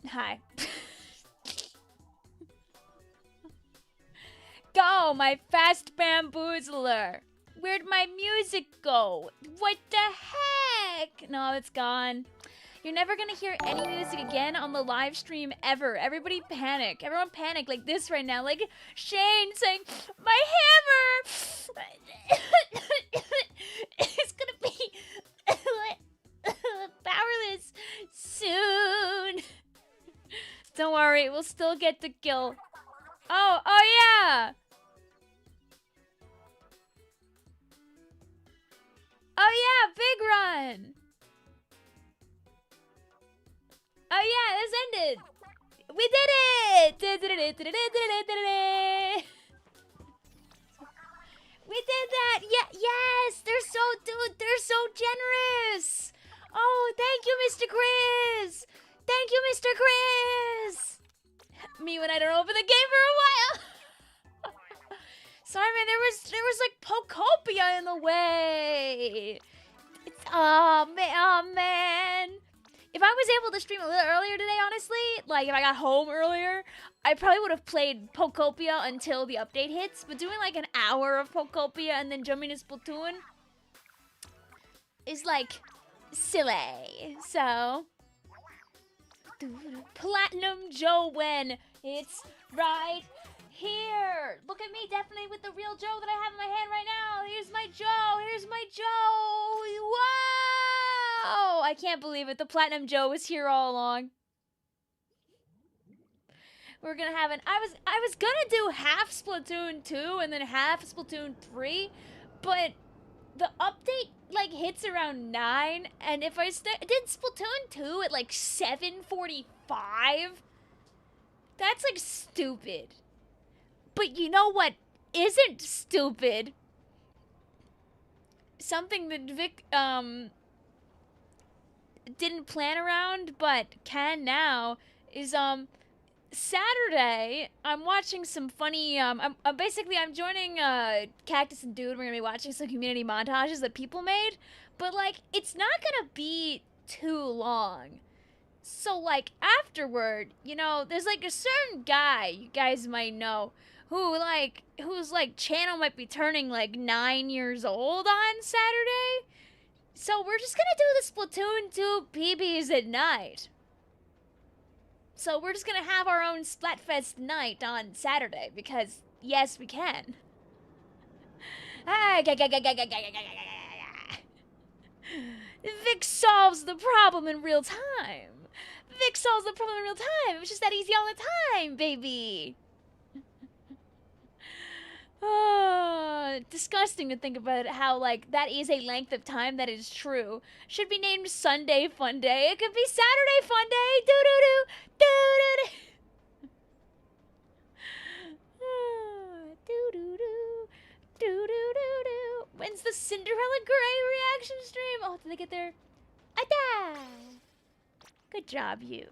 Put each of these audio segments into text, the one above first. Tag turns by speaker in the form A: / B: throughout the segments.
A: Hi. Go, my fast bamboozler. Where'd my music go? What the heck? No, it's gone. You're never gonna hear any music again on the live stream ever. Everybody panic. Everyone panic like this right now. Like Shane saying, my hammer! It's gonna be powerless soon. Don't worry, we'll still get the kill. Oh yeah! Oh yeah, big run! Oh yeah, this ended! We did it! We did that! Yeah, yes! They're so generous! Oh, thank you, Mr. Chris! Thank you, Mr. Chris! Me when I don't open the game for a while! Sorry, man, there was like Popia in the way! Oh, man! If I was able to stream a little earlier today, honestly, like if I got home earlier, I probably would have played Popia until the update hits. But doing like an hour of Popia and then jumping to Splatoon is like silly. So, Platinum Joe when it's right here. Look at me, definitely with the real Joe that I have in my hand right now. Here's my Joe. Here's my Joe. Whoa! I can't believe it. The Platinum Joe was here all along. We're gonna have an. I was gonna do half Splatoon 2 and then half Splatoon 3, but the update like hits around 9, and if I did Splatoon 2 at like 7:45, that's like stupid. But you know what isn't stupid? Something that Vic didn't plan around but can now is Saturday I'm watching some funny I'm joining Cactus and Dude. We're gonna be watching some community montages that people made, but like it's not gonna be too long. So like afterward, you know, there's like a certain guy you guys might know whose channel might be turning like 9 years old on Saturday. So we're just gonna do the Splatoon 2 PBs at night. So we're just gonna have our own Splatfest night on Saturday because yes, we can. Vic solves the problem in real time. Vic solves the problem in real time. It was just that easy all the time, baby. Oh, disgusting to think about how, like, that is a length of time that is true. Should be named Sunday Fun Day. It could be Saturday Fun Day. Doo-doo-doo. Doo-doo-doo. Doo-doo-doo. Doo-doo-doo-doo. When's the Cinderella Grey reaction stream? Oh, did they get their... Ada! Good job, you.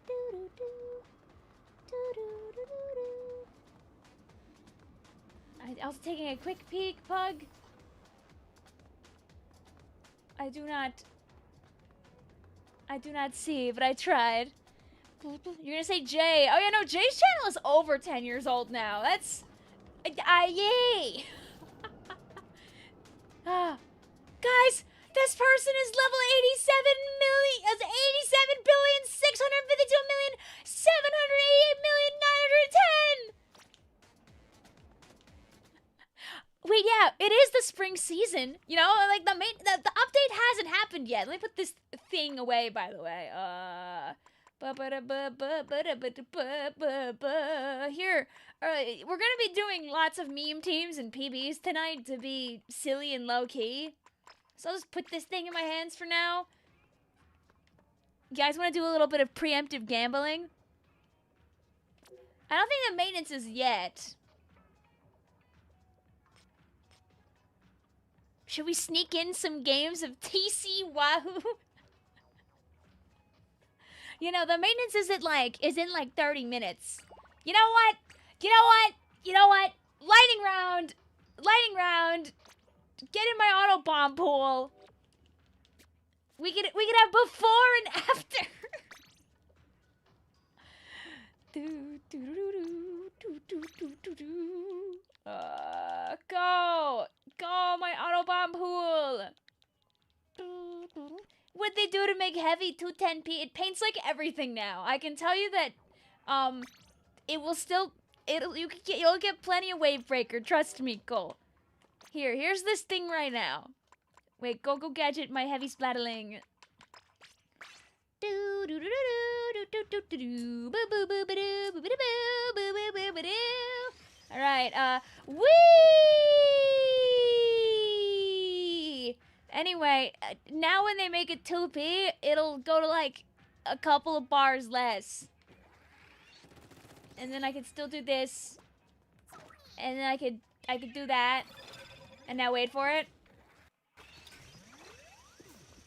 A: Doo-doo-doo. Doo-doo-doo-doo. I was taking a quick peek, Pug. I do not see, but I tried. You're gonna say Jay. Oh yeah, no, Jay's channel is over 10 years old now. That's... yay! Guys, this person is level 87,652,788,788,910! Wait, yeah, it is the spring season. You know, like the update hasn't happened yet. Let me put this thing away, by the way. Here, we're gonna be doing lots of meme teams and PBs tonight to be silly and low key. So I'll just put this thing in my hands for now. You guys want to do a little bit of preemptive gambling? I don't think the maintenance is yet. Should we sneak in some games of TC Wahoo? You know, the maintenance is in like 30 minutes. You know what? You know what? You know what? Lightning round. Lightning round. Get in my auto bomb pool. We could have before and after. Go my auto bomb pool. What'd they do to make heavy 210p? It paints like everything now. I can tell you that it will still you'll get plenty of wave breaker, trust me, go. Here's this thing right now. Wait, go gadget my heavy splatterling. Alright, whee! Anyway, now when they make it 2p, it'll go to like a couple of bars less. And then I can still do this. And then I could do that. And now wait for it.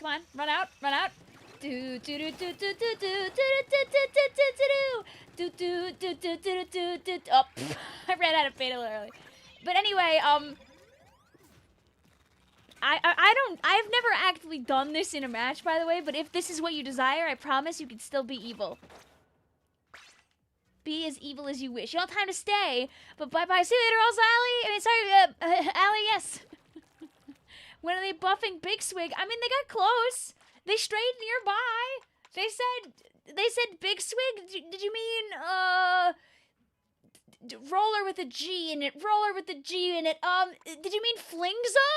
A: Come on, run out, run out. Oh, I ran out of fatal early. But anyway, I've never actually done this in a match, by the way, but if this is what you desire, I promise you can still be evil. Be as evil as you wish. You don't have time to stay, but bye-bye. See you later, also, Allie. I mean, sorry, Allie, yes. When are they buffing Big Swig? I mean, they got close. They strayed nearby. They said Big Swig? Did you mean, roller with a G in it, roller with a G in it. Did you mean Flingza?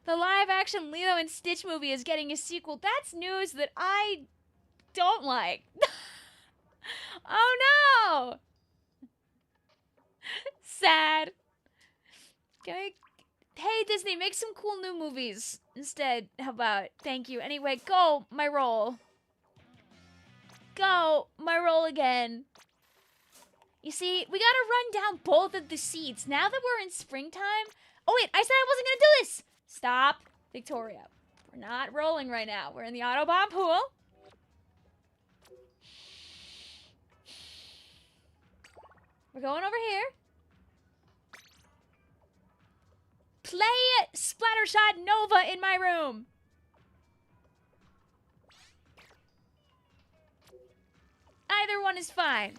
A: The live-action Lilo and Stitch movie is getting a sequel. That's news that I don't like. Oh no! Sad. Hey Disney, make some cool new movies instead. How about? Thank you. Anyway, go my roll. Go my roll again. You see, we gotta run down both of the seeds. Now that we're in springtime. Oh wait, I said I wasn't gonna do this. Stop, Victoria. We're not rolling right now. We're in the autobomb pool. We're going over here. Play Splattershot Nova in my room. Either one is fine.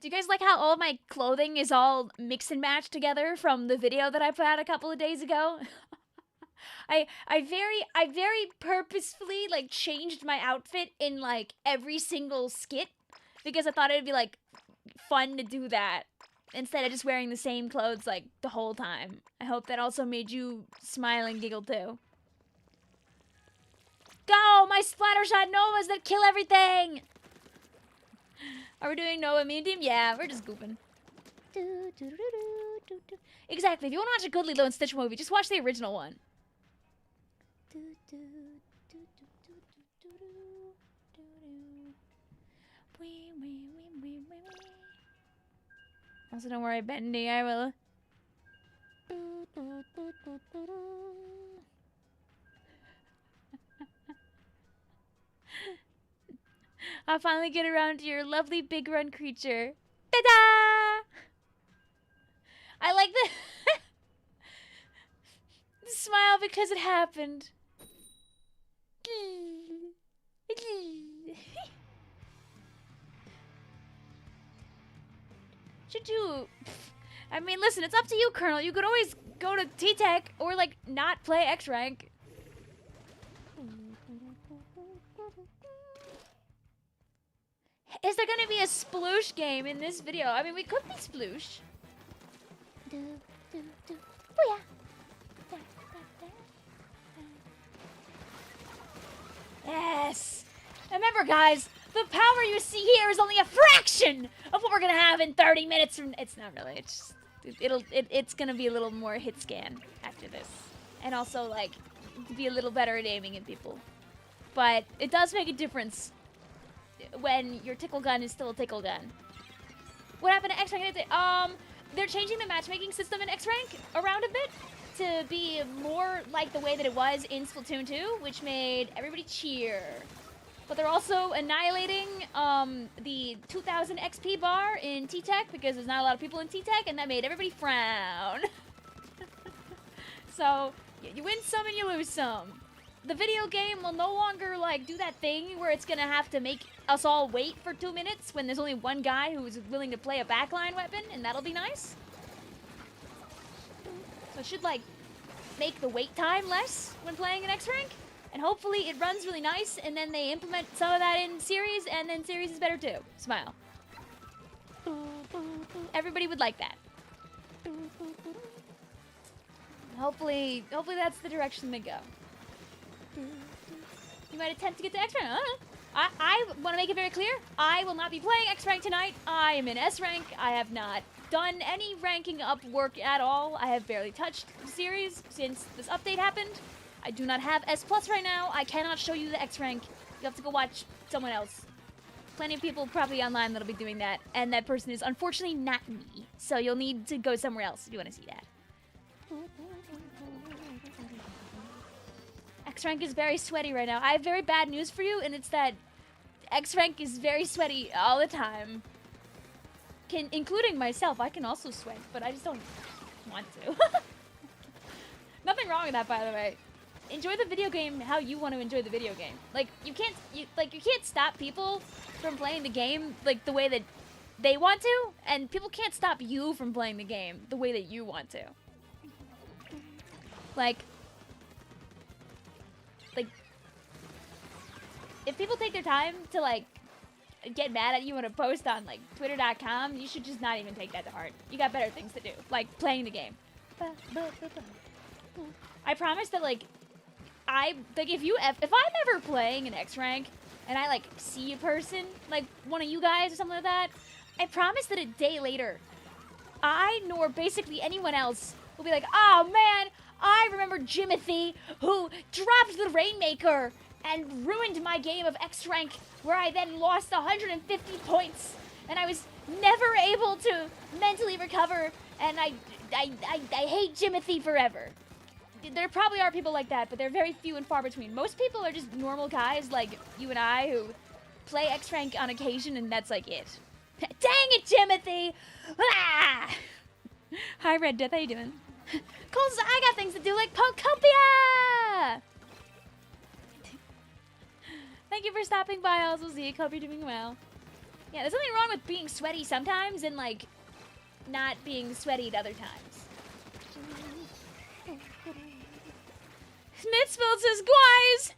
A: Do you guys like how all of my clothing is all mix and match together from the video that I put out a couple of days ago? I very purposefully like changed my outfit in like every single skit because I thought it'd be like fun to do that instead of just wearing the same clothes like the whole time. I hope that also made you smile and giggle too. Go, my Splattershot Novas that kill everything! Are we doing Nova Mean Team? Yeah, we're just goofing. Exactly, if you want to watch a good Lilo and Stitch movie, just watch the original one. Also, don't worry, Bendy, I will. I'll finally get around to your lovely big run creature. Ta-da! I like the smile because it happened. I mean, listen, it's up to you, Colonel. You could always go to T-Tech or, like, not play X-Rank. Is there gonna be a sploosh game in this video? I mean, we could be sploosh. Booyah. Yes. Remember, guys, the power you see here is only a fraction of what we're gonna have in 30 minutes from. It's not really. It's just, it's gonna be a little more hit scan after this, and also like be a little better at aiming at people. But it does make a difference when your tickle gun is still a tickle gun. What happened to X-Rank? They're changing the matchmaking system in X-Rank around a bit. to be more like the way that it was in Splatoon 2, which made everybody cheer. But they're also annihilating the 2000 XP bar in T-Tech because there's not a lot of people in T-Tech, and that made everybody frown. So, you win some and you lose some. The video game will no longer, like, do that thing where it's gonna have to make us all wait for 2 minutes when there's only one guy who's willing to play a backline weapon, and that'll be nice. So it should, like, make the wait time less when playing an X-Rank. And hopefully it runs really nice, and then they implement some of that in Series, and then Series is better too. Smile. Everybody would like that. Hopefully that's the direction they go. You might attempt to get to X-Rank. I want to make it very clear, I will not be playing X-Rank tonight. I am in S-Rank. I have not done any ranking up work at all. I have barely touched the Series since this update happened. I do not have S+ right now. I cannot show you the X-Rank. You have to go watch someone else. Plenty of people probably online that'll be doing that, and that person is unfortunately not me. So you'll need to go somewhere else if you want to see that. X-Rank is very sweaty right now. I have very bad news for you, and it's that X-Rank is very sweaty all the time. Including myself, I can also sweat, but I just don't want to. Nothing wrong with that, by the way. Enjoy the video game how you want to enjoy the video game. Like, you can't stop people from playing the game, like, the way that they want to, and people can't stop you from playing the game the way that you want to. Like, if people take their time to, like, get mad at you on a post on, like, twitter.com, you should just not even take that to heart. You got better things to do, like playing the game. I promise that, like, if I'm ever playing an X-Rank and I, like, see a person, like one of you guys or something like that, I promise that a day later, I nor basically anyone else will be like, oh man, I remember Jimothy who dropped the Rainmaker and ruined my game of X-Rank, where I then lost 150 points, and I was never able to mentally recover, and I hate Jimothy forever. There probably are people like that, but they're very few and far between. Most people are just normal guys like you and I who play X-Rank on occasion, and that's like it. Dang it, Jimothy! Ah! Hi, Red Death, how you doing? Coles, I got things to do like Popia! Thank you for stopping by, also Zeke. Hope you're doing well. Yeah, there's nothing wrong with being sweaty sometimes and, like, not being sweaty at other times. Smithsville says, guys,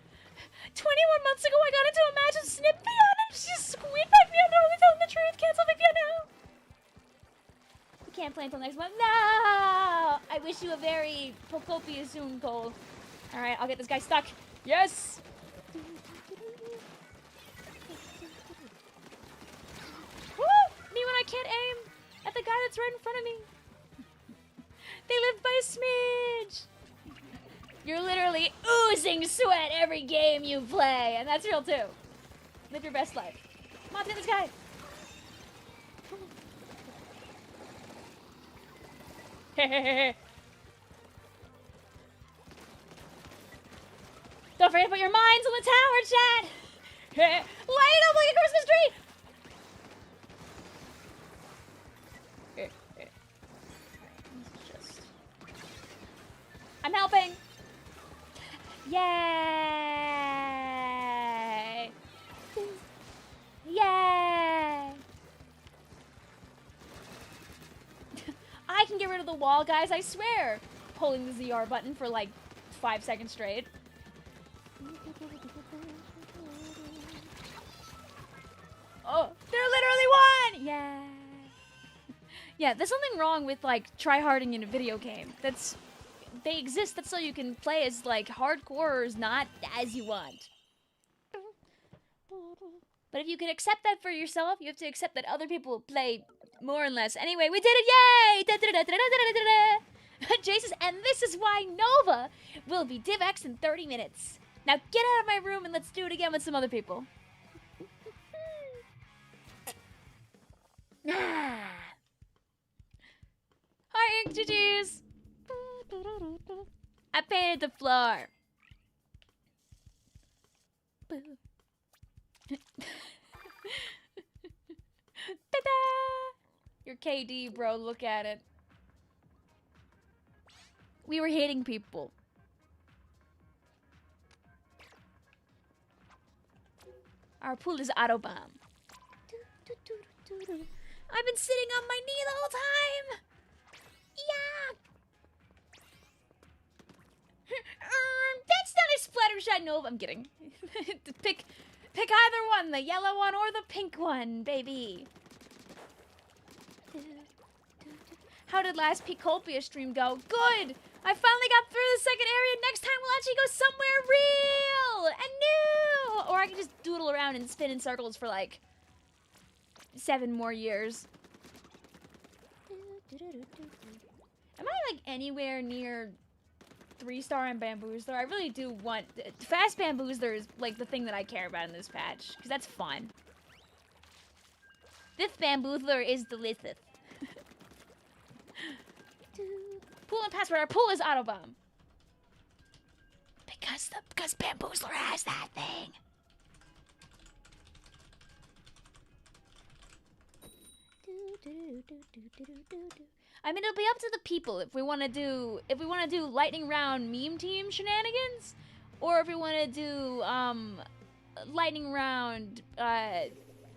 A: 21 months ago I got into a match with Vicvillon and she just squeaked my piano. Are we telling the truth? Cancel Vicvillon. We can't play until next month. No! I wish you a very Popia soon, Cole. Alright, I'll get this guy stuck. Yes! Me when I can't aim at the guy that's right in front of me. They live by a smidge. You're literally oozing sweat every game you play, and that's real too. Live your best life. Come on, get this guy. Don't forget to put your minds on the tower, chat. Light it up like a Christmas tree. I'm helping. Yay! Yay! I can get rid of the wall, guys, I swear. Holding the ZR button for like 5 seconds straight. Oh, they're literally one! Yeah. Yeah, there's something wrong with, like, tryharding in a video game. They exist, that's so you can play as, like, hardcore or not as you want. But if you can accept that for yourself, you have to accept that other people play more and less. Anyway, we did it! Yay! Jay says, and this is why Nova will be DivX in 30 minutes. Now get out of my room and let's do it again with some other people. Hi, Ink, GG's! I painted the floor. Ta-da! Your KD, bro. Look at it. We were hitting people. Our pool is autobomb. I've been sitting on my knee the whole time. Yeah. That's not a splatter shot. No, I'm kidding. pick either one, the yellow one or the pink one, baby. How did last Popia stream go? Good. I finally got through the second area. Next time we'll actually go somewhere real and new. Or I can just doodle around and spin in circles for like 7 more years. Am I like anywhere near 3-star on bamboozler? I really do want fast bamboozler is like the thing that I care about in this patch because that's fun. This bamboozler is delicious. Pool and password. Our pool is autobomb. Because bamboozler has that thing. I mean, it'll be up to the people if we want to do lightning round meme team shenanigans, or if we want to do lightning round or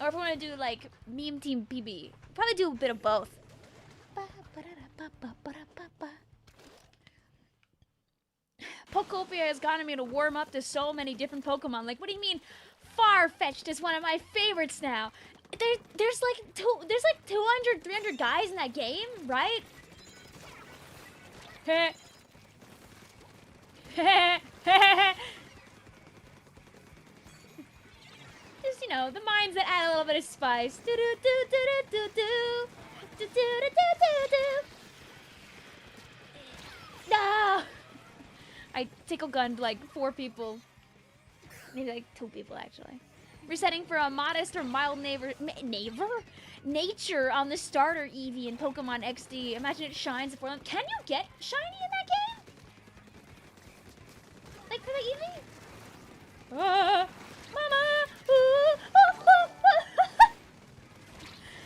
A: if we want to do like meme team PB. Probably do a bit of both. Popia has gotten me to warm up to so many different Pokemon. Like, what do you mean? Far-fetched is one of my favorites now. There's like 200, 300 guys in that game, right? Just, you know, the minds that add a little bit of spice. No! I tickle gunned like 4 people. Maybe like 2 people, actually. Resetting for a modest or mild nature on the starter Eevee in Pokemon XD. Imagine it shines before them. Can you get shiny in that game? Like for the Eevee? Mama!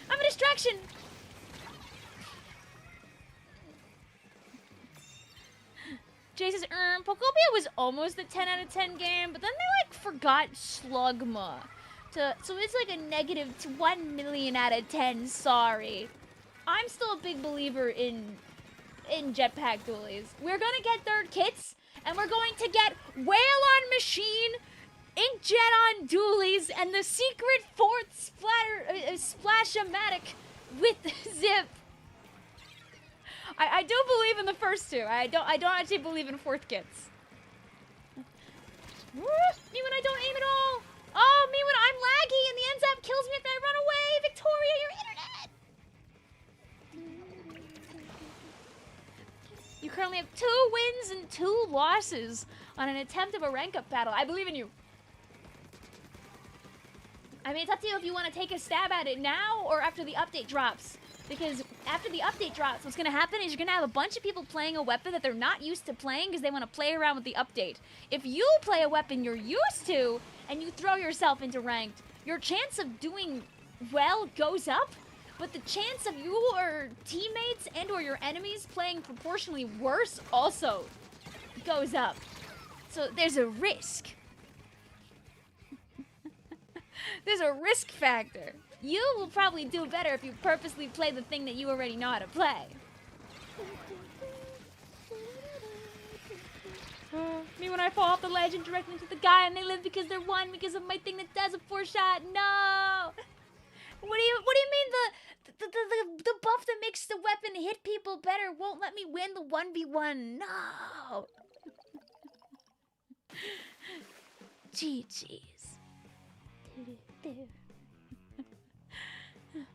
A: I'm a distraction! Jay says, Popia was almost a 10 out of 10 game, but then they like forgot Slugma. So it's like a negative 1 million out of 10, sorry. I'm still a big believer in jetpack dualies. We're gonna get 3rd kits, and we're going to get Whale on Machine, Inkjet on dualies, and the secret 4th Splash-O-Matic with Zip. I do believe in the first 2. I don't actually believe in 4th kits. Me when I don't aim at all. Oh, me when I'm laggy and the end zap kills me if I run away. Victoria, your internet. You currently have 2 wins and 2 losses on an attempt of a rank up battle. I believe in you. I mean, it's up to you if you want to take a stab at it now or after the update drops. Because after the update drops, what's going to happen is you're going to have a bunch of people playing a weapon that they're not used to playing because they want to play around with the update. If you play a weapon you're used to and you throw yourself into ranked, your chance of doing well goes up, but the chance of your teammates and or your enemies playing proportionally worse also goes up. So there's a risk. There's a risk factor. You will probably do better if you purposely play the thing that you already know how to play. Me when I fall off the ledge and directly into the guy and they live because they're one because of my thing that does a 4-shot. No! What do you mean the buff that makes the weapon hit people better won't let me win the 1v1? No! GG's.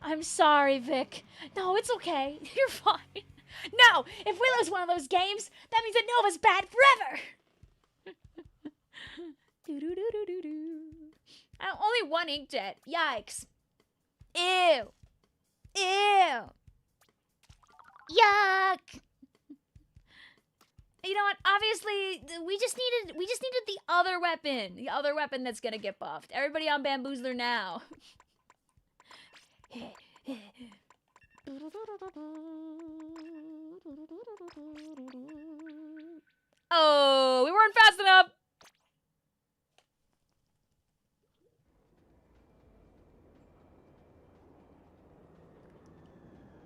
A: I'm sorry, Vic. No, it's okay. You're fine. No! If we lose one of those games, that means that Nova's bad forever! Only 1 inkjet. Yikes. Ew. Ew. Yuck. You know what? Obviously, we just needed the other weapon. The other weapon that's gonna get buffed. Everybody on bamboozler now. Oh, we weren't fast enough.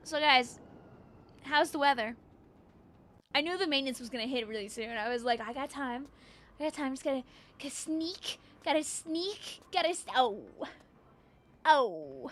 A: So guys, how's the weather? I knew the maintenance was gonna hit really soon. I was like, I got time. Just gotta sneak. Oh.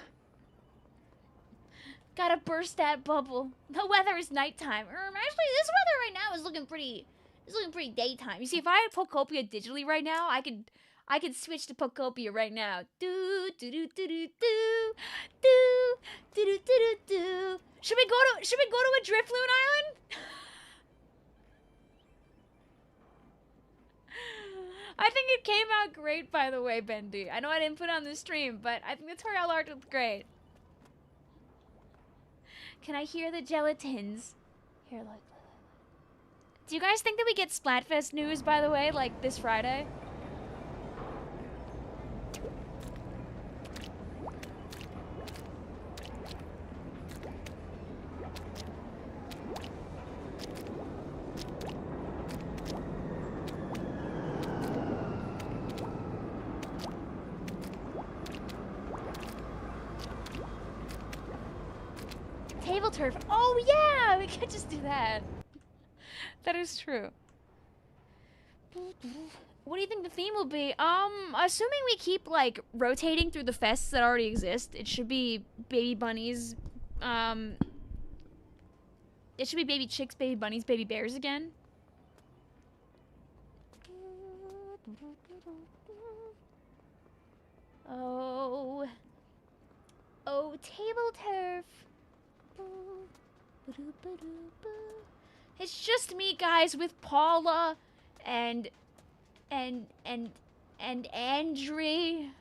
A: Gotta burst that bubble. The weather is nighttime. Actually, this weather right now is looking pretty. It's looking pretty daytime. You see, if I had Popia digitally right now, I could switch to Popia right now. Do do do do do do do do do do do. Should we go to a Drifloon island? I think it came out great, by the way, Bendy. I know I didn't put it on the stream, but I think the tutorial art looked great. Can I hear the gelatins? Here, look. Do you guys think that we get Splatfest news, by the way, like this Friday? Tableturf. Oh yeah, we could just do that. That is true. What do you think the theme will be? Assuming we keep like rotating through the fests that already exist, it should be baby bunnies. It should be baby chicks, baby bunnies, baby bears again. Oh, Tableturf. It's just me, guys, with Paula and Andri.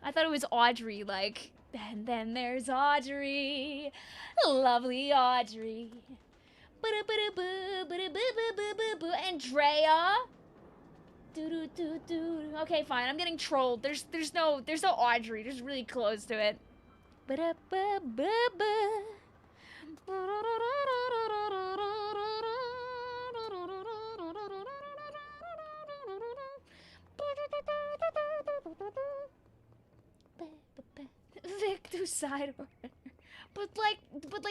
A: I thought it was Audrey, like, and then there's Audrey. Lovely Audrey. Andrea. Okay, fine. I'm getting trolled. There's no Audrey. Just really close to it. Victor side order. But like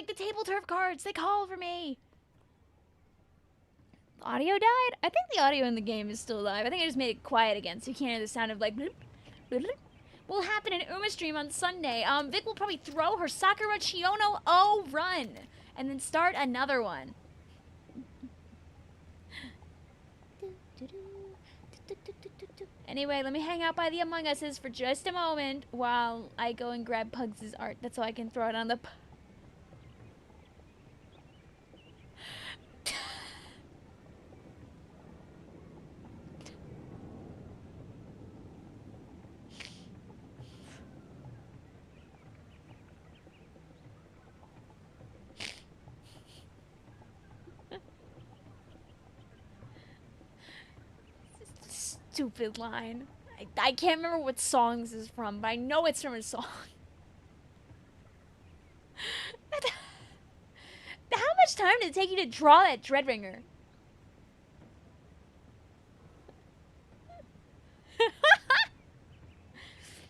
A: the Tableturf cards, they call for me. Audio died? I think the audio in the game is still live. I think I just made it quiet again so you can't hear the sound of like bloop, bloop, bloop. Will happen in Uma stream on Sunday. Vic will probably throw her Sakura Chiono O run and then start another one. Anyway, let me hang out by the Among Us's for just a moment while I go and grab Pugs' art. That's so I can throw it on the... Stupid line. I can't remember what song this is from, but I know it's from a song. How much time did it take you to draw that Dreadringer?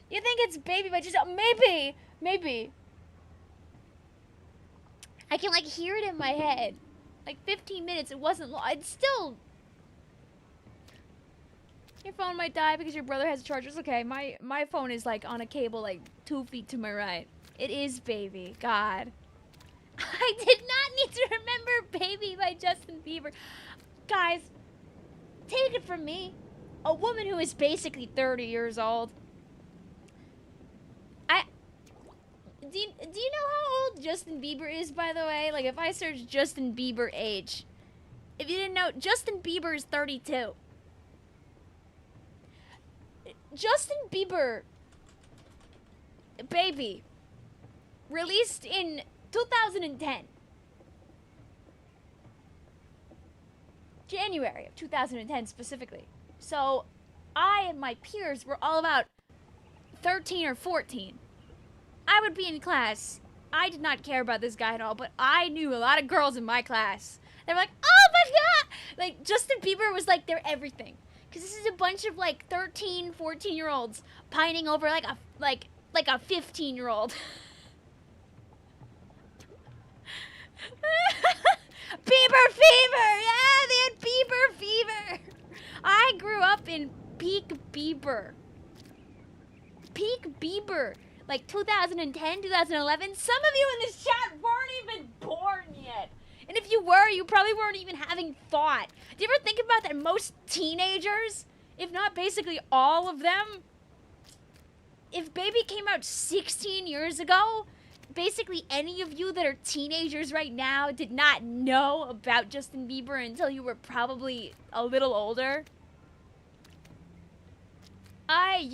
A: You think it's baby, but just maybe. I can like hear it in my head. Like 15 minutes, it wasn't long. It's still... Your phone might die because your brother has a charger. It's okay. My phone is like on a cable like 2 feet to my right. It is Baby. God. I did not need to remember Baby by Justin Bieber. Guys, take it from me. A woman who is basically 30 years old. Do you know how old Justin Bieber is, by the way? Like, if I search Justin Bieber age. If you didn't know, Justin Bieber is 32. Justin Bieber, Baby, released in 2010. January of 2010 specifically. So I and my peers were all about 13 or 14. I would be in class. I did not care about this guy at all, but I knew a lot of girls in my class. They were like, oh my god! Like, Justin Bieber was like their everything. Because this is a bunch of like 13, 14-year-olds pining over like a 15-year-old. Bieber fever! Yeah, they had Bieber fever! I grew up in peak Bieber. Peak Bieber. Like 2010, 2011. Some of you in this chat weren't even born yet. And if you were, you probably weren't even having thought. Do you ever think about that most teenagers, if not basically all of them, if Baby came out 16 years ago, basically any of you that are teenagers right now did not know about Justin Bieber until you were probably a little older? Ay.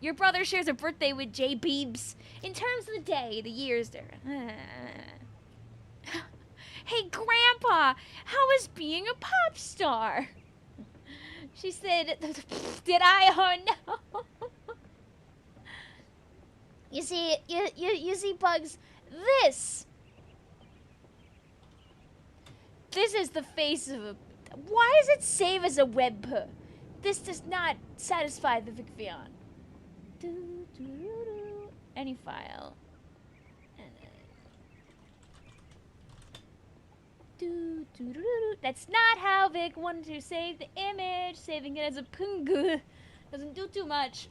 A: Your brother shares a birthday with J Beebs. In terms of the day, the years there. Hey, Grandpa, how is being a pop star? She said, did I? Oh, no. You see, you see, Bugs, this is the face of a... Why does it save as a webhook? This does not satisfy the Vicvillon. Any file. That's not how Vic wanted to save the image. Saving it as a pungu doesn't do too much.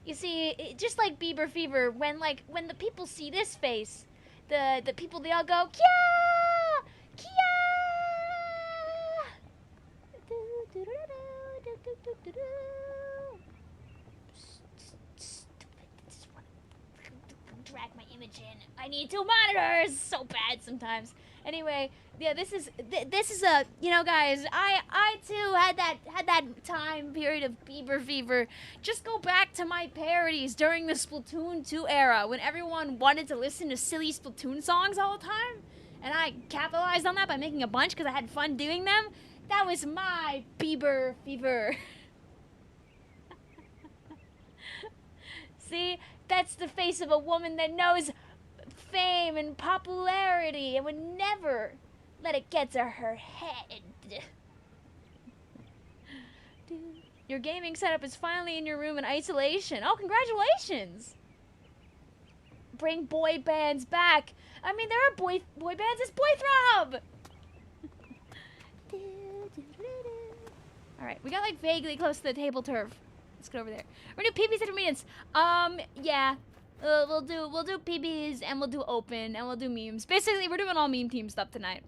A: You see, just like Bieber fever, when the people see this face, the people, they all go, Kia! Kia! Drag my image in. I need two monitors. So bad sometimes. Anyway, yeah, this is a, you know, guys, I too had that time period of Bieber fever. Just go back to my parodies during the Splatoon 2 era when everyone wanted to listen to silly Splatoon songs all the time, and I capitalized on that by making a bunch because I had fun doing them. That was my Bieber fever. See, that's the face of a woman that knows fame and popularity and would never let it get to her head. Your gaming setup is finally in your room in isolation. Oh, congratulations! Bring boy bands back. I mean, there are boy bands. It's Boy Throb! Alright, we got like vaguely close to the Tableturf. Let's go over there. We're gonna do PBs intermediates. Yeah. We'll do PBs and we'll do open and we'll do memes. Basically, we're doing all meme team stuff tonight.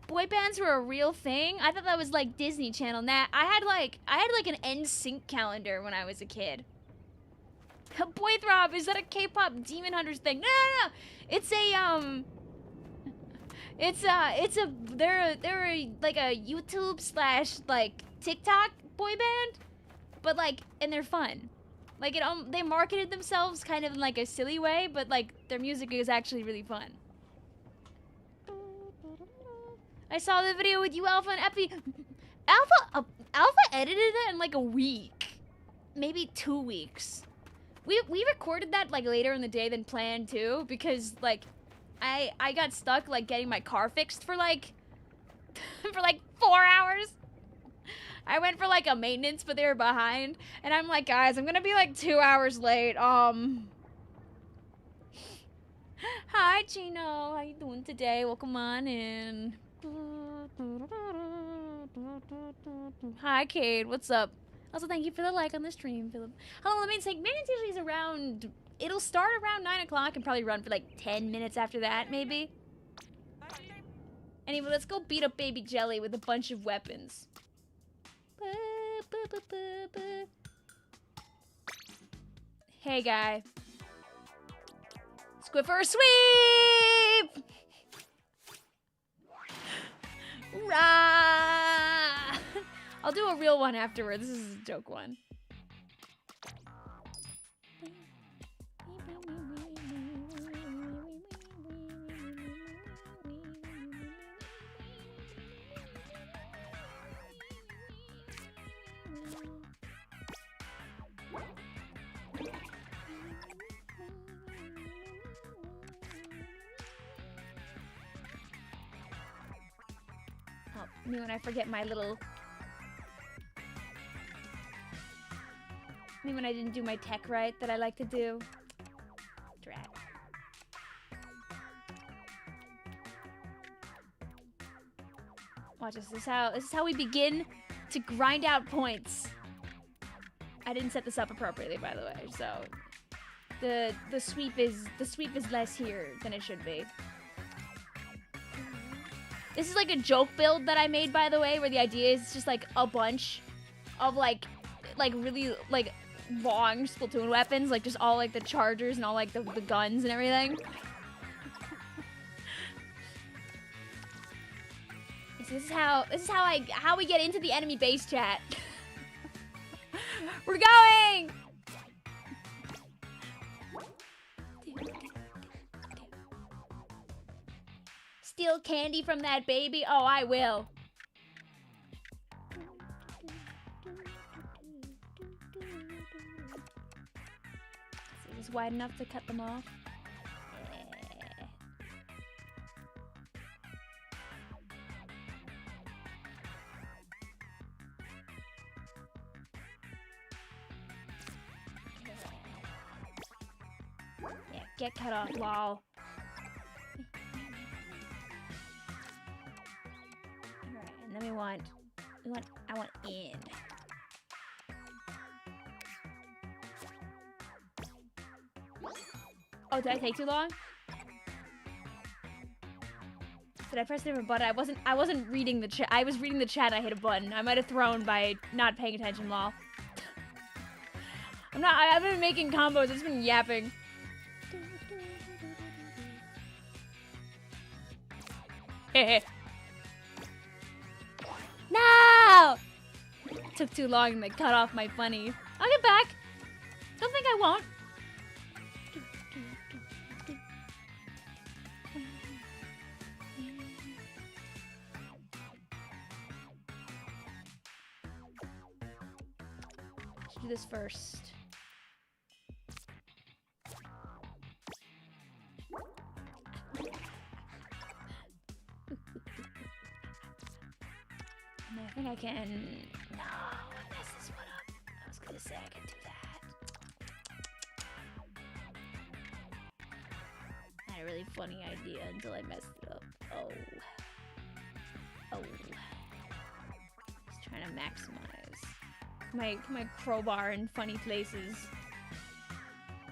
A: Boy bands were a real thing. I thought that was like Disney Channel. Nah, I had like an NSYNC calendar when I was a kid. Boy Throb, is that a K-pop Demon Hunters thing? No. They're like a YouTube / like TikTok boy band, but like, and they're fun. Like, they marketed themselves kind of in like a silly way, but like their music is actually really fun. I saw the video with you, Alpha and Epi. Alpha edited it in like a week, maybe 2 weeks. We recorded that like later in the day than planned too, because like I got stuck like getting my car fixed for like for like 4 hours. I went for like a maintenance, but they were behind, and I'm like, guys, I'm gonna be like 2 hours late. Hi Chino, how you doing today? Welcome on in. Hi Cade, what's up? Also, thank you for the like on the stream, Philip. How long will the main take? Maintenance usually is around, it'll start around 9 o'clock and probably run for like 10 minutes after that, maybe. Anyway, let's go beat up Baby Jelly with a bunch of weapons. Hey, guy. Squiffer sweep! Rah! I'll do a real one afterward. This is a joke one. Oh, me when I forget my little... Me when I didn't do my tech right that I like to do. Drag. Watch this. This is how we begin to grind out points. I didn't set this up appropriately, by the way, so the sweep is less here than it should be. This is like a joke build that I made, by the way, where the idea is just like a bunch of like really like long Splatoon weapons, like just all like the chargers and all like the guns and everything. This is how we get into the enemy base, chat. We're going! Steal candy from that baby? Oh, I will. Is this wide enough to cut them off? Yeah, get cut off, lol. Alright, and then I want in. Oh, did I take too long? Did I press a different button? I wasn't reading the chat. I was reading the chat and I hit a button. I might have thrown by not paying attention, lol. I haven't been making combos, I've just been yapping. No! Took too long and they cut off my funny. I'll get back. Don't think I won't. Should do this first. I think I can... No, I messed this one up. I was gonna say I could do that. I had a really funny idea until I messed it up. Oh. Just trying to maximize my crowbar in funny places.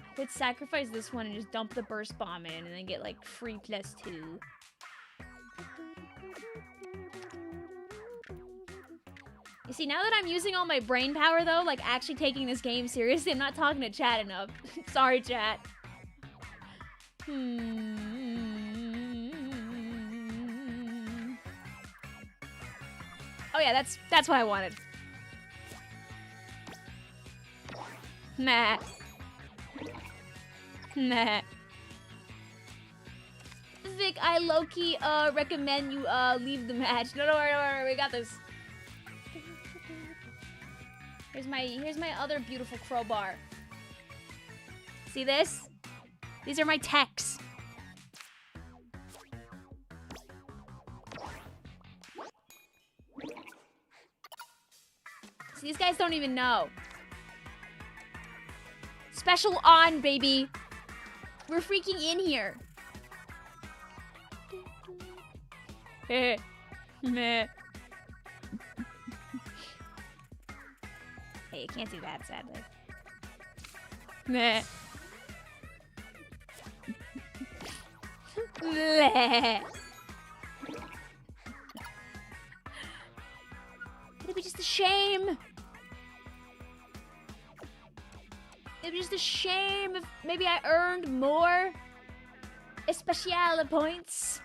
A: I could sacrifice this one and just dump the burst bomb in and then get like free +2. You see, now that I'm using all my brain power, though, like actually taking this game seriously, I'm not talking to chat enough. Sorry, chat. Oh yeah, that's what I wanted. Nah. Vic, I low-key recommend you leave the match. No, don't worry, we got this. Here's my other beautiful crowbar. See this? These are my techs. See, these guys don't even know. Special on, baby. We're freaking in here. Meh. Hey, you can't do that, sadly. Meh. Meh. It'd be just a shame. It'd be just a shame if maybe I earned more especial points.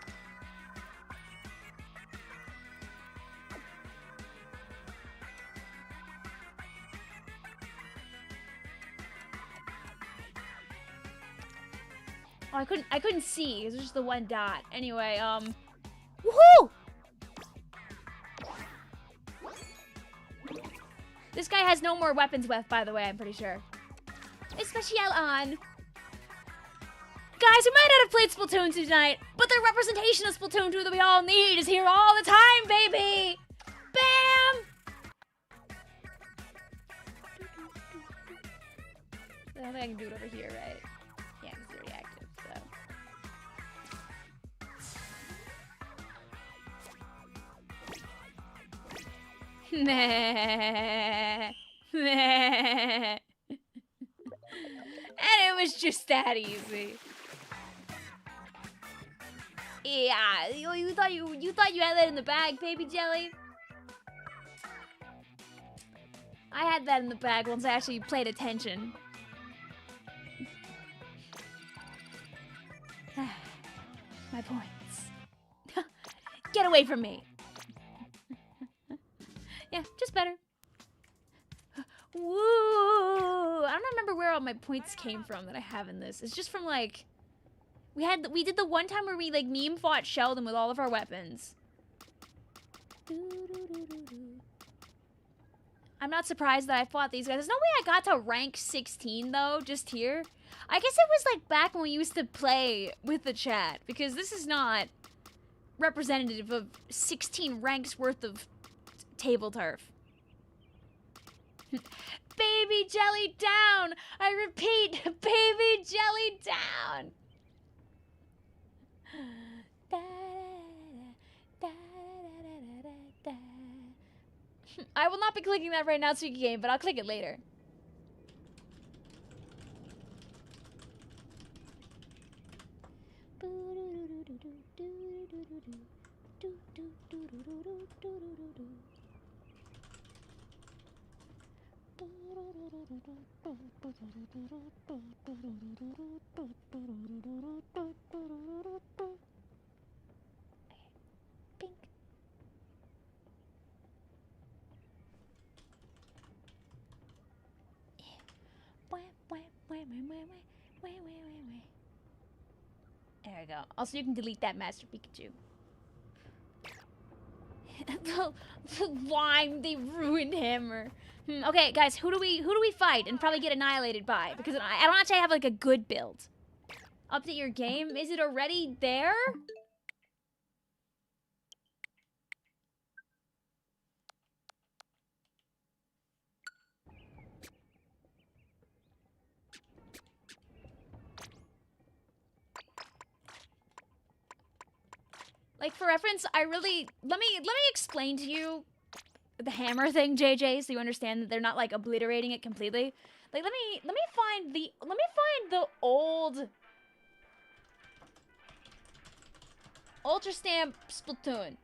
A: Oh, I couldn't see. It was just the one dot. Anyway, woohoo! This guy has no more weapons left, by the way, I'm pretty sure. Especial on. guys who might not have played Splatoon 2 tonight, but the representation of Splatoon 2 that we all need is here all the time, baby! Bam! I don't think I can do it over here, right? Yeah, it's already active, so. Meh. Meh. And it was just that easy. Yeah, you thought you had that in the bag, baby jelly. I had that in the bag once I actually played attention. My points. Get away from me. Yeah, just better. Woo! I don't remember where all my points came from that I have in this. It's just from like we did the one time where we like meme fought Sheldon with all of our weapons. I'm not surprised that I fought these guys. There's no way I got to rank 16 though, just here. I guess it was like back when we used to play with the chat, because this is not representative of 16 ranks worth of Tableturf. Baby jelly down! I repeat, baby jelly down! I will not be clicking that right now, Suki Game, but I'll click it later. Pink. There we go. Also, you can delete that Master Pikachu. The lime, they ruined Hammer. Okay, guys, who do we fight and probably get annihilated by? Because I don't actually have like a good build. Update your game. Is it already there? Like, for reference, let me explain to you the hammer thing, JJ, so you understand that they're not like obliterating it completely. Like, let me find the old Ultra Stamp Splatoon.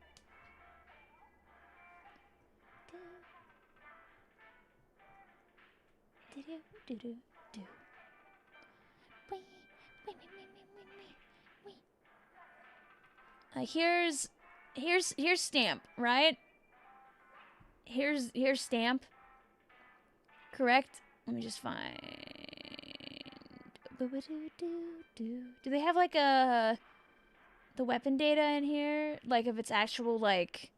A: Here's Stamp, right? Here's Stamp. Correct? Let me just find. Do they have like the weapon data in here? Like if it's actual like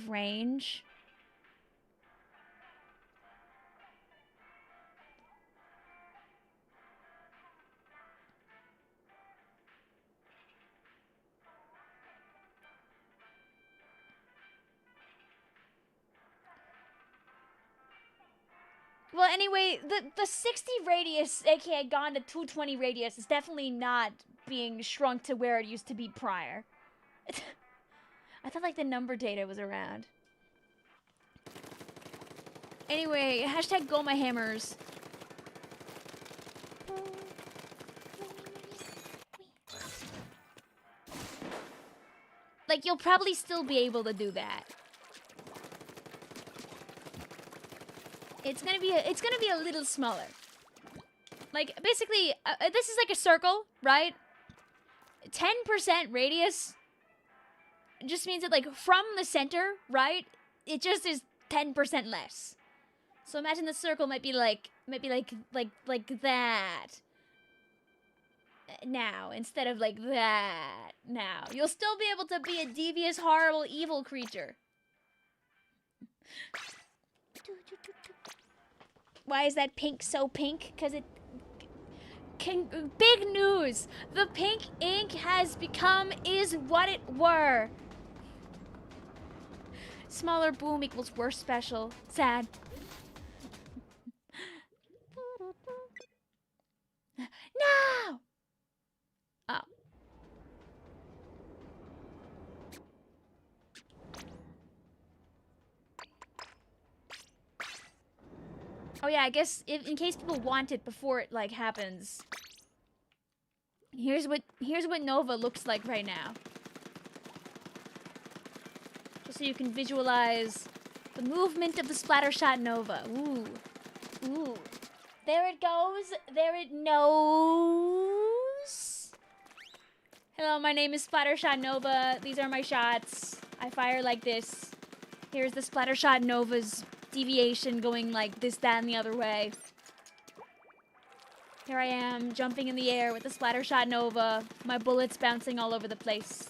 A: range? Well, anyway, the 60 radius, aka gone to 220 radius, is definitely not being shrunk to where it used to be prior. I thought like the number data was around. Anyway, hashtag go my hammers. Like, you'll probably still be able to do that. It's gonna be a little smaller. Like, basically, this is like a circle, right? 10% radius just means that, like, from the center, right? It just is 10% less. So imagine the circle might be like that. Now, instead of like that. Now. You'll still be able to be a devious, horrible, evil creature. Why is that pink so pink? Because Big news! The pink ink has become is what it were. Smaller boom equals worse special. Sad. No! Oh. Oh yeah, I guess in case people want it before it like happens. Here's what Nova looks like right now. Just so you can visualize the movement of the Splattershot Nova. Ooh. Ooh. There it goes. There it knows. Hello, my name is Splattershot Nova. These are my shots. I fire like this. Here's the Splattershot Nova's deviation going like this, that, and the other way. Here I am, jumping in the air with the Splattershot Nova. My bullets bouncing all over the place.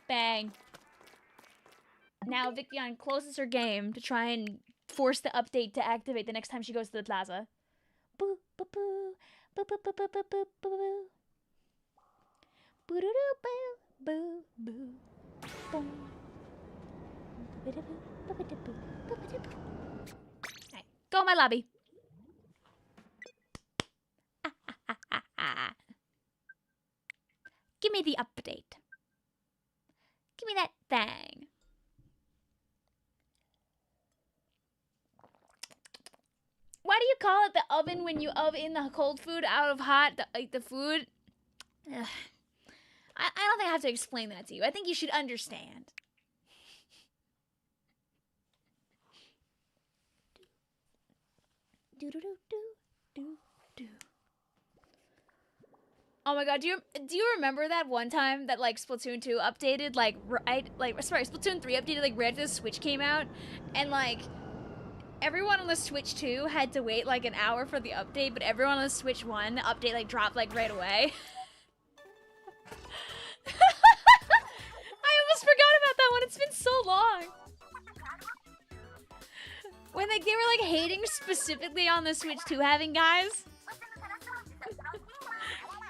A: Bang. Now Vicvillon closes her game to try and force the update to activate the next time she goes to the plaza. Boo, boo, boo. Boo, boo, boo, boo, boo, boo, boo. Boo, doo, doo, boo, boo, boo. Alright, go in my lobby. Give me the update. Give me that thing. Why do you call it the oven when you oven the cold food out of hot, the food? Ugh. I don't think I have to explain that to you. I think you should understand. Do do do do do do. Oh my god, do you remember that one time that like Splatoon 2 updated Splatoon 3 updated like right after the Switch came out, and like everyone on the Switch 2 had to wait like an hour for the update, but everyone on the Switch 1, the update like dropped like right away. I almost forgot about that one. It's been so long. When like they were like hating specifically on the Switch 2 having guys.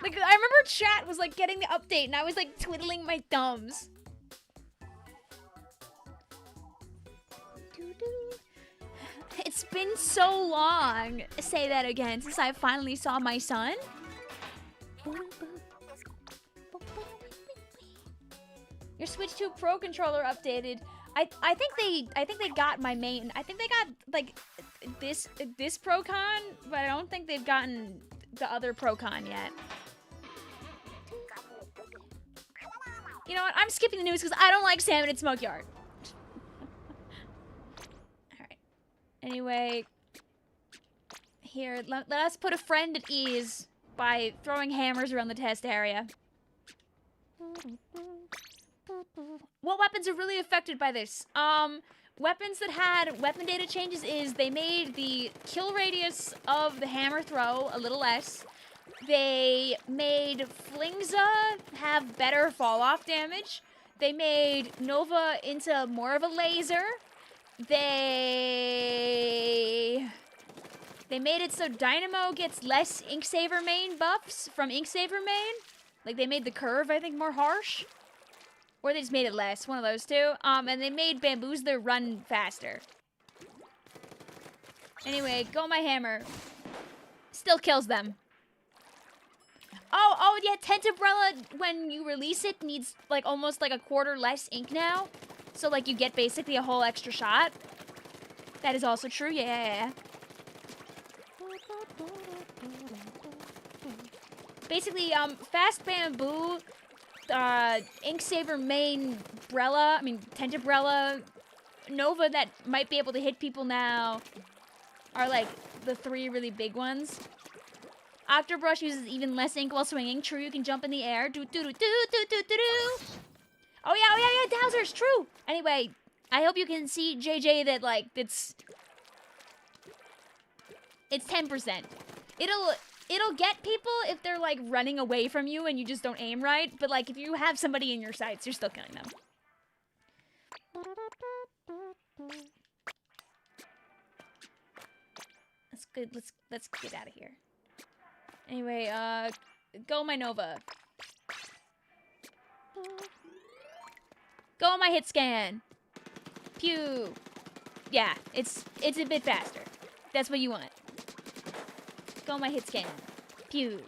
A: Like I remember chat was like getting the update and I was like twiddling my thumbs. It's been so long, say that again, since I finally saw my son. Your Switch 2 Pro controller updated. I think they got my main. I think they got like this Pro-Con, but I don't think they've gotten the other Pro-Con yet. You know what? I'm skipping the news because I don't like salmon and Smokeyard. Alright. Anyway. Here, let us put a friend at ease by throwing hammers around the test area. What weapons are really affected by this? Weapons that had weapon data changes is they made the kill radius of the hammer throw a little less. They made Flingza have better fall-off damage. They made Nova into more of a laser. They made it so Dynamo gets less Inksaver main buffs from Inksaver main. Like, they made the curve, I think, more harsh. Or they just made it less, one of those two. And they made Bamboozler run faster. Anyway, go my hammer. Still kills them. Oh, yeah, Tentebrella, when you release it, needs, like, almost, like, a quarter less ink now. So, like, you get basically a whole extra shot. That is also true, yeah. Basically, Fast Bamboo, Inksaver main Brella, Tentebrella, Nova that might be able to hit people now are, like, the three really big ones. Octobrush uses even less ink while swinging. True, you can jump in the air. Oh yeah, Dowser's true. Anyway, I hope you can see, JJ, that, like, it's 10%. It'll get people if they're, like, running away from you and you just don't aim right. But, like, if you have somebody in your sights, you're still killing them. That's good. Let's get out of here. Anyway, go my Nova. Go on my hit scan. Pew. Yeah, it's a bit faster. That's what you want. Go on my hit scan. Pew.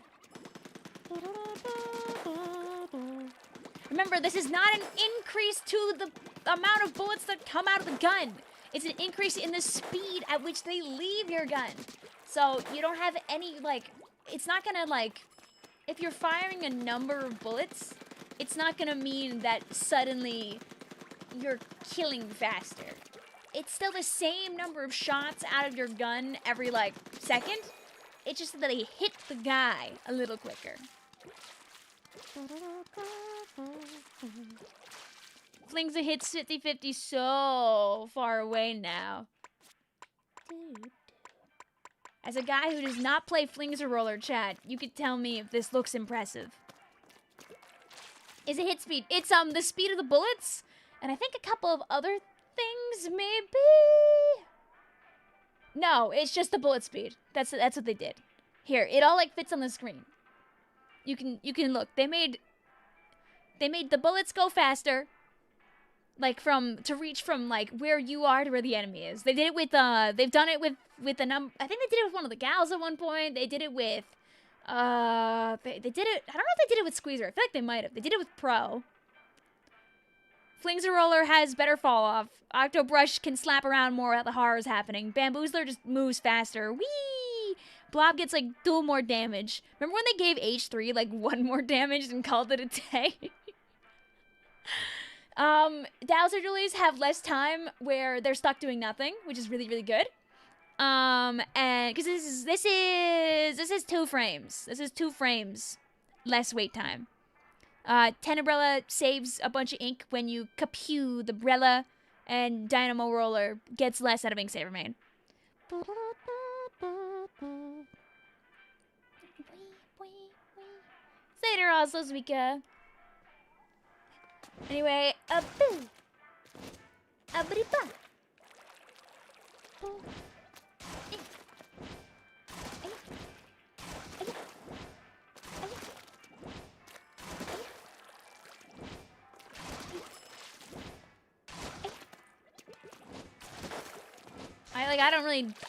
A: Remember, this is not an increase to the amount of bullets that come out of the gun. It's an increase in the speed at which they leave your gun. So you don't have any, like, it's not gonna, like, if you're firing a number of bullets, it's not gonna mean that suddenly you're killing faster. It's still the same number of shots out of your gun every, like, second. It's just that they hit the guy a little quicker. Flings a hits 50-50 so far away now. As a guy who does not play Flings or Roller, chat, you could tell me if this looks impressive. Is it hit speed? It's the speed of the bullets, and I think a couple of other things maybe. No, it's just the bullet speed. That's what they did. Here, it all like fits on the screen. You can look. They made the bullets go faster. Like to reach from like where you are to where the enemy is. They did it with they've done it with a number. I think they did it with one of the gals at one point. They did it with they did it. I don't know if they did it with Squeezer. I feel like they might have. They did it with Pro. Flings a Roller has better fall off. Octobrush can slap around more without the horrors happening. Bamboozler just moves faster. Whee! Blob gets like 2 more damage. Remember when they gave H3 like 1 more damage and called it a day? Dowser Dualies have less time where they're stuck doing nothing, which is really, really good. And because this is 2 frames. This is 2 frames less wait time. Tenebrella saves a bunch of ink when you kapew the Brella, and Dynamo Roller gets less out of Ink Saver Main. Later, Oslo Zwika. Anyway, a boo. A bripa.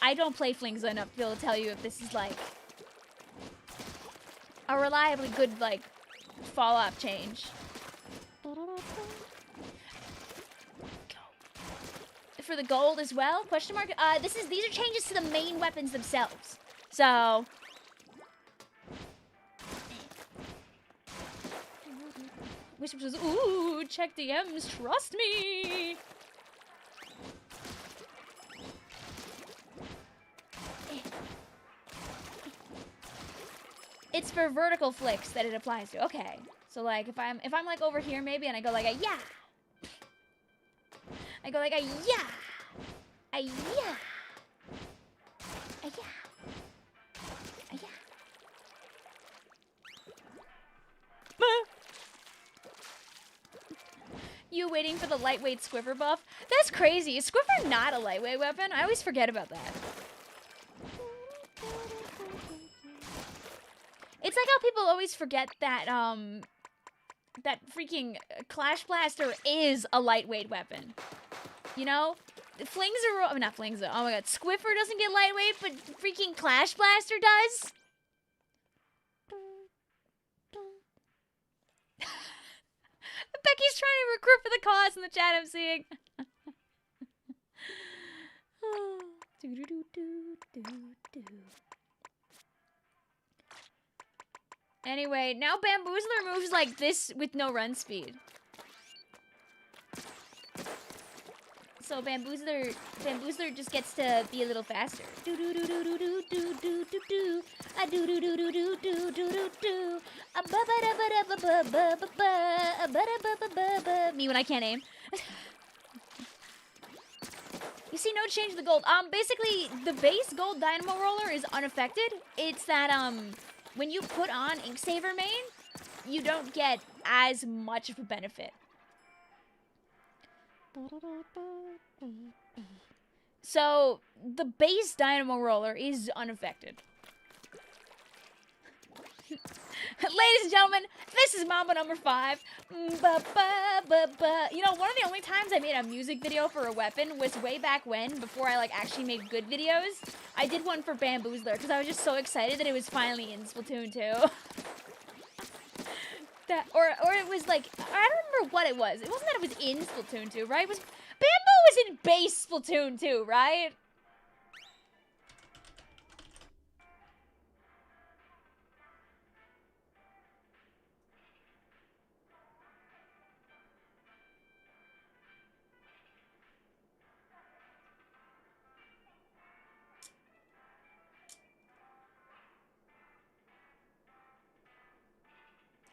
A: I don't play Flings enough to be able to tell you if this is like a reliably good like fall off change. For the gold as well? Question mark. These are changes to the main weapons themselves. So Whisper says, ooh, check DMs, trust me. It's for vertical flicks that it applies to. Okay. So like if I'm like over here maybe and I go like a yeah. I go like a yeah. A yeah. A yeah. A yeah. You waiting for the lightweight Squiffer buff? That's crazy. Is Squiffer not a lightweight weapon? I always forget about that. It's like how people always forget that, that freaking Clash Blaster is a lightweight weapon. You know? Flings are, not Flings, oh my god, Squiffer doesn't get lightweight, but freaking Clash Blaster does? Becky's trying to recruit for the cause in the chat I'm seeing. Anyway, now Bamboozler moves like this with no run speed. So Bamboozler just gets to be a little faster. Do do do do do do do do do do. A do do do do do do do do do. A ba ba da ba da ba ba ba ba ba. A ba da ba ba ba ba. Me when I can't aim. You see, no change to the gold. Basically, the base gold Dynamo Roller is unaffected. It's that when you put on Ink Saver Main, you don't get as much of a benefit. So, the base Dynamo Roller is unaffected. Ladies and gentlemen, this is Mambo number 5. You know, one of the only times I made a music video for a weapon was way back when, before I like actually made good videos. I did one for Bamboozler because I was just so excited that it was finally in Splatoon 2. Or it was like, I don't remember what it was. It wasn't that it was in Splatoon 2, right? It was Bamboo was in base Splatoon 2, right?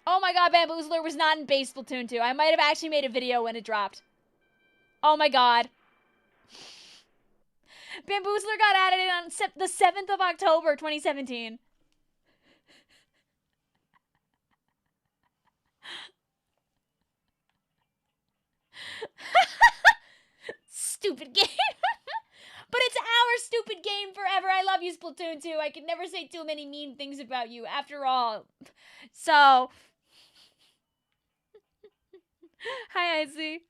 A: Oh my god, Bamboozler was not in base Splatoon 2. I might have actually made a video when it dropped. Oh my god. Bamboozler got added in on the 7th of October, 2017. Stupid game. But it's our stupid game forever. I love you, Splatoon 2. I could never say too many mean things about you, after all. So... Hi, Icy.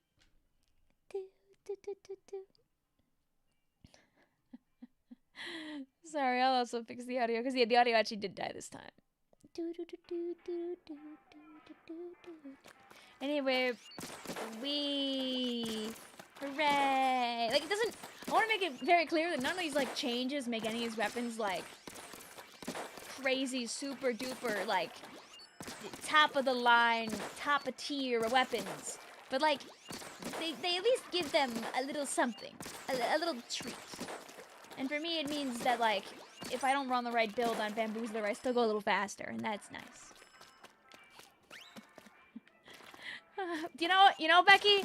A: Sorry, I'll also fix the audio, because the audio actually did die this time. Anyway, hooray! Like, it doesn't... I want to make it very clear that none of these, like, changes make any of these weapons, like, crazy, super duper, like, top of the line, top of tier weapons. But, like, they at least give them a little something, a little treat. And for me, it means that, like, if I don't run the right build on Bamboozler, I still go a little faster, and that's nice. You know, Becky?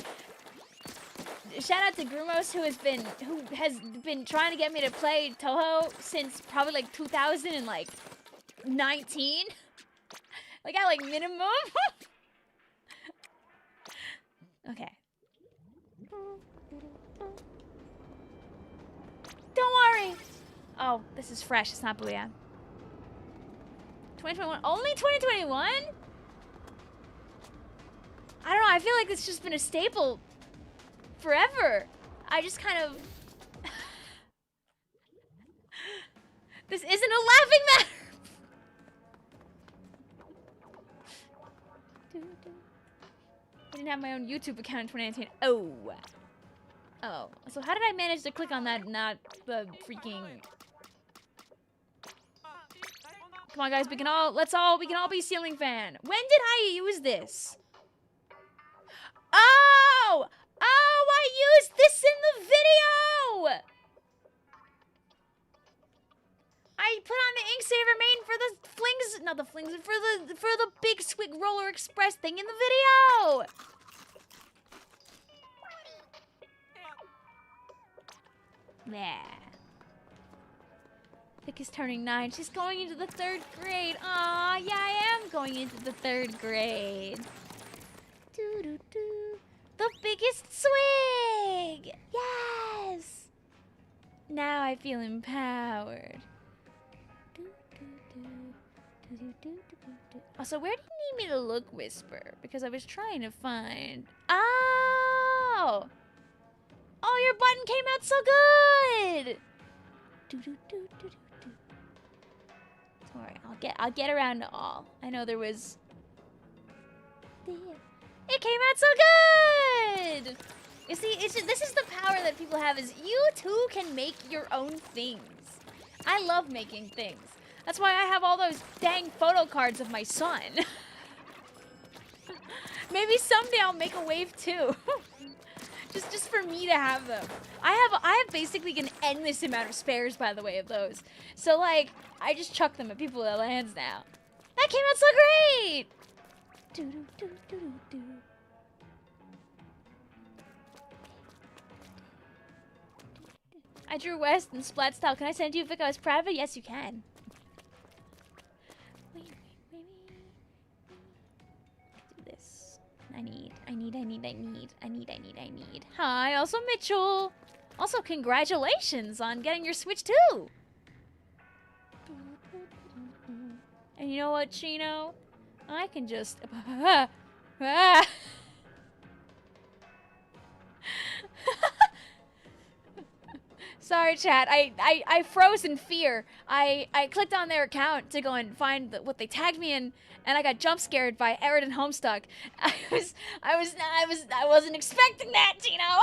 A: Shout out to Grumos, who has been trying to get me to play Toho since probably like 2019. Like at like minimum. Okay. Don't worry. Oh, this is fresh. It's not Booyah. 2021. Only 2021? I don't know. I feel like it's just been a staple forever. I just kind of... This isn't a laughing matter. I didn't have my own YouTube account in 2019. Oh. Oh. So how did I manage to click on that, not the freaking... Come on, guys. We can all be ceiling fan. When did I use this? Oh! Oh, I used this in the video! I put on the ink saver main for the flings, not the flings, for the big Squig Roller Express thing in the video. Yeah. Vic is turning 9. She's going into the 3rd grade. Aw, yeah, I am going into the 3rd grade. Doo-doo-doo. The biggest swig! Yes! Now I feel empowered. Also, where do you need me to look, Whisper? Because I was trying to find... Oh! Oh, your button came out so good! Don't worry, I'll get around to all. I know there was... It came out so good! You see, this is the power that people have, is you too can make your own things. I love making things. That's why I have all those dang photo cards of my son. Maybe someday I'll make a wave too. just for me to have them. I have basically an endless amount of spares, by the way, of those. So like, I just chuck them at people at lands now. That came out so great! I drew West and Splat style. Can I send you, Vic? I was proud of it. Yes, you can. Do this. I need. Hi, also Mitchell. Also, congratulations on getting your Switch too. I And you know what, Chino? I can just... Sorry, chat. I froze in fear. I clicked on their account to go and find what they tagged me in, and I got jump scared by Eridan Homestuck. I wasn't expecting that, Gino.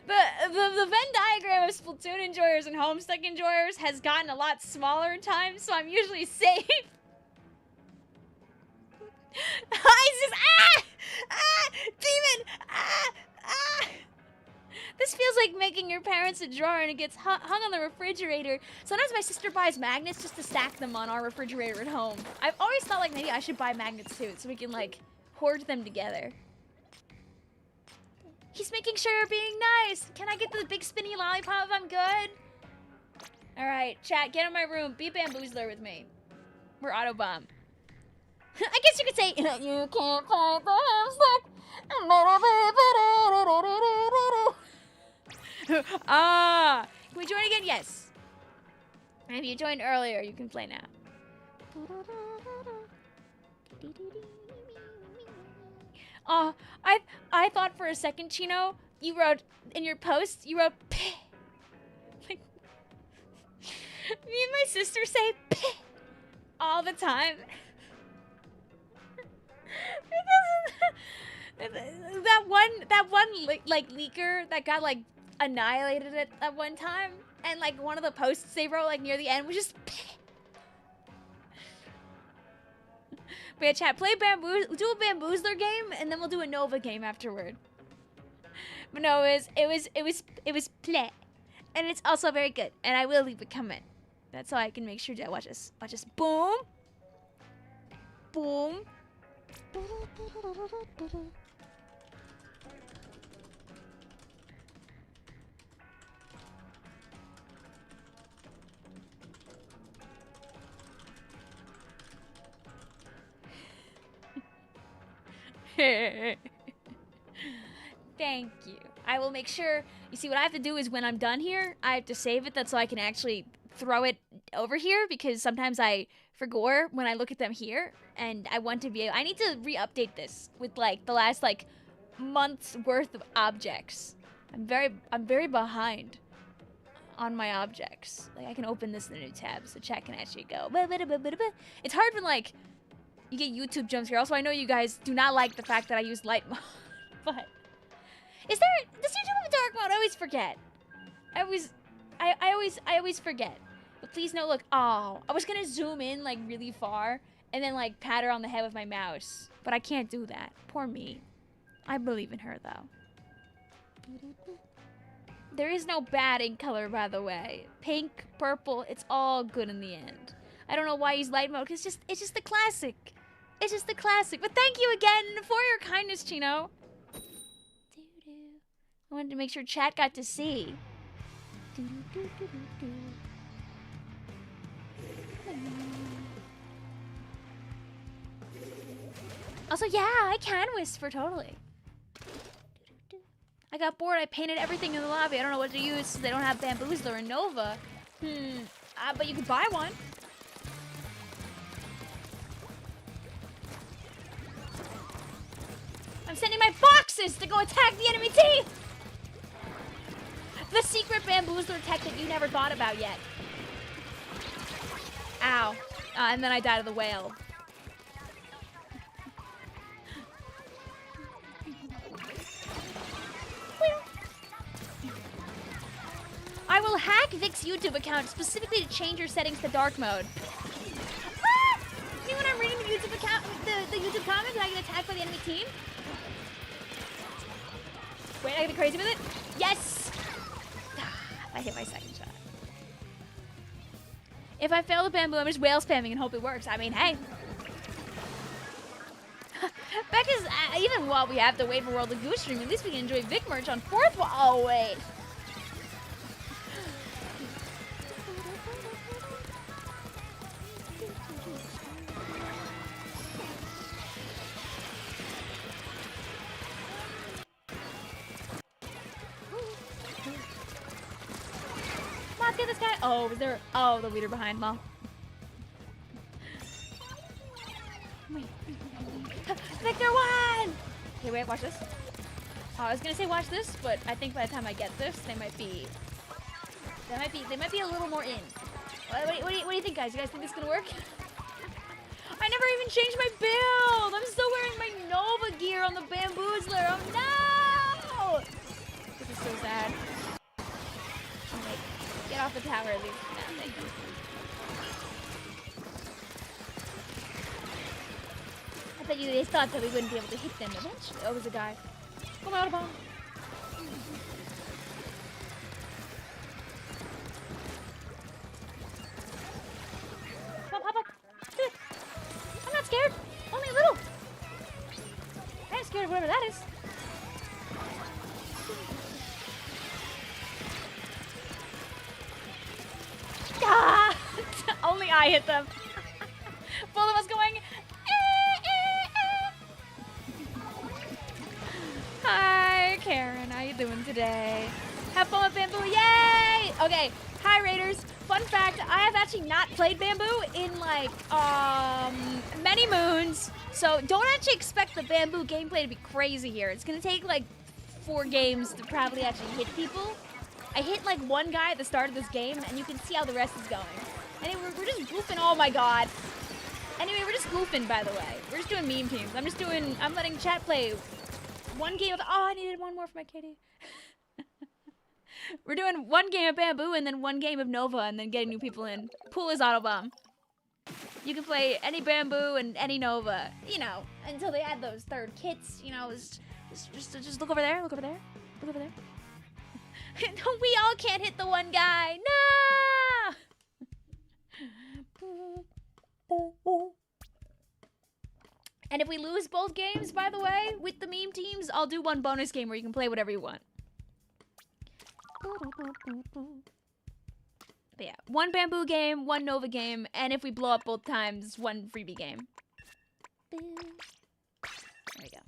A: The Venn diagram of Splatoon enjoyers and Homestuck enjoyers has gotten a lot smaller in time, so I'm usually safe. Demon! This feels like making your parents a drawer and it gets hung on the refrigerator. Sometimes my sister buys magnets just to stack them on our refrigerator at home. I've always thought like maybe I should buy magnets too so we can like hoard them together. He's making sure you're being nice. Can I get the big spinny lollipop if I'm good? Alright, chat, get in my room. Be a bamboozler with me. We're autobomb. I guess you could say, you can't fight the hamster. Ah, can we join again? Yes. And if you joined earlier, you can play now. Oh, I thought for a second, Chino, you wrote in your post, you wrote "peh." Like, me and my sister say "peh" all the time. that one like leaker that got like annihilated at one time, and like one of the posts they wrote like near the end was just "peh." But yeah, chat, do a bamboozler game, and then we'll do a Nova game afterward. But no, it was play, and it's also very good, and I will leave a comment. That's how I can make sure to watch us. Boom, boom. Thank you. I will make sure. You see, what I have to do is when I'm done here, I have to save it. That's so I can actually throw it over here, because sometimes I forget when I look at them here, and I want to be able, I need to re-update this with like the last like month's worth of objects. I'm very behind on my objects. Like I can open this in a new tab so chat can actually go. It's hard when like you get YouTube jumps here. Also, I know you guys do not like the fact that I use light mode, but does YouTube have a dark mode? I always forget. I always forget. But please no, look. Oh, I was gonna zoom in like really far and then like pat her on the head with my mouse, but I can't do that. Poor me. I believe in her though. There is no bad ink color, by the way. Pink, purple, it's all good in the end. I don't know why I use light mode, cause it's just the classic. It's just the classic. But thank you again for your kindness, Chino. I wanted to make sure chat got to see. Also, yeah, I can whisper, totally. I got bored, I painted everything in the lobby. I don't know what to use. They don't have Bamboozler and Nova. But you could buy one. I'm sending my boxes to go attack the enemy team! The secret Bamboozler tech that you never thought about yet. Ow. And then I died of the whale. I will hack Vic's YouTube account specifically to change your settings to dark mode. Ah! See when I'm reading the YouTube account, the YouTube comments, and I get attacked by the enemy team? Wait, I get crazy with it? Yes! I hit my second shot. If I fail the bamboo, I'm just whale spamming and hope it works. I mean, hey. Becca's, even while we have to wait for World of Goose Stream, at least we can enjoy Vic merch on 4th. Oh, wait. Let's get this guy? Oh, was there? Oh, the leader behind. Well. Wait. Victor won! Okay, wait, watch this. Oh, I was gonna say watch this, but I think by the time I get this, they might be a little more in. What do you think, guys? You guys think this is gonna work? I never even changed my build! I'm still wearing my Nova gear on the bamboozler. Oh no! This is so sad. Okay, get off the tower at least. No, thank you. I bet you they thought that we wouldn't be able to hit them eventually. Oh, there's a guy. Come out of bomb. Come on, pop up. I'm not scared. Only a little. I'm scared of whatever that is. Ah! Only I hit them. Both of us going. Hi, Karen. How you doing today? Have fun with bamboo. Yay! Okay. Hi, Raiders. Fun fact, I have actually not played bamboo in like many moons. So don't actually expect the bamboo gameplay to be crazy here. It's gonna take like 4 games to probably actually hit people. I hit like one guy at the start of this game, and you can see how the rest is going. Anyway, we're just goofing. Oh my god. Anyway, we're just goofing, by the way. We're just doing meme teams. I'm letting chat play one game of, oh, I needed one more for my kitty. We're doing 1 game of bamboo and then 1 game of Nova and then getting new people in. Pool is autobomb. You can play any bamboo and any Nova, you know, until they add those 3rd kits, you know, just look over there, look over there, look over there. We all can't hit the one guy, no! And if we lose both games, by the way, with the meme teams, I'll do 1 bonus game where you can play whatever you want. But yeah, 1 bamboo game, 1 Nova game, and if we blow up both times, 1 freebie game. There we go.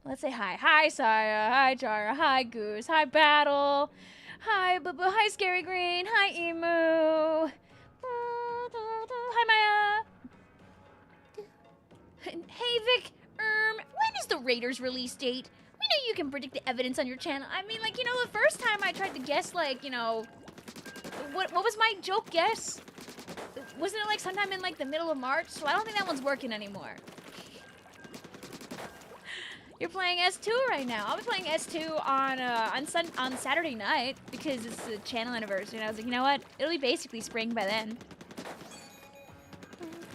A: Let's say hi. Hi, Saya. Hi, Jara. Hi, Goose. Hi, Battle. Hi, Boo Boo. Hi, Scary Green. Hi, Emu. Hi, Maya. Hey, Vic, when is the Raiders release date? We know you can predict the evidence on your channel. I mean, like, you know, the first time I tried to guess, like, you know, what was my joke guess? Wasn't it, like, sometime in, like, the middle of March? So I don't think that one's working anymore. You're playing S2 right now. I'll be playing S2 on Saturday night because it's the channel anniversary. And I was like, you know what? It'll be basically spring by then.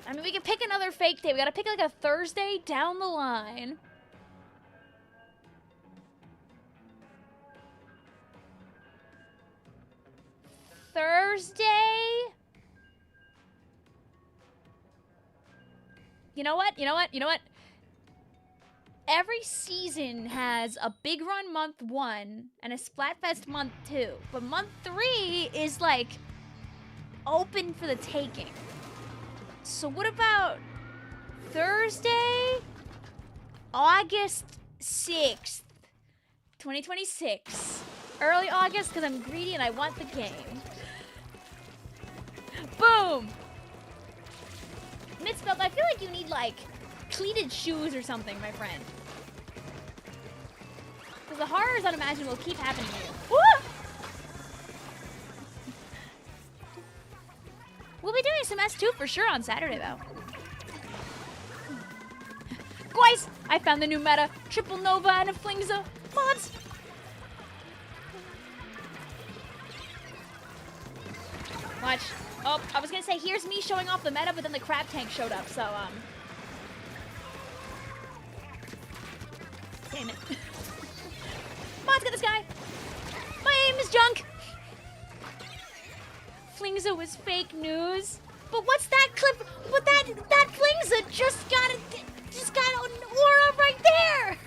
A: I mean, we can pick another fake day. We gotta pick like a Thursday down the line. Thursday? You know what? You know what? You know what? Every season has a Big Run month 1 and a Splatfest month 2. But month 3 is like open for the taking. So what about Thursday, August 6th, 2026. Early August because I'm greedy and I want the game. Boom! Mitzvelt, I feel like you need like cleated shoes or something, my friend. Because the horrors unimaginable keep happening to you. Woo! We'll be doing some S2 for sure on Saturday, though. Guys, I found the new meta. Triple Nova and a Flingza. Mods! Watch. Oh, I was gonna say, here's me showing off the meta, but then the crab tank showed up, so, damn it. Mods, get this guy! My aim is junk! Flingza was fake news. But what's that clip? But that Flingza just got an aura right there!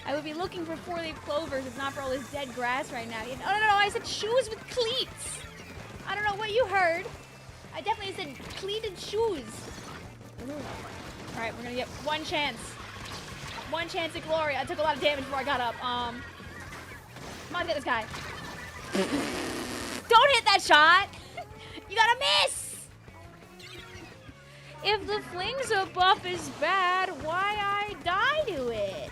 A: I would be looking for 4-leaf clovers if not for all this dead grass right now. No, I said shoes with cleats. I don't know what you heard. I definitely said cleated shoes. All right, we're gonna get 1 chance. 1 chance at glory. I took a lot of damage before I got up. Come on, get this guy. Don't hit that shot! You gotta miss! If the flings a buff is bad, why I die to it?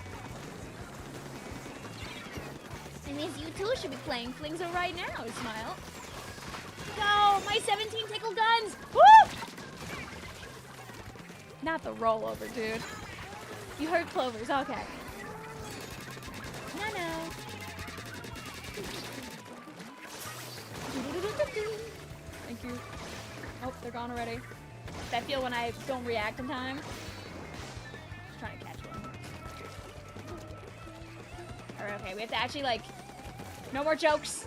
A: It means you too should be playing Flings right now, Smile. Go! My 17 tickle guns! Woo! Not the rollover, dude. You heard clovers, okay. No. Thank you. Oh, they're gone already. I feel when I don't react in time. Just trying to catch one. Alright, okay, we have to actually, like, no more jokes.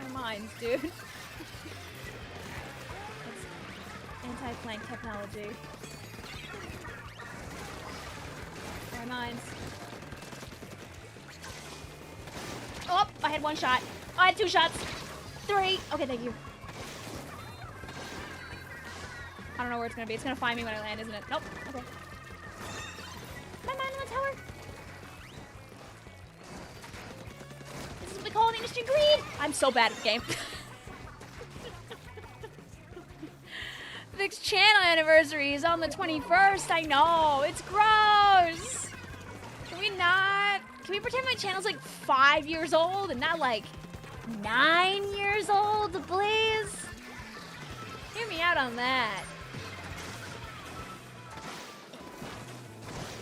A: My minds, dude. That's anti-flank technology. My minds. Oh, I had one shot. Oh, I had 2 shots. 3. Okay, thank you. I don't know where it's gonna be. It's gonna find me when I land, isn't it? Nope. Okay. My mind on the tower. This is what we call an industry greed. I'm so bad at the game. Vic's channel anniversary is on the 21st. I know. It's gross. Can we not? Can we pretend my channel's like 5 years old and not like 9 years old, please? Hear me out on that.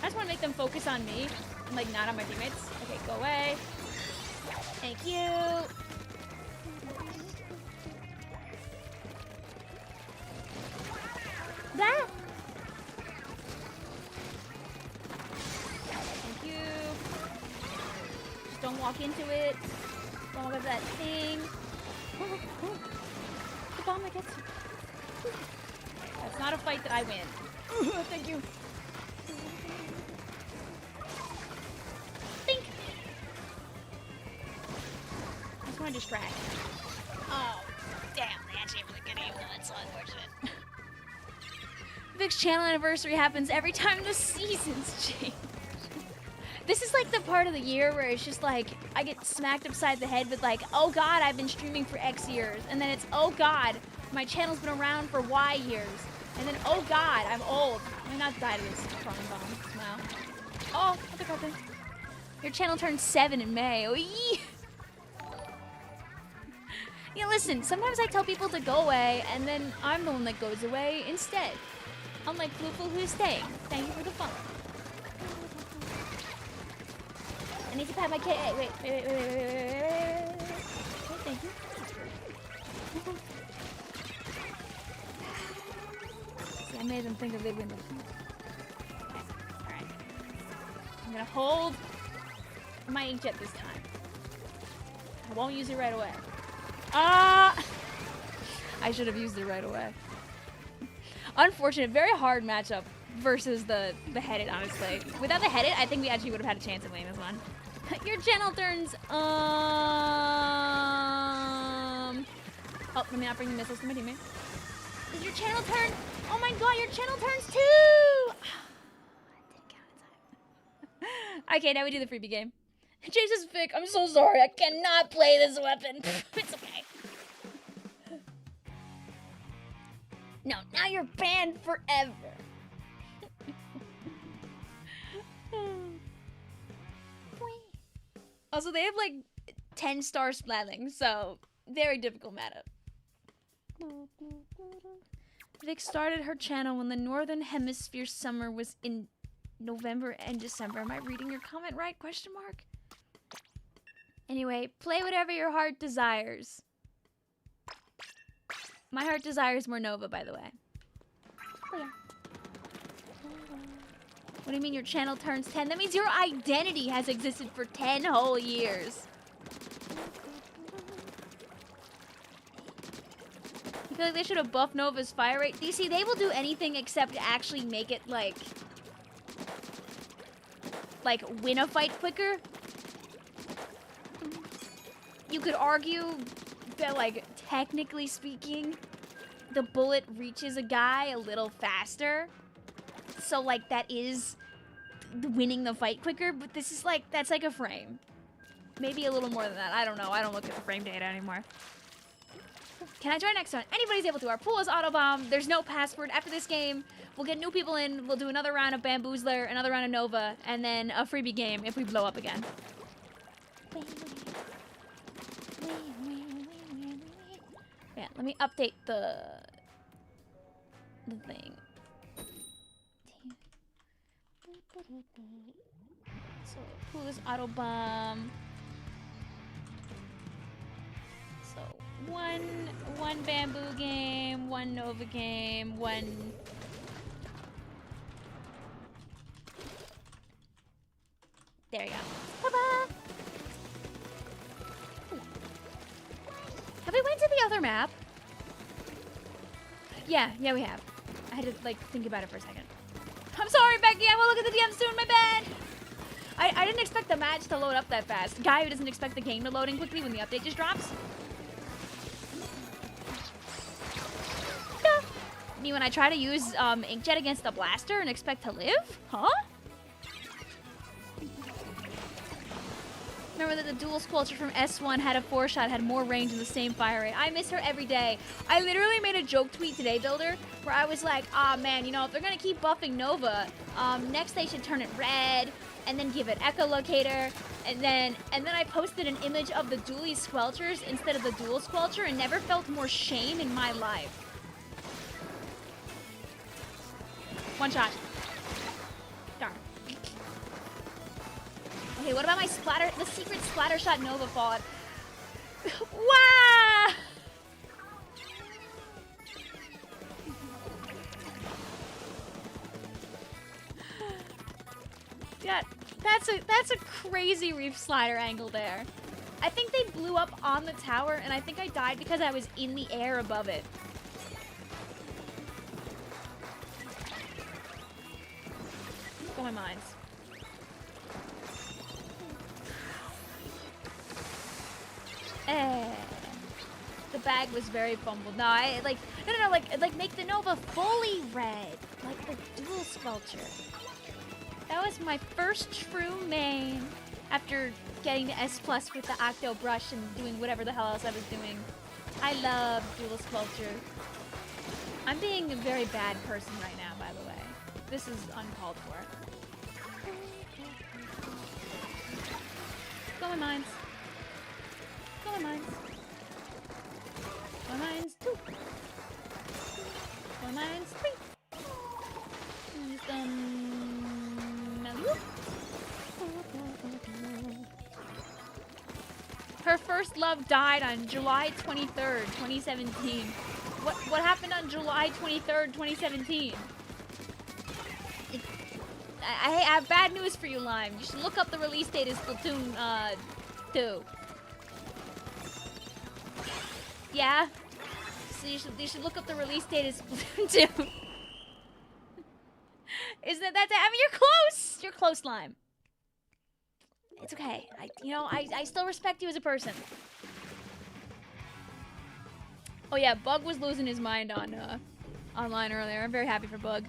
A: I just want to make them focus on me and like not on my teammates. Okay, go away. Thank you. That. Thank you. Just don't walk into it. Don't walk into that thing. The bomb that gets you. That's not a fight that I win. Thank you. Think. I just want to distract. Oh, damn. They actually have really good aim. That's so unfortunate. Vic's channel anniversary happens every time the seasons change. This is like the part of the year where it's just like, I get smacked upside the head with like, oh god, I've been streaming for X years. And then it's, oh god, my channel's been around for Y years. And then, oh god, I'm old. I may not die to this crawling bomb. Smile. Oh, other carpet. Your channel turned 7 in May. Oh, yee. Yeah, listen, sometimes I tell people to go away, and then I'm the one that goes away instead. Unlike Vicvillon who's staying. Thank you for the fun. I need to pat my kid. Wait. Thank you. See, I made them think that they'd win this. Okay, alright. I'm gonna hold my inkjet this time. I won't use it right away. I should have used it right away. Unfortunate, very hard matchup versus the headed, honestly. Without the headed, I think we actually would have had a chance of winning this one. Your channel turns, Oh, let me not bring the missiles to my teammate. Is your channel turn? Oh my god, your channel turns 2! I didn't count in time. Okay, now we do the freebie game. Jesus, Vic, I'm so sorry. I cannot play this weapon. It's okay. No, now you're banned forever. Also, they have like 10-star splatting, so very difficult matchup. Vic started her channel when the Northern Hemisphere summer was in November and December. Am I reading your comment right? Question mark. Anyway, play whatever your heart desires. My heart desires more Nova, by the way. Oh, yeah. What do you mean your channel turns 10? That means your identity has existed for 10 whole years. I feel like they should have buffed Nova's fire rate. DC, they will do anything except actually make it, like win a fight quicker. You could argue that, like, technically speaking, the bullet reaches a guy a little faster. So, like, that is winning the fight quicker, but this is like, that's like a frame. Maybe a little more than that. I don't know. I don't look at the frame data anymore. Can I join next one? Anybody's able to. Our pool is autobomb. There's no password. After this game, we'll get new people in. We'll do another round of bamboozler, another round of Nova, and then a freebie game if we blow up again. Yeah, let me update the thing. So pool is autobomb. So one bamboo game, one Nova game, one. There you go. Ta-da! Have we went to the other map? Yeah, we have. I had to like think about it for a second. I'm sorry, Becky. I will look at the DM soon. My bad. I didn't expect the match to load up that fast. Guy who doesn't expect the game to load in quickly when the update just drops. Yeah. Me when I try to use Inkjet against the blaster and expect to live? Huh? Remember that the dual squelcher from S1 had a 4-shot, had more range and the same fire rate. I miss her every day. I literally made a joke tweet today, Builder, where I was like, ah, man, you know, if they're gonna keep buffing Nova, next they should turn it red, and then give it echolocator, and then I posted an image of the dually squelchers instead of the dual squelcher and never felt more shame in my life. One shot. Darn. Okay, what about my splatter, the secret splatter shot Nova fought? Wow! Yeah, that's a crazy reef slider angle there. I think they blew up on the tower, and I think I died because I was in the air above it. Go my minds. The bag was very fumbled. No, no, like make the Nova fully red, like the dual sculpture. That was my first true main after getting to S+ with the Octo brush and doing whatever the hell else I was doing. I love dual sculpture. I'm being a very bad person right now, by the way. This is uncalled for. Go my minds. Go my minds. Go my minds, 2. Go my minds, 3. Her first love died on July 23rd, 2017. What happened on July 23rd, 2017? I have bad news for you, Lime. You should look up the release date of Splatoon 2. Yeah? So you should look up the release date of Splatoon 2. Isn't it that day? I mean, you're close! You're close, Lime. It's okay. I still respect you as a person. Oh yeah, Bug was losing his mind on online earlier. I'm very happy for Bug.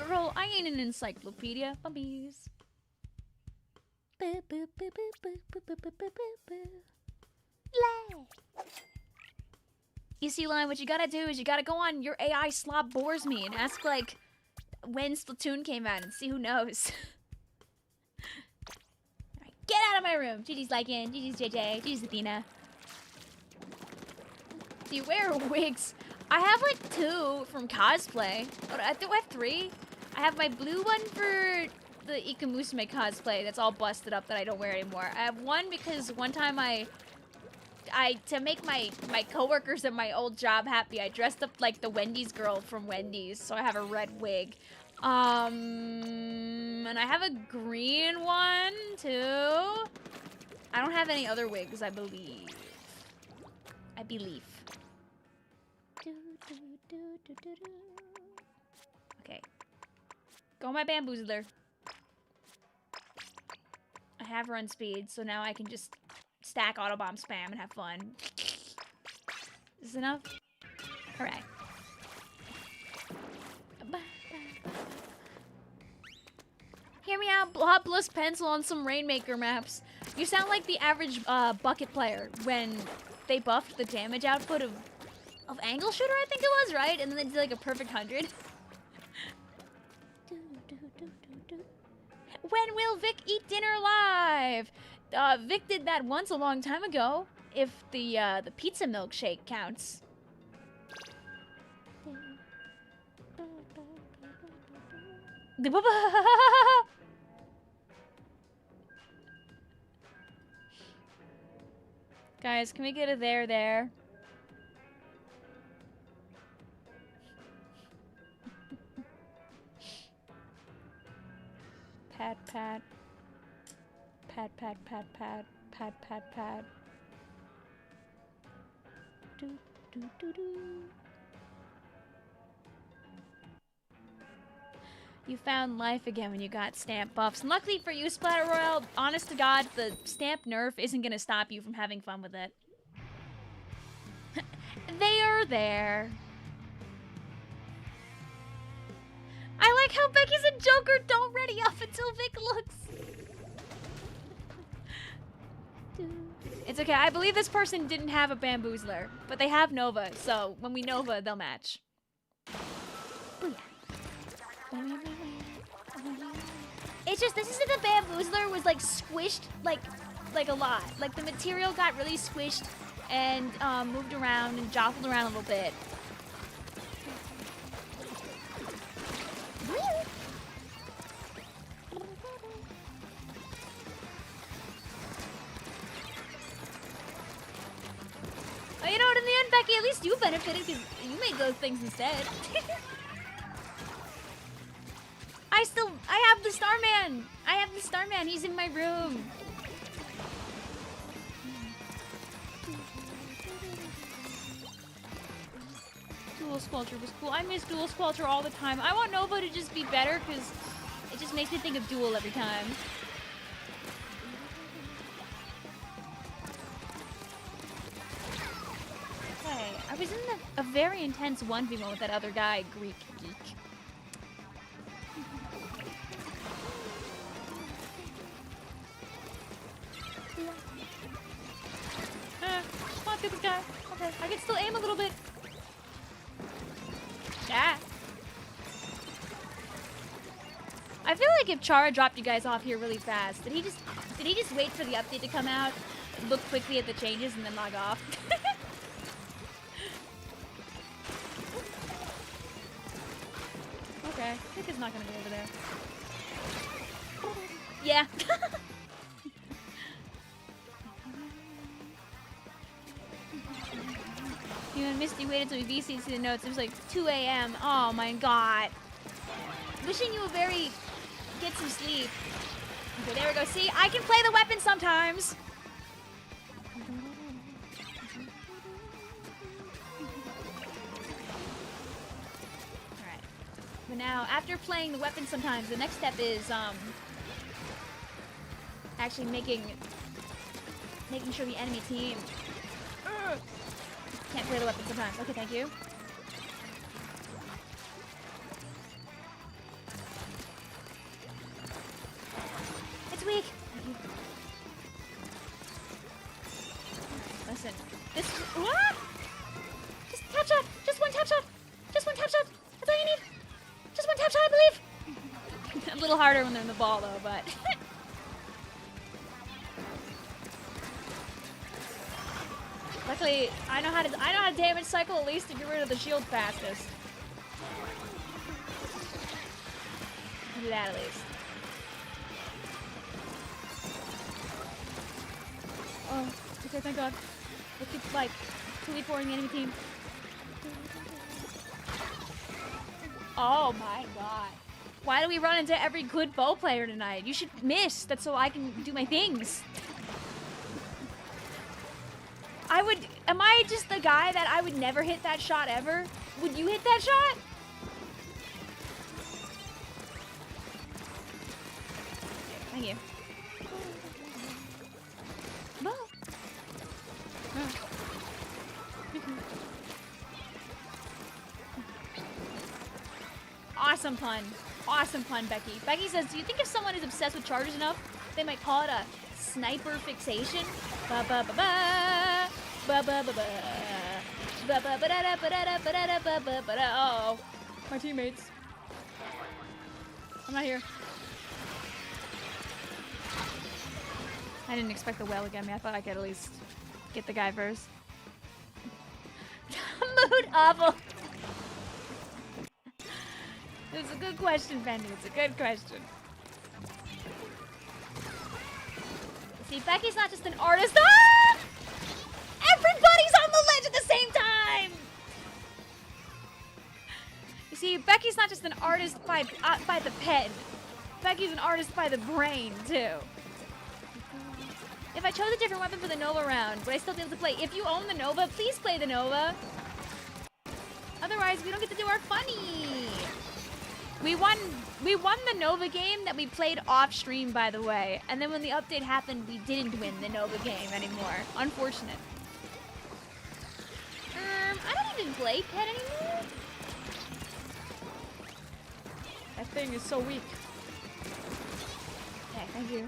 A: Girl, I ain't an encyclopedia. Bumpies. You see, Lime, what you gotta do is you gotta go on Your AI Slop Bores Me and ask, like, when Splatoon came out and see who knows. Alright, get out of my room. GG's Lycan, GG's JJ, GG's Athena. Do you wear wigs? I have like 2 from cosplay. I think I have 3. I have my blue one for the Ikamusume cosplay that's all busted up that I don't wear anymore. I have one because one time to make my coworkers at my old job happy, I dressed up like the Wendy's girl from Wendy's, so I have a red wig. And I have a green one too. I don't have any other wigs, I believe. Okay. Go my bamboozler. I have run speed, so now I can just stack autobomb spam and have fun. Is this enough? Alright. Hear me out, Hot Plus Pencil on some Rainmaker maps. You sound like the average bucket player when they buffed the damage output of Angle Shooter, I think it was, right? And then they did like a perfect 100. When will Vic eat dinner live? Vic did that once a long time ago, if the pizza milkshake counts. Guys, can we get a there? Pat, pat. Pat, pat, pat, pat. Pat, pat, pat. Do, do, do, do. You found life again when you got stamp buffs. And luckily for you, Splatter Royale, honest to God, the stamp nerf isn't gonna stop you from having fun with it. They are there. I like how Becky's and Joker don't ready up until Vic looks. It's okay, I believe this person didn't have a bamboozler, but they have Nova, so when we Nova, they'll match. Booyah. It's just, this is the bamboozler was like squished like a lot. Like the material got really squished and moved around and jostled around a little bit. Oh, you know what, in the end, Becky, at least you benefited because you made those things instead. I have the Starman! I have the Starman, he's in my room. Dual Squelcher was cool. I miss Dual Squelcher all the time. I want Nova to just be better because it just makes me think of Dual every time. Okay, I was in a very intense 1v1 with that other guy, Greek Geek. Come on, stupid guy. Okay, I can still aim a little bit. Yeah. I feel like if Chara dropped you guys off here really fast, did he just wait for the update to come out, look quickly at the changes, and then log off? Okay, Vic is not gonna go over there. Yeah. You and Misty waited till we VC'd to the notes. It was like 2 a.m. Oh my god. Wishing you a very... get some sleep. Okay, there we go. See, I can play the weapon sometimes. Alright. But now, after playing the weapon sometimes, the next step is, actually making sure the enemy team... Can't play the weapon sometimes. Okay, thank you. It's weak. Thank you. Listen, this. What? Just tap shot. Just one tap shot. Just one tap shot. That's all you need. Just one tap shot, I believe. A little harder when they're in the ball, though, but. Luckily, I know how to damage cycle at least to get rid of the shield fastest. I'll do that at least. Oh, okay, thank God. We'll keep like 2v4ing the enemy team. Oh my God. Why do we run into every good bow player tonight? You should miss. That's so I can do my things. Am I just the guy that I would never hit that shot ever? Would you hit that shot? Thank you. No. Awesome. Awesome pun. Awesome pun, Becky. Becky says, do you think if someone is obsessed with chargers enough, they might call it a sniper fixation? Ba ba ba ba. Ba ba ba ba. Ba ba ba da da ba da da ba da da ba ba ba da. Uh-oh. My teammates. I'm not here. I didn't expect the whale to get me. I thought I could at least get the guy first. Mood awful. It's a good question, Bendy. It's a good question. See, Becky's not just an artist. Ah! Everybody's on the ledge at the same time! You see, Becky's not just an artist by the pen. Becky's an artist by the brain, too. If I chose a different weapon for the Nova round, would I still be able to play? If you own the Nova, please play the Nova. Otherwise, we don't get to do our funny. We won the Nova game that we played off stream, by the way. And then when the update happened, we didn't win the Nova game anymore. Unfortunate. I don't even play Pet anymore. That thing is so weak. Okay, thank you.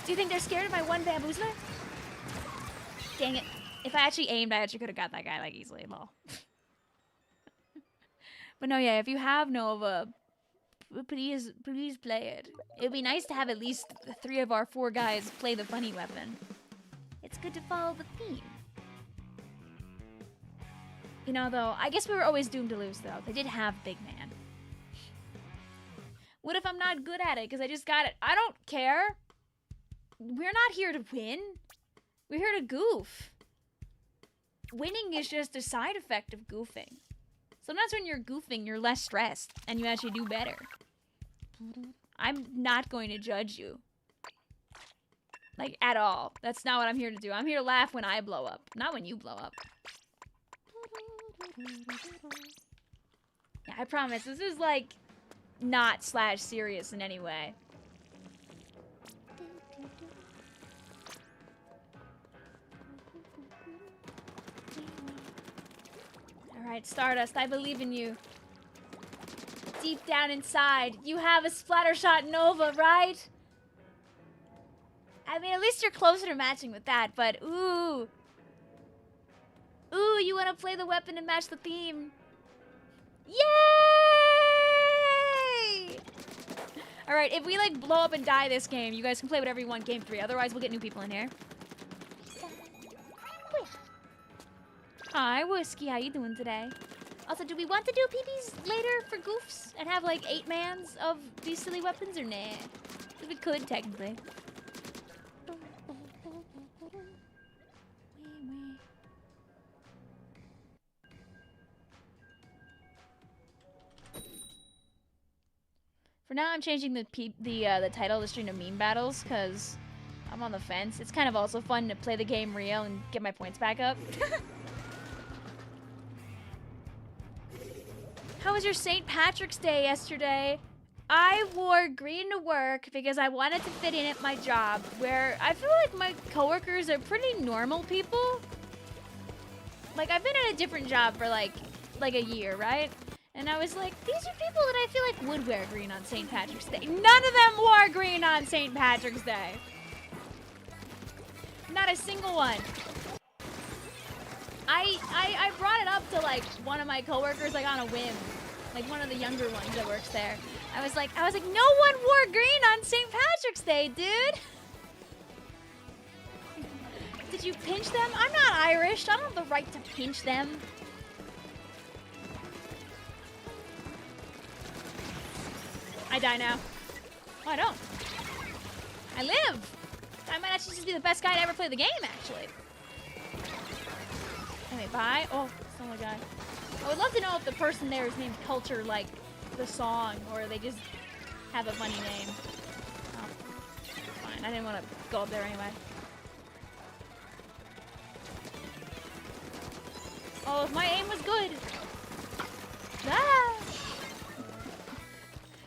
A: Do you think they're scared of my one bamboozler? Dang it. If I actually aimed, I actually could have got that guy, like, easily. Lol. But no, yeah, if you have Nova, please play it. It would be nice to have at least 3 of our 4 guys play the funny weapon. It's good to follow the theme. You know, though, I guess we were always doomed to lose, though. They did have Big Man. What if I'm not good at it? Because I just got it. I don't care. We're not here to win. We're here to goof. Winning is just a side effect of goofing. Sometimes when you're goofing, you're less stressed, and you actually do better. I'm not going to judge you. Like, at all. That's not what I'm here to do. I'm here to laugh when I blow up, not when you blow up. Yeah, I promise. This is, like, not /serious in any way. Alright, Stardust, I believe in you. Deep down inside, you have a Splattershot Nova, right? I mean, at least you're closer to matching with that, but ooh. Ooh, you want to play the weapon and match the theme. Yay! Alright, if we, like, blow up and die this game, you guys can play whatever you want game 3. Otherwise, we'll get new people in here. Hi, Whiskey. How you doing today? Also, do we want to do PBs later for goofs and have like 8 mans of these silly weapons or nah? Because we could technically. For now, I'm changing the title of the stream to meme battles because I'm on the fence. It's kind of also fun to play the game real and get my points back up. How was your St. Patrick's Day yesterday? I wore green to work because I wanted to fit in at my job, where I feel like my coworkers are pretty normal people. Like, I've been at a different job for like a year, right? And I was like, these are people that I feel like would wear green on St. Patrick's Day. None of them wore green on St. Patrick's Day. Not a single one. I brought it up to, like, one of my coworkers, like, on a whim. Like, one of the younger ones that works there. I was like, no one wore green on St. Patrick's Day, dude. Did you pinch them? I'm not Irish. I don't have the right to pinch them. I die now. Oh, I don't. I live. I might actually just be the best guy to ever play the game, actually. Anyway, bye. Oh, oh my god. I would love to know if the person there is named Culture like the song, or they just have a funny name. Oh, fine. I didn't want to go up there anyway. Oh, if my aim was good. Ah!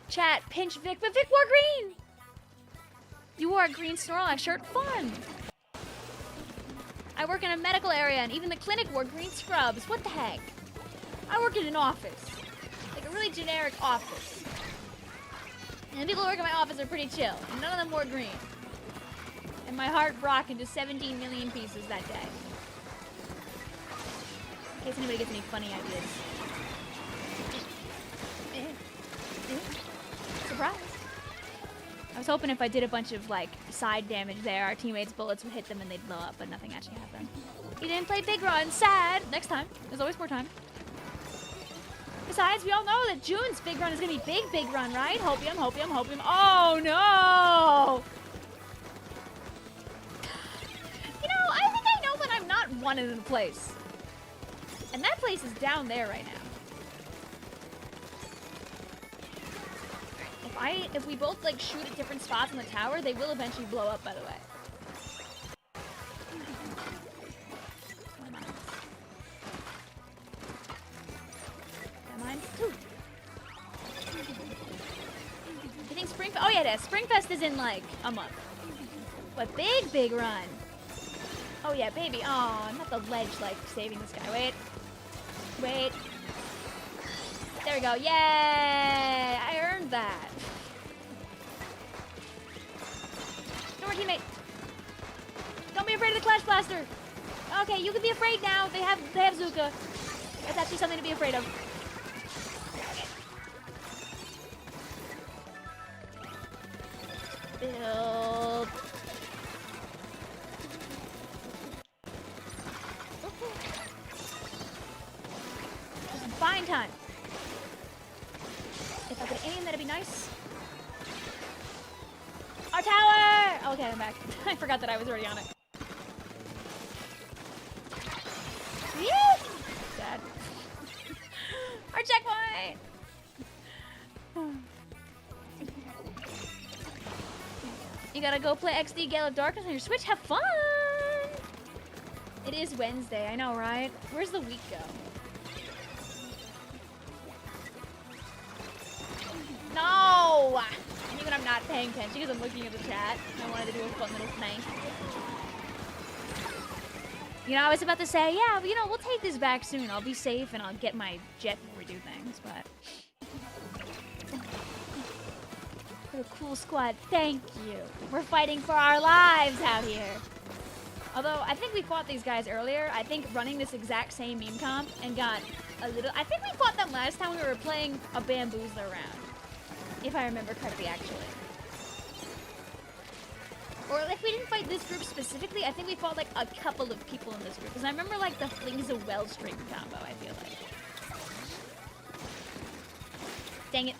A: Chat, pinch Vic, but Vic wore green! You wore a green Snorlax shirt? Fun! I work in a medical area, and even the clinic wore green scrubs. What the heck? I work in an office. Like a really generic office. And the people who work in my office are pretty chill. And none of them wore green. And my heart broke into 17 million pieces that day. In case anybody gets any funny ideas. Surprise. I was hoping if I did a bunch of, like, side damage there, our teammates' bullets would hit them and they'd blow up, but nothing actually happened. You didn't play Big Run. Sad. Next time. There's always more time. Besides, we all know that June's Big Run is going to be Big Run, right? Hopium, hopium, hopium. Oh, no! You know, I think I know that I'm not wanted in a place. And that place is down there right now. If we both, like, shoot at different spots in the tower, they will eventually blow up, by the way. Mine? Two. You think Springfest? Oh, yeah, it is. Springfest is in, like, a month. But Big Run. Oh, yeah, baby. Oh, not the ledge, like, saving this guy. Wait. Wait. There we go. Yay! I earned that. No more teammate. Don't be afraid of the Clash Blaster. Okay, you can be afraid now. They have Zuka. That's actually something to be afraid of. Build. Just fine time. If I could aim, that'd be nice. Our tower! Okay, I'm back. I forgot that I was already on it. Yeah! Sad. Our checkpoint! You gotta go play XD Gale of Darkness on your Switch. Have fun! It is Wednesday, I know, right? Where's the week go? No! Even I'm not paying attention because I'm looking at the chat. I wanted to do a fun little thing. You know, I was about to say, yeah, you know, we'll take this back soon. I'll be safe and I'll get my jet before we do things, but... What a cool squad. Thank you. We're fighting for our lives out here. Although, I think we fought these guys earlier. I think running this exact same meme comp and got a little... I think we fought them last time we were playing a bamboozler round. If I remember correctly, actually. Or if we didn't fight this group specifically, I think we fought like a couple of people in this group. Because I remember like the Flings of Wellstream combo, I feel like. Dang it.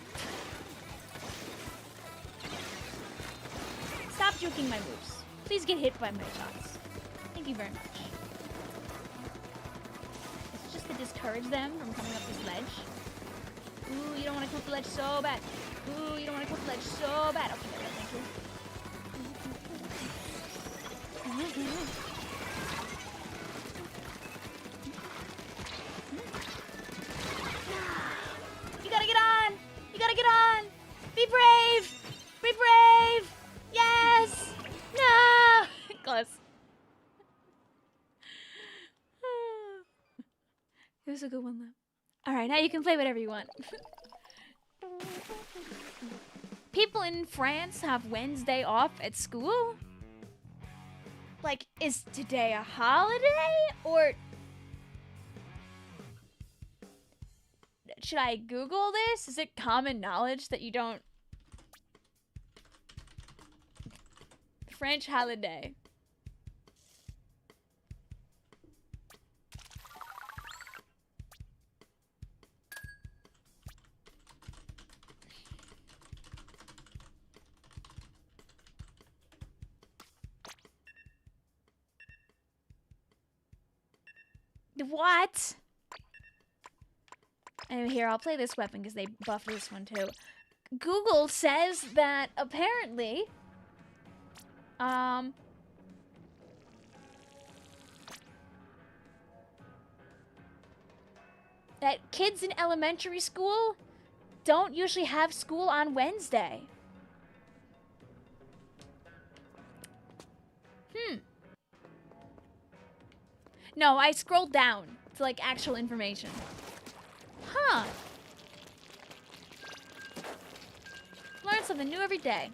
A: Stop juking my moves. Please get hit by my shots. Thank you very much. It's just to discourage them from coming up this ledge. Ooh, you don't want to come up the ledge so bad. Ooh, you don't want to come up the ledge so bad. Okay, there we go, thank you. You gotta get on! You gotta get on! Be brave! Be brave! Yes! No! Close. It was a good one, though. Alright, now you can play whatever you want. People in France have Wednesday off at school? Like, is today a holiday? Or... should I Google this? Is it common knowledge that you don't... French holiday. What? Anyway, here, I'll play this weapon because they buffed this one too. Google says that apparently, that kids in elementary school don't usually have school on Wednesday. No, I scrolled down to like actual information. Huh. Learn something new every day.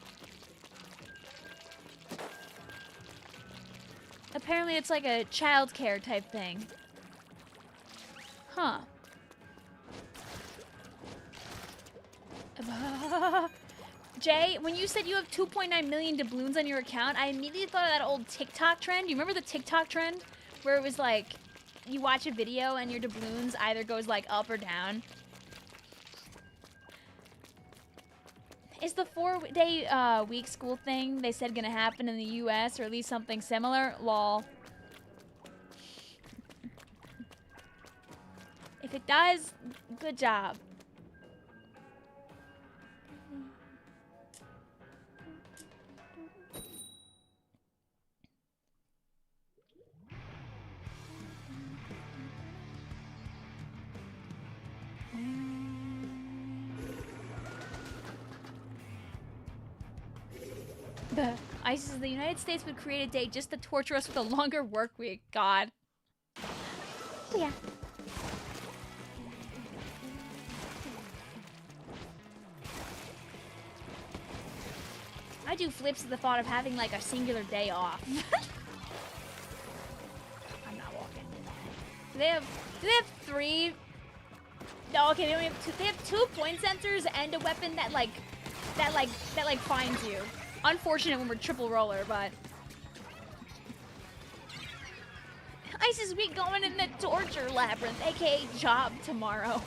A: Apparently it's like a childcare type thing. Huh. Jay, when you said you have 2.9 million doubloons on your account, I immediately thought of that old TikTok trend. You remember the TikTok trend? Where it was like, you watch a video and your doubloons either goes like up or down. Is the 4-day week school thing they said gonna happen in the US, or at least something similar? Lol. If it does, good job. ISIS says the United States would create a day just to torture us with a longer work week. God. Yeah. I do flips at the thought of having like a singular day off. I'm not walking. Do they have 3? No, okay, they only have 2. They have 2 point sensors and a weapon that finds you. Unfortunate when we're triple roller, but ISIS week going in the torture labyrinth, aka job tomorrow.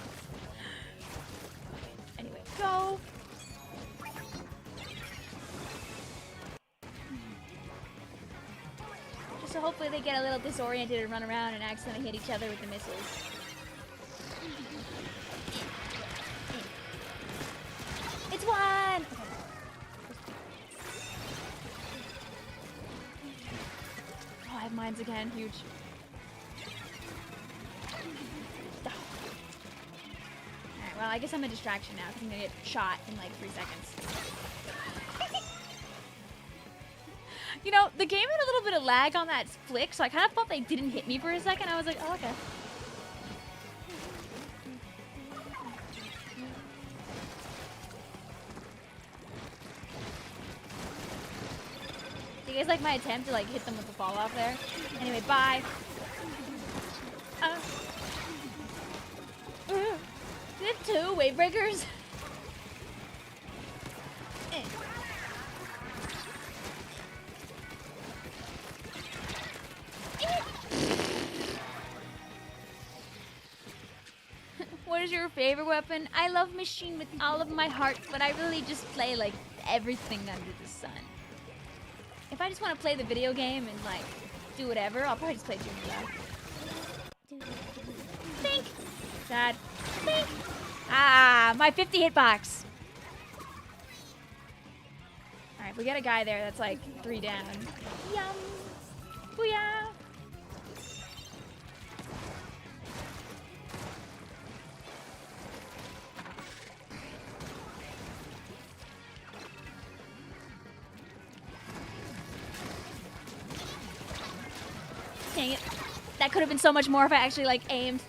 A: Anyway, go. Just so hopefully they get a little disoriented and run around and accidentally hit each other with the missiles. It's one! Oh, I have mines again. Huge. Alright, well, I guess I'm a distraction now because I'm gonna get shot in like 3 seconds. You know, the game had a little bit of lag on that flick, so I kind of thought they didn't hit me for a second. I was like, oh, okay. Do you guys like my attempt to like hit them with the fall off there? Anyway, bye. Do you have 2 wave breakers? What is your favorite weapon? I love machine with all of my heart, but I really just play like everything under the sun. If I just want to play the video game and like do whatever, I'll probably just play Junior. Think. Sad. Think. Ah, my 50 hitbox. Alright, we got a guy there that's like 3 down. Yum. Booyah. Dang it. That could have been so much more if I actually like aimed.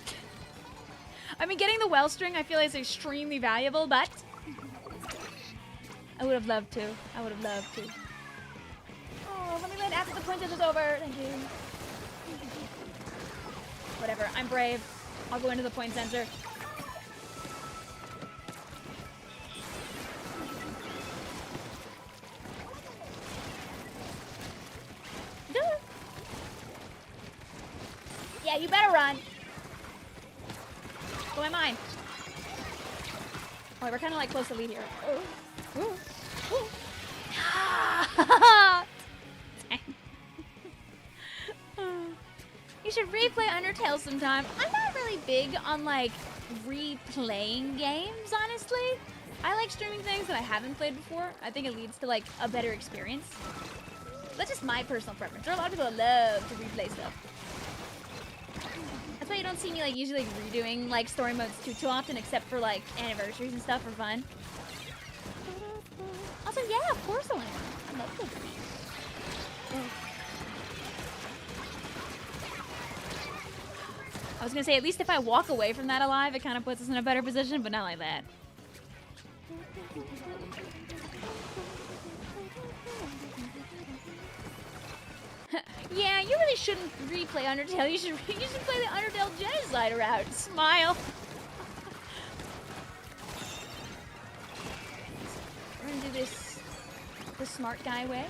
A: I mean, getting the well string I feel like is extremely valuable, but I would have loved to. I would have loved to. Oh, let me land after the point is over. Thank you. Whatever. I'm brave. I'll go into the point sensor. Yeah, you better run. Go in mine. Oh, we're kind of like close to lead here. Ooh. Ooh. Ooh. Dang. You should replay Undertale sometime. I'm not really big on like replaying games, honestly. I like streaming things that I haven't played before. I think it leads to like a better experience. That's just my personal preference. There are a lot of people that love to replay stuff. That's why you don't see me like usually like redoing like story modes too often, except for like anniversaries and stuff for fun. Also, yeah, of course I want to. I love those. was gonna say, at least if I walk away from that alive, it kind of puts us in a better position, but not like that. Yeah, you really shouldn't replay Undertale. You should play the Undertale Genocide route. Smile. We're gonna do this the smart guy way.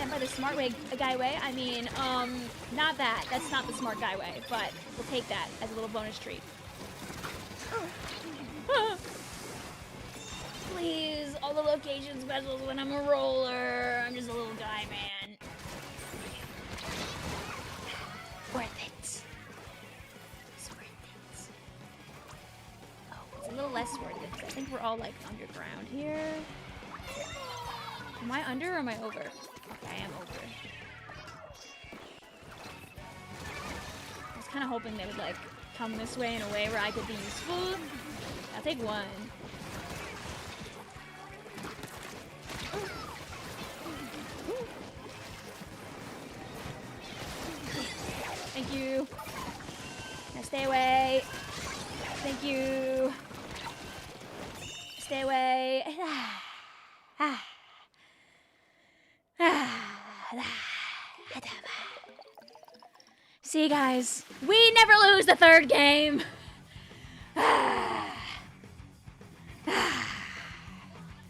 A: And by the smart guy way, I mean, not that. That's not the smart guy way, but we'll take that as a little bonus treat. Please, all the location specials when I'm a roller. I'm just a little guy, man. Worth it. It's worth it. Oh, it's a little less worth it. I think we're all like underground here. Am I under or am I over? Okay, I am over. I was kind of hoping they would like come this way in a way where I could be useful. I'll take one. Thank you. Now stay away. Thank you. Stay away. See, guys, we never lose the third game.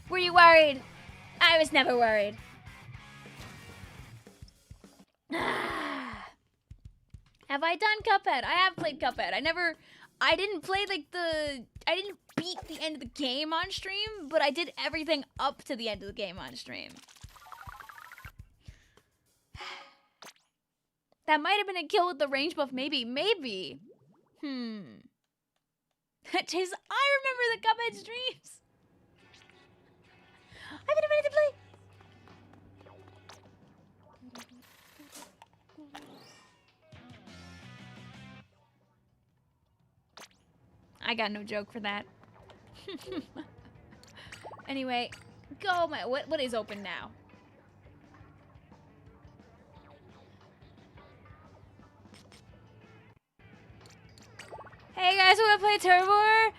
A: Were you worried? I was never worried. Have I done Cuphead? I have played Cuphead. I didn't play like I didn't beat the end of the game on stream, but I did everything up to the end of the game on stream. That might have been a kill with the range buff, maybe. Jason, I remember the Cuphead streams. I've been invited to play. I got no joke for that. Anyway, go my what is open now? Hey guys, wanna play Turbo?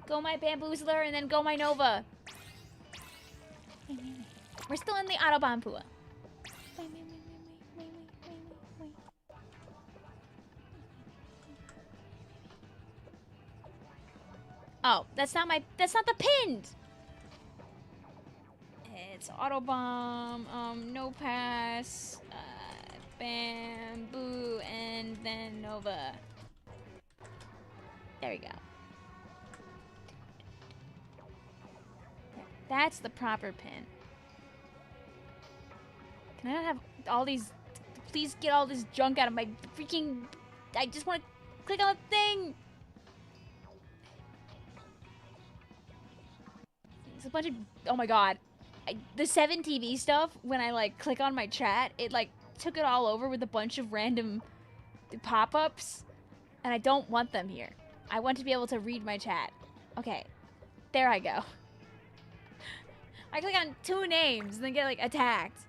A: Go my bamboozler and then go my Nova. We're still in the autobomb pool. Oh, that's not the pinned. It's autobomb, no pass, bamboo, and then Nova. There we go. That's the proper pin. Can I not have all these... Please get all this junk out of my freaking... I just want to click on the thing! It's a bunch of... Oh my god. The 7TV stuff, when I, like, click on my chat, it, like, took it all over with a bunch of random pop-ups. And I don't want them here. I want to be able to read my chat. Okay. There I go. I click on 2 names and then get, like, attacked.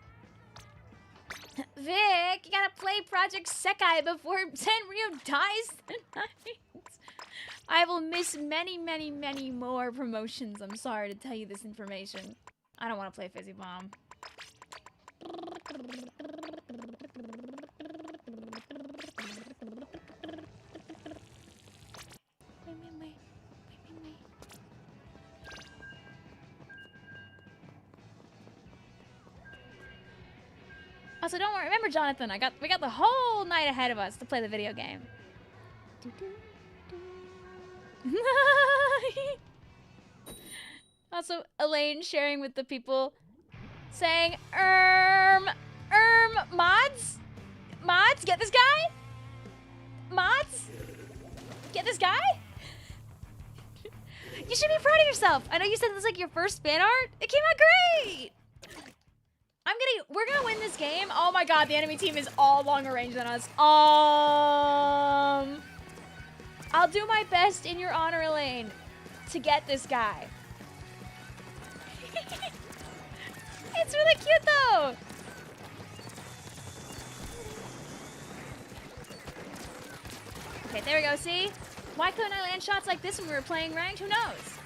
A: Vic, you gotta play Project Sekai before Sanrio dies tonight. I will miss many, many, many more promotions. I'm sorry to tell you this information. I don't want to play Fizzy Bomb. Also, don't worry. Remember, Jonathan, we got the whole night ahead of us to play the video game. Also, Elaine sharing with the people, saying, mods? Mods, get this guy? Mods? Get this guy? You should be proud of yourself. I know you said this was like your first fan art. It came out great. We're gonna win this game. Oh my god, the enemy team is all longer range than us. I'll do my best in your honor, Elaine, to get this guy. It's really cute though. Okay, there we go, see? Why couldn't I land shots like this when we were playing ranked? Who knows?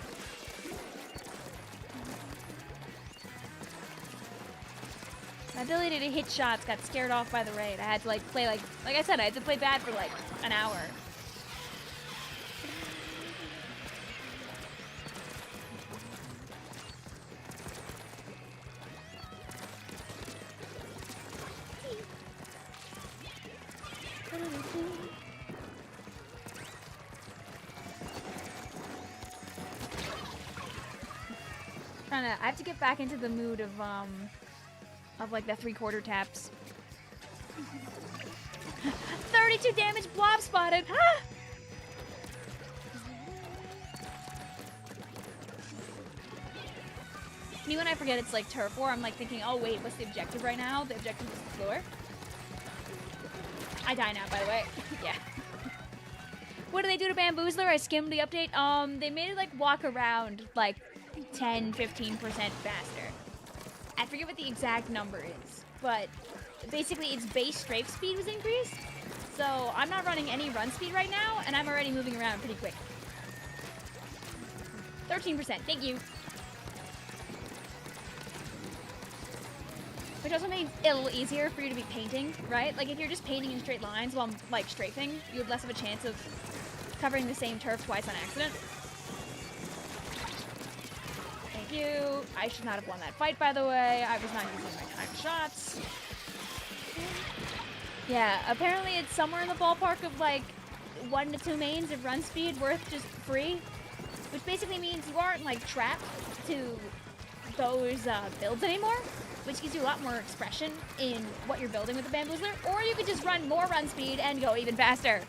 A: My ability to hit shots got scared off by the raid. I had to like play like I said, I had to play bad for like an hour. I have to get back into the mood of like the 3/4 taps. 32 damage, blob spotted. Ah! Me when I forget it's like turf war, I'm like thinking, oh wait, what's the objective right now? The objective is the floor. I die now, by the way. Yeah. What do they do to Bamboozler? I skimmed the update. They made it like walk around like 10-15% faster. I forget what the exact number is, but basically its base strafe speed was increased. So I'm not running any run speed right now, and I'm already moving around pretty quick. 13%, thank you. Which also makes it a little easier for you to be painting, right? Like if you're just painting in straight lines while I'm like strafing, you have less of a chance of covering the same turf twice on accident. Thank you. I should not have won that fight, by the way. I was not using my timed shots. Yeah, apparently it's somewhere in the ballpark of like 1 to 2 mains of run speed worth just free, which basically means you aren't like trapped to those builds anymore, which gives you a lot more expression in what you're building with the Bamboozler, or you could just run more run speed and go even faster.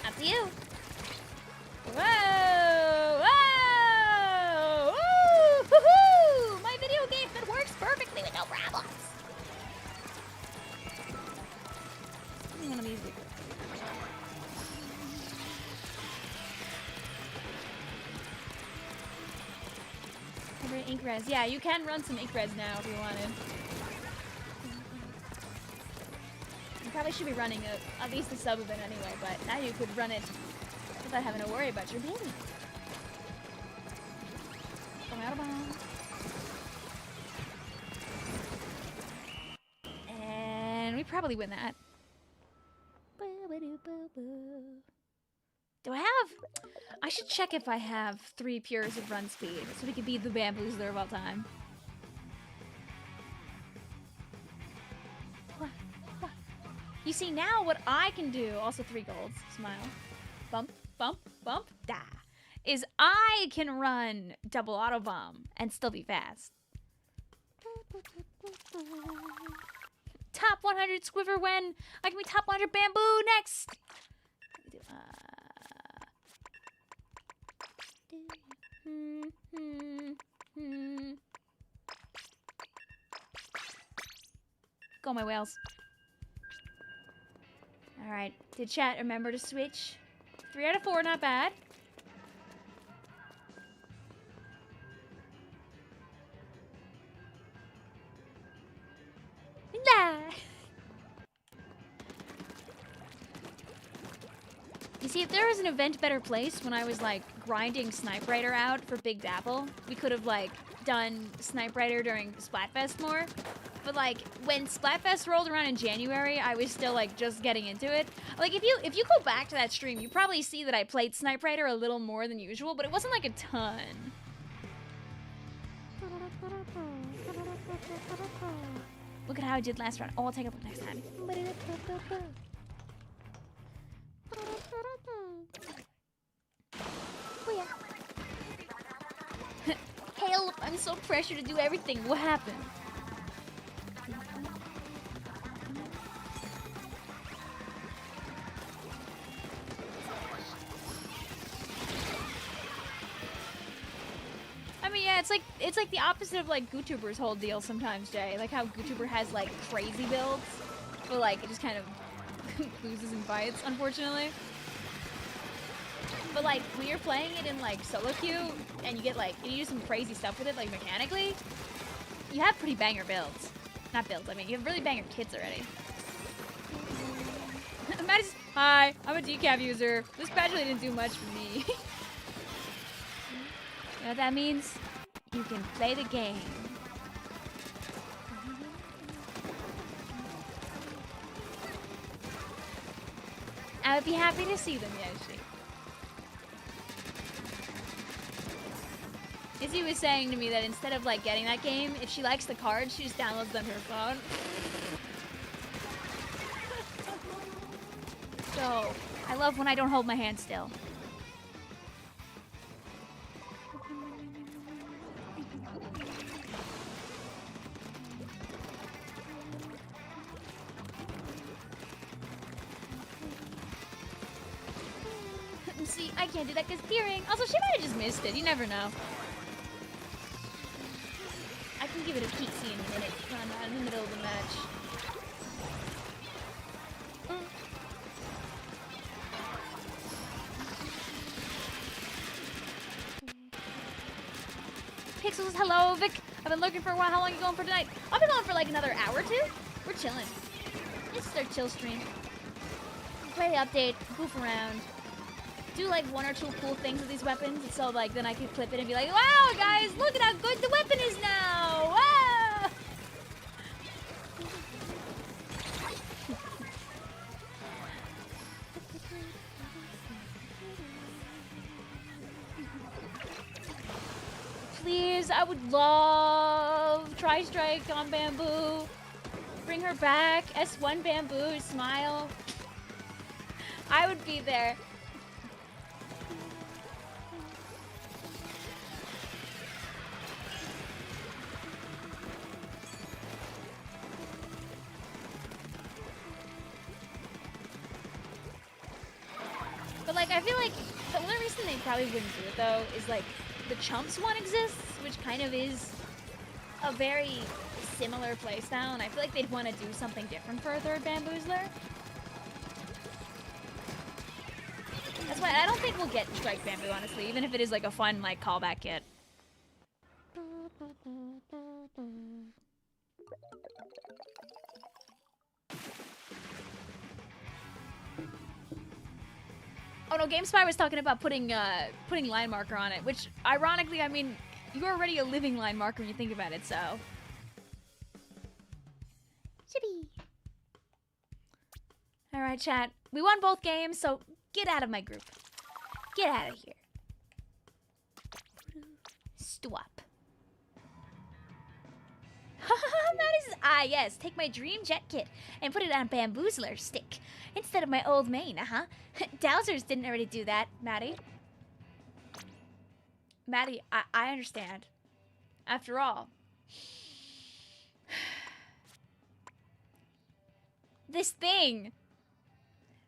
A: Up to you. Whoa! Whoa! Woo! Woohoo! My video game that works perfectly with no problems. One of these. Ink res. Yeah, you can run some ink res now if you wanted. You probably should be running at least a sub of it anyway, but now you could run it without having to worry about your baby. Come out of bounds. And we probably win that. Do I have? I should check if I have 3 pures of run speed so we could be the Bamboozler of all time. You see now what I can do, also 3 golds, smile, bump, bump, bump, da, is I can run double autobomb and still be fast. Top 100 Squiver when I can be top 100 Bamboo next. Go my whales. Alright, did chat remember to switch? 3 out of 4, not bad. Nah. You see, if there was an event better place when I was like grinding Snipe Rider out for Big Dapple, we could have like done Snipe Rider during Splatfest more. But like when Splatfest rolled around in January, I was still like just getting into it. Like if you go back to that stream, you probably see that I played Snipe Rider a little more than usual, but it wasn't like a ton. Look at how I did last round. Oh, I'll take a look next time. Oh, yeah. Help! I'm so pressured to do everything. What happened? I mean, yeah, it's like the opposite of like GooTuber's whole deal sometimes, Jay. Like how GooTuber has like crazy builds, but like it just kind of loses in fights, unfortunately. But like when you're playing it in like solo queue and you get like you do some crazy stuff with it, like mechanically, You have pretty banger builds. Not builds, I mean, you have really banger kits already. Maddie's, hi, I'm a decaf user. This patch really didn't do much for me. You know what that means? You can play the game. I would be happy to see them, Yoshi. Izzy was saying to me that instead of like getting that game, if she likes the cards, she just downloads them to her phone. So, I love when I don't hold my hand still. See, I can't do that because peering. Also, she might have just missed it. You never know. I can give it a peek see in a minute when I'm not in the middle of the match. Pixels, hello, Vic. I've been looking for a while. How long are you going for tonight? I'll be going for like another hour or two. We're chilling. This is our chill stream. Play the update, goof around. Do like one or two cool things with these weapons, so like then I can clip it and be like, wow, guys, look at how good the weapon is now! Wow! Please, I would love Tri-Strike on Bamboo. Bring her back. S1 Bamboo, smile. I would be there. But like, I feel like the only reason they probably wouldn't do it though is like the Chumps one exists, which kind of is a very similar playstyle, and I feel like they'd want to do something different for a third Bamboozler. That's why I don't think we'll get Strike Bamboo, honestly, even if it is like a fun like callback kit. Oh no, GameSpy was talking about putting line marker on it, which ironically, I mean, you're already a living line marker when you think about it, so. Chippy. Alright, chat. We won both games, so get out of my group. Get out of here. Stop. That is, yes, take my dream jet kit and put it on a bamboozler stick instead of my old main, Dowsers didn't already do that, Maddie. Maddie, I understand. After all, this thing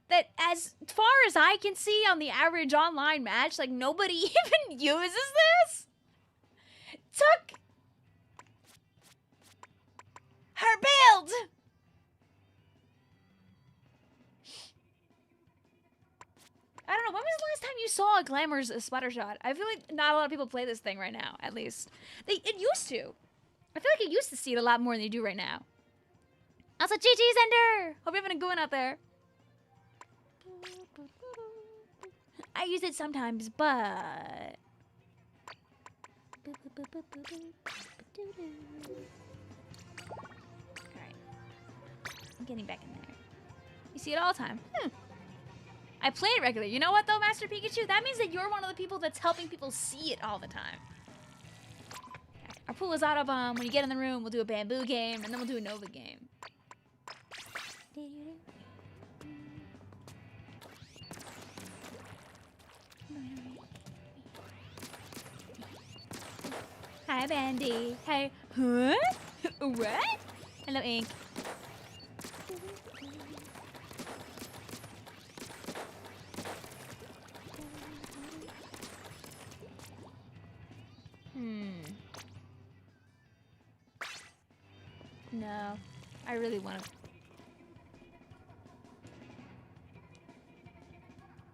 A: that, as far as I can see on the average online match, like nobody even uses this, took her build. I don't know, when was the last time you saw a Glamour's splatter shot? I feel like not a lot of people play this thing right now, at least. It used to. I feel like you used to see it a lot more than you do right now. Also, GG Zender! Hope you're having a good one out there. I use it sometimes, but... Alright. I'm getting back in there. You see it all the time. I play it regularly. You know what, though, Master Pikachu? That means that you're one of the people that's helping people see it all the time. Okay. Our pool is autobomb. When you get in the room, we'll do a bamboo game, and then we'll do a Nova game. Hi, Bandy. Hey. Huh? What? Hello, Ink. No. I really want to...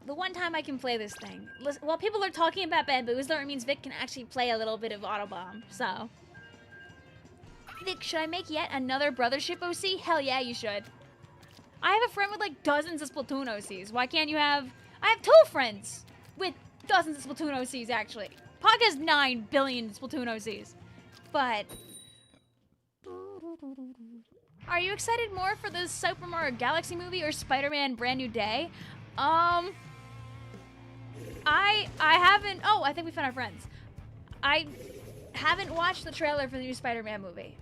A: The one time I can play this thing. Listen, while people are talking about Bamboozler, it means Vic can actually play a little bit of Autobomb, so... Vic, should I make yet another Brothership OC? Hell yeah, you should. I have a friend with like dozens of Splatoon OCs. Why can't you have... I have 2 friends with dozens of Splatoon OCs, actually. Pog has 9 billion Splatoon OCs. But... Are you excited more for the Super Mario Galaxy movie or Spider-Man Brand New Day? I haven't... Oh, I think we found our friends. I haven't watched the trailer for the new Spider-Man movie.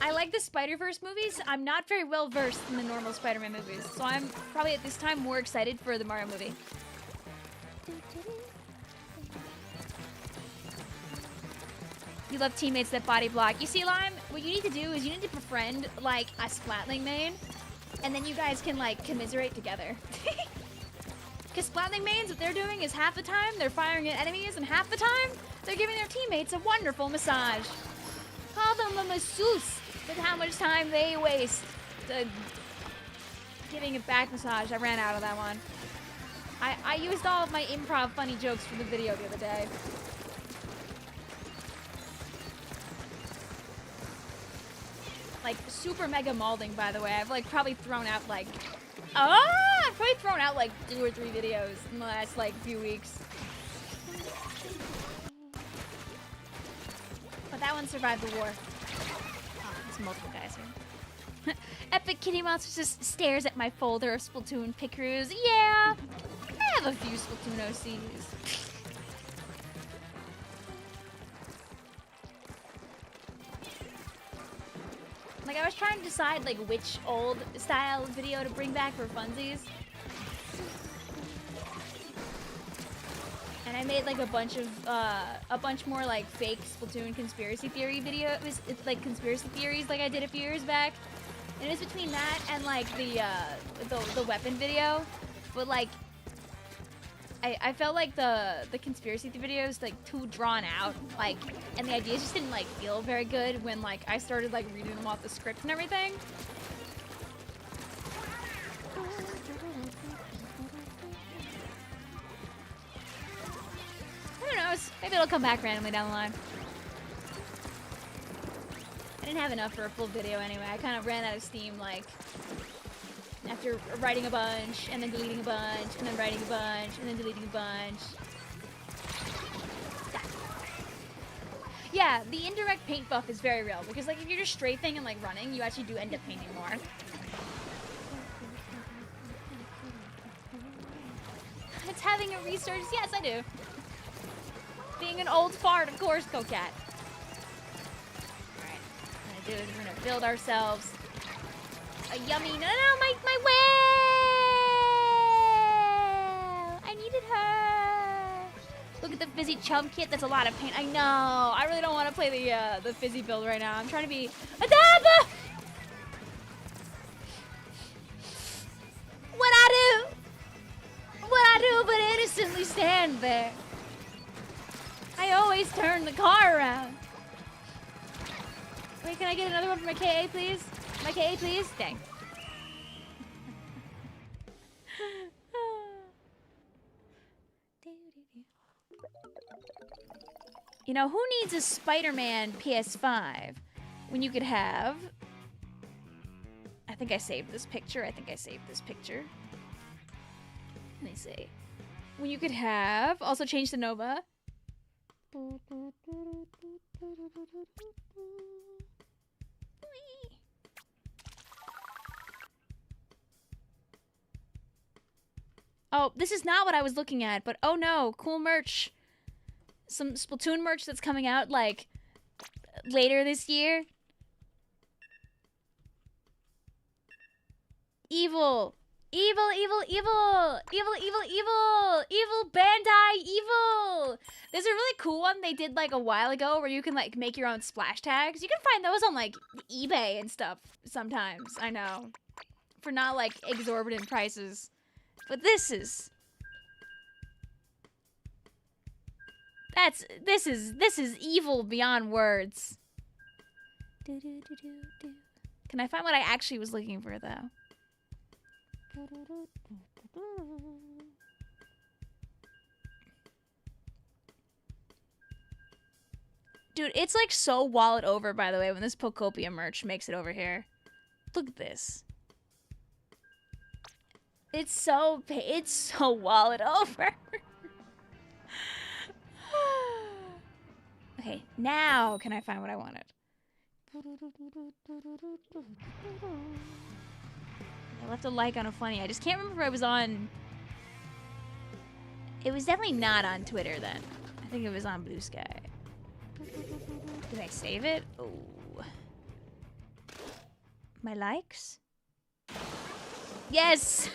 A: I like the Spider-Verse movies. I'm not very well versed in the normal Spider-Man movies, so I'm probably at this time more excited for the Mario movie. You love teammates that body block. You see, Lime, what you need to do is you need to befriend, like, a Splatling main, and then you guys can, like, commiserate together. Because Splatling mains, what they're doing is half the time they're firing at enemies, and half the time they're giving their teammates a wonderful massage. Call them a masseuse. That's how much time they waste giving a back massage. I ran out of that one. I used all of my improv funny jokes from the video the other day. Like, super mega molding, by the way. I've, like, probably thrown out, like... I've probably thrown out, like, 2 or 3 videos in the last, like, few weeks. But that one survived the war. Oh, there's multiple guys here. Epic Kitty Monster just stares at my folder of Splatoon pickaroos. Yeah! I have a few Splatoon OCs. Like, I was trying to decide, like, which old style video to bring back for funsies. And I made, like, a bunch more, like, fake Splatoon conspiracy theory videos, like, conspiracy theories, like I did a few years back. And it was between that and, like, the weapon video. But, like, I felt like the conspiracy videos, like, too drawn out, like, and the ideas just didn't, like, feel very good when, like, I started, like, reading them off the script and everything. Who knows? Maybe it'll come back randomly down the line. I didn't have enough for a full video anyway. I kind of ran out of steam, like, after writing a bunch, and then deleting a bunch, and then writing a bunch, and then deleting a bunch. Yeah, the indirect paint buff is very real, because, like, if you're just strafing and, like, running, you actually do end up painting more. It's having a resurgence. Yes, I do. Being an old fart, of course, Cocat. Alright, what we're gonna do is we're gonna build ourselves a yummy... No, my whale! I needed her! Look at the fizzy chum kit. That's a lot of paint. I know. I really don't want to play the fizzy build right now. I'm trying to be... Adaba! What I do but innocently stand there. I always turn the car around. Wait, can I get another one for my KA, please? My KA, please? Dang. You know, who needs a Spider-Man PS5 when you could have... I think I saved this picture. Let me see. When you could have... Also change to Nova. Oh, this is not what I was looking at, but oh no, cool merch. Some Splatoon merch that's coming out, like, later this year. Evil. Evil, evil, evil. Evil, evil, evil. Evil, Bandai, evil. There's a really cool one they did, like, a while ago where you can, like, make your own splash tags. You can find those on, like, eBay and stuff sometimes, I know. For not, like, exorbitant prices. But this is... This is evil beyond words. Can I find what I actually was looking for, though? Dude, it's like so wallet over, by the way, when this Popia merch makes it over here. Look at this. It's so wallet over. Okay, now can I find what I wanted? I left a like on a funny. I just can't remember if I was on... It was definitely not on Twitter then. I think it was on Blue Sky. Did I save it? Oh. My likes? Yes!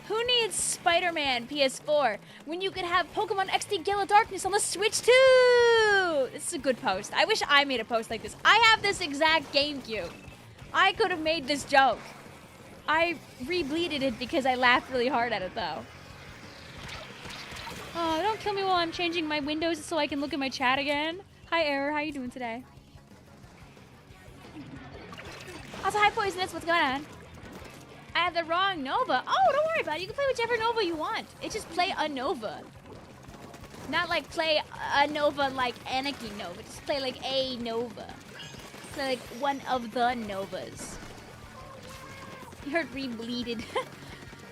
A: Who needs Spider-Man PS4 when you could have Pokemon XD Gale of Darkness on the Switch too? This is a good post. I wish I made a post like this. I have this exact GameCube. I could have made this joke. I re-bleeded it because I laughed really hard at it though. Oh, don't kill me while I'm changing my windows so I can look at my chat again. Hi, Error. How you doing today? Also, hi, Poisonous. What's going on? I have the wrong Nova. Oh, don't worry about it. You can play whichever Nova you want. It's just play a Nova. Not like play a Nova like Anakin Nova. Just play like a Nova. Play like one of the Novas. You heard re-bleeded.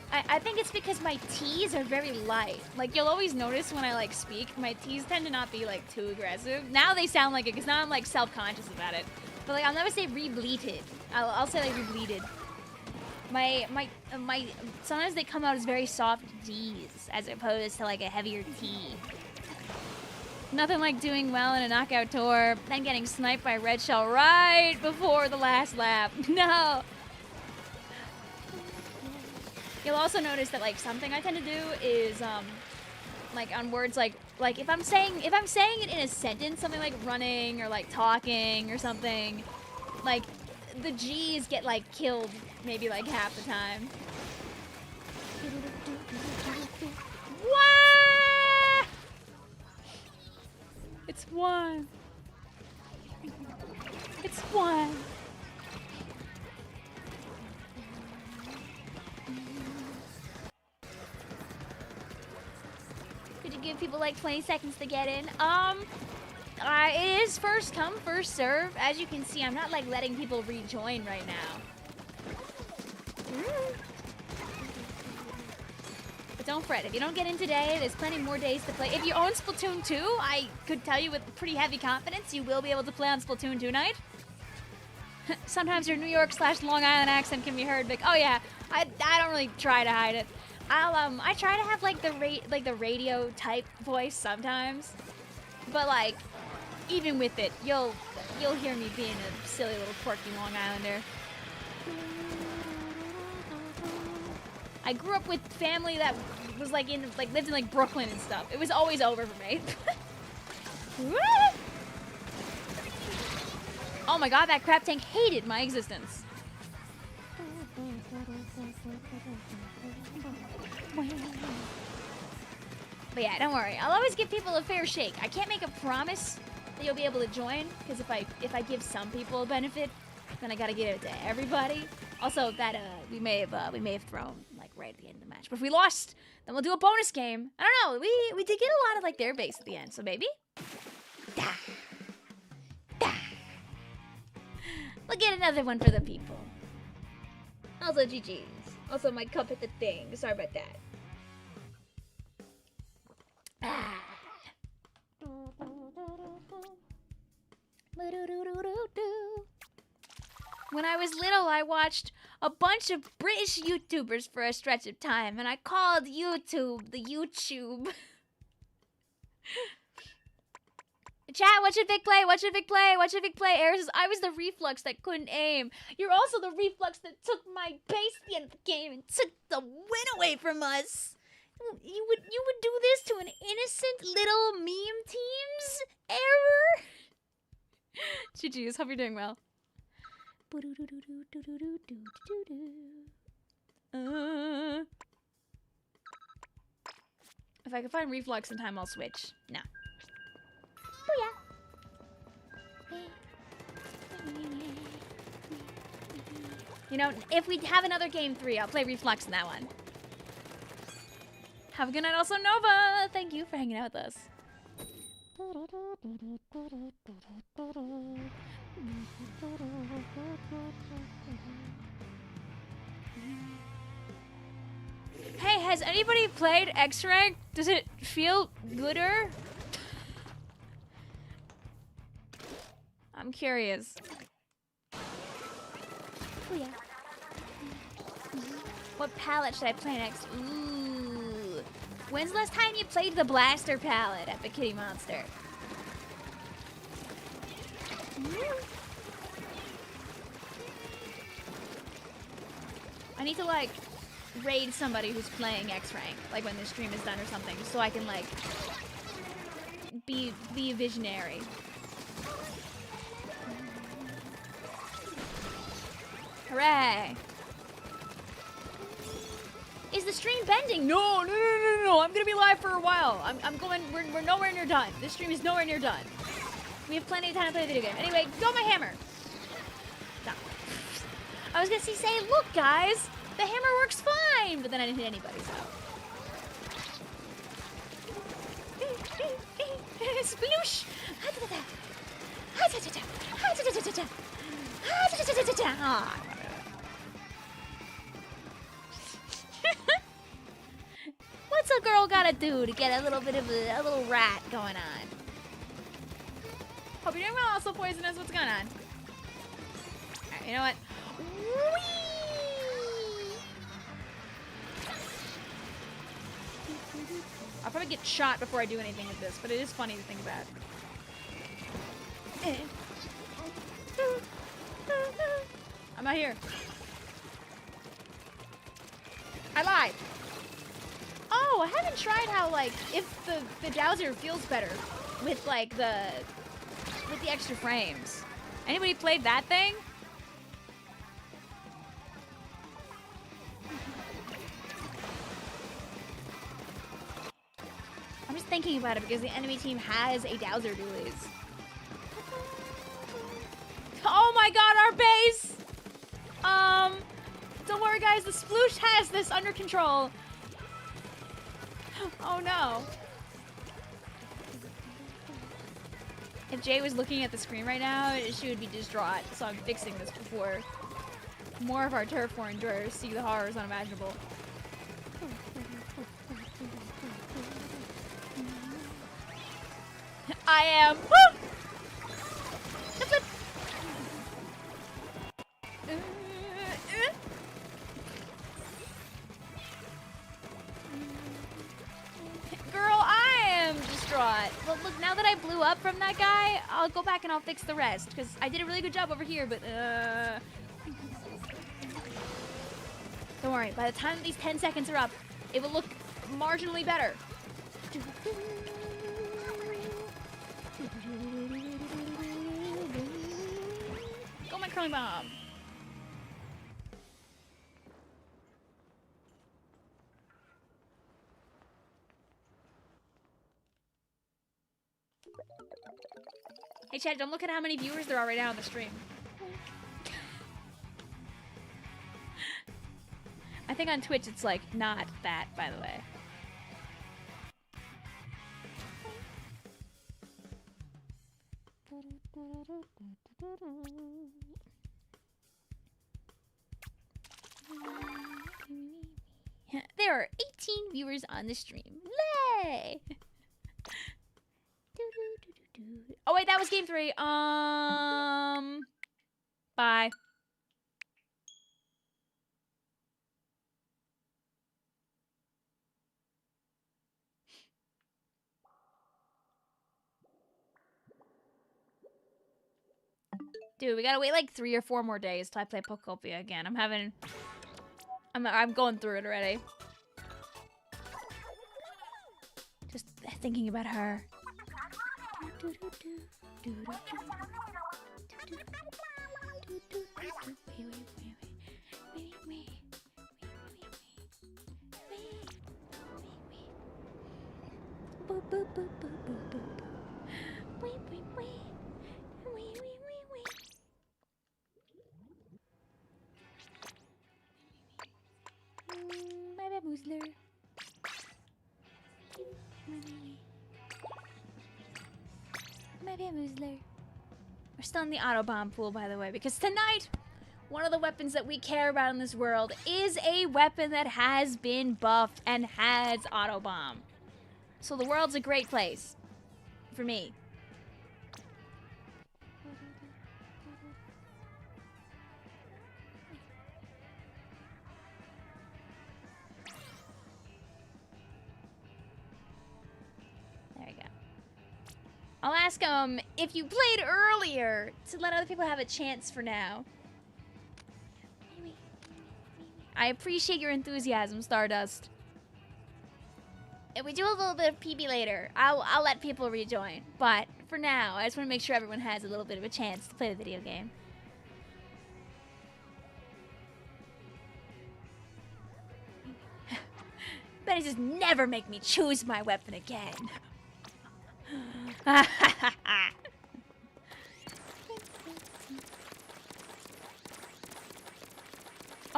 A: I think it's because my T's are very light. Like, you'll always notice when I, like, speak, my T's tend to not be, like, too aggressive. Now they sound like it, because now I'm, like, self-conscious about it. But, like, I'll never say re-bleated. I'll say, like, re-bleeded. Sometimes they come out as very soft D's, as opposed to, like, a heavier T. Nothing like doing well in a knockout tour, then getting sniped by Red Shell right before the last lap. No! You'll also notice that, like, something I tend to do is, like, on words like if I'm saying it in a sentence, something like running or, like, talking or something, like, the G's get, like, killed maybe, like, half the time. Wah! It's one. It's one. Could you give people like 20 seconds to get in? It is first come, first serve. As you can see, I'm not like letting people rejoin right now. But don't fret, if you don't get in today, there's plenty more days to play. If you own Splatoon 2, I could tell you with pretty heavy confidence you will be able to play on Splatoon 2 night. Sometimes your New York/Long Island accent can be heard, like, oh yeah, I don't really try to hide it. I try to have like the radio type voice sometimes, but like even with it, you'll hear me being a silly little quirky Long Islander. I grew up with family that was like lived in like Brooklyn and stuff. It was always over for me. Oh my god, that crap tank hated my existence. But yeah, don't worry. I'll always give people a fair shake. I can't make a promise that you'll be able to join, because if I give some people a benefit, then I gotta give it to everybody. Also, that we may have thrown like right at the end of the match. But if we lost, then we'll do a bonus game. I don't know. We did get a lot of like their base at the end, so maybe. Da. Da. We'll get another one for the people. Also, GG's. Also, my cup hit the thing. Sorry about that. When I was little, I watched a bunch of British YouTubers for a stretch of time, and I called YouTube the YouTube. Chat, what should Vic play? What should Vic play? What should Vic play? Air says, I was the reflux that couldn't aim. You're also the reflux that took my base at the end of the game and took the win away from us. You would do this to an innocent little meme team's error? GG's, hope you're doing well. If I can find reflux in time, I'll switch. No. You know, if we have another game 3, I'll play reflux in that one. Have a good night also, Nova! Thank you for hanging out with us. Hey, has anybody played X-Rank? Does it feel gooder? I'm curious. Oh yeah. What palette should I play next? Ooh. When's the last time you played the Blaster palette at the Kitty Monster? I need to like raid somebody who's playing X-Rank, like when the stream is done or something, so I can like be a visionary. Hooray! Is the stream bending? No, I'm gonna be live for a while. I'm going. We're nowhere near done. This stream is nowhere near done. We have plenty of time to play the video game. Anyway, go my hammer. No. I was gonna say, look, guys, the hammer works fine, but then I didn't hit anybody, so. Sploosh! What's a girl gotta do to get a little bit of a little rat going on? Hope you're doing well, also poisonous. What's going on? Alright, you know what? Whee! I'll probably get shot before I do anything with this, but it is funny to think about. I'm not here. I lied. Oh, I haven't tried how, like, if the Dowser feels better with, like, with the extra frames. Anybody played that thing? I'm just thinking about it because the enemy team has a Dowser dualies. Oh my god, our base! Don't worry guys, the Sploosh has this under control. Oh no. If Jay was looking at the screen right now, she would be distraught, so I'm fixing this before more of our turf war endurers see the horrors unimaginable. I am. Woo! The flip. Girl, I am distraught. Well, look, now that I blew up from that guy, I'll go back and I'll fix the rest, because I did a really good job over here, but, don't worry, by the time these 10 seconds are up, it will look marginally better. Go my curling bomb. Hey Chad, don't look at how many viewers there are right now on the stream. I think on Twitch it's like not that, by the way. There are 18 viewers on the stream. Yay! Oh wait, that was game 3. Bye. Dude, we gotta wait like 3 or 4 more days till I play Popia again. I'm going through it already. Just thinking about her. My bamboozler. My bamboozler. We're still in the autobomb pool, by the way, because tonight, one of the weapons that we care about in this world is a weapon that has been buffed and has autobomb. So the world's a great place. For me. There you go. I'll ask if you played earlier to let other people have a chance for now. I appreciate your enthusiasm, Stardust. If we do a little bit of PB later, I'll let people rejoin. But for now, I just want to make sure everyone has a little bit of a chance to play the video game. Betty just never make me choose my weapon again.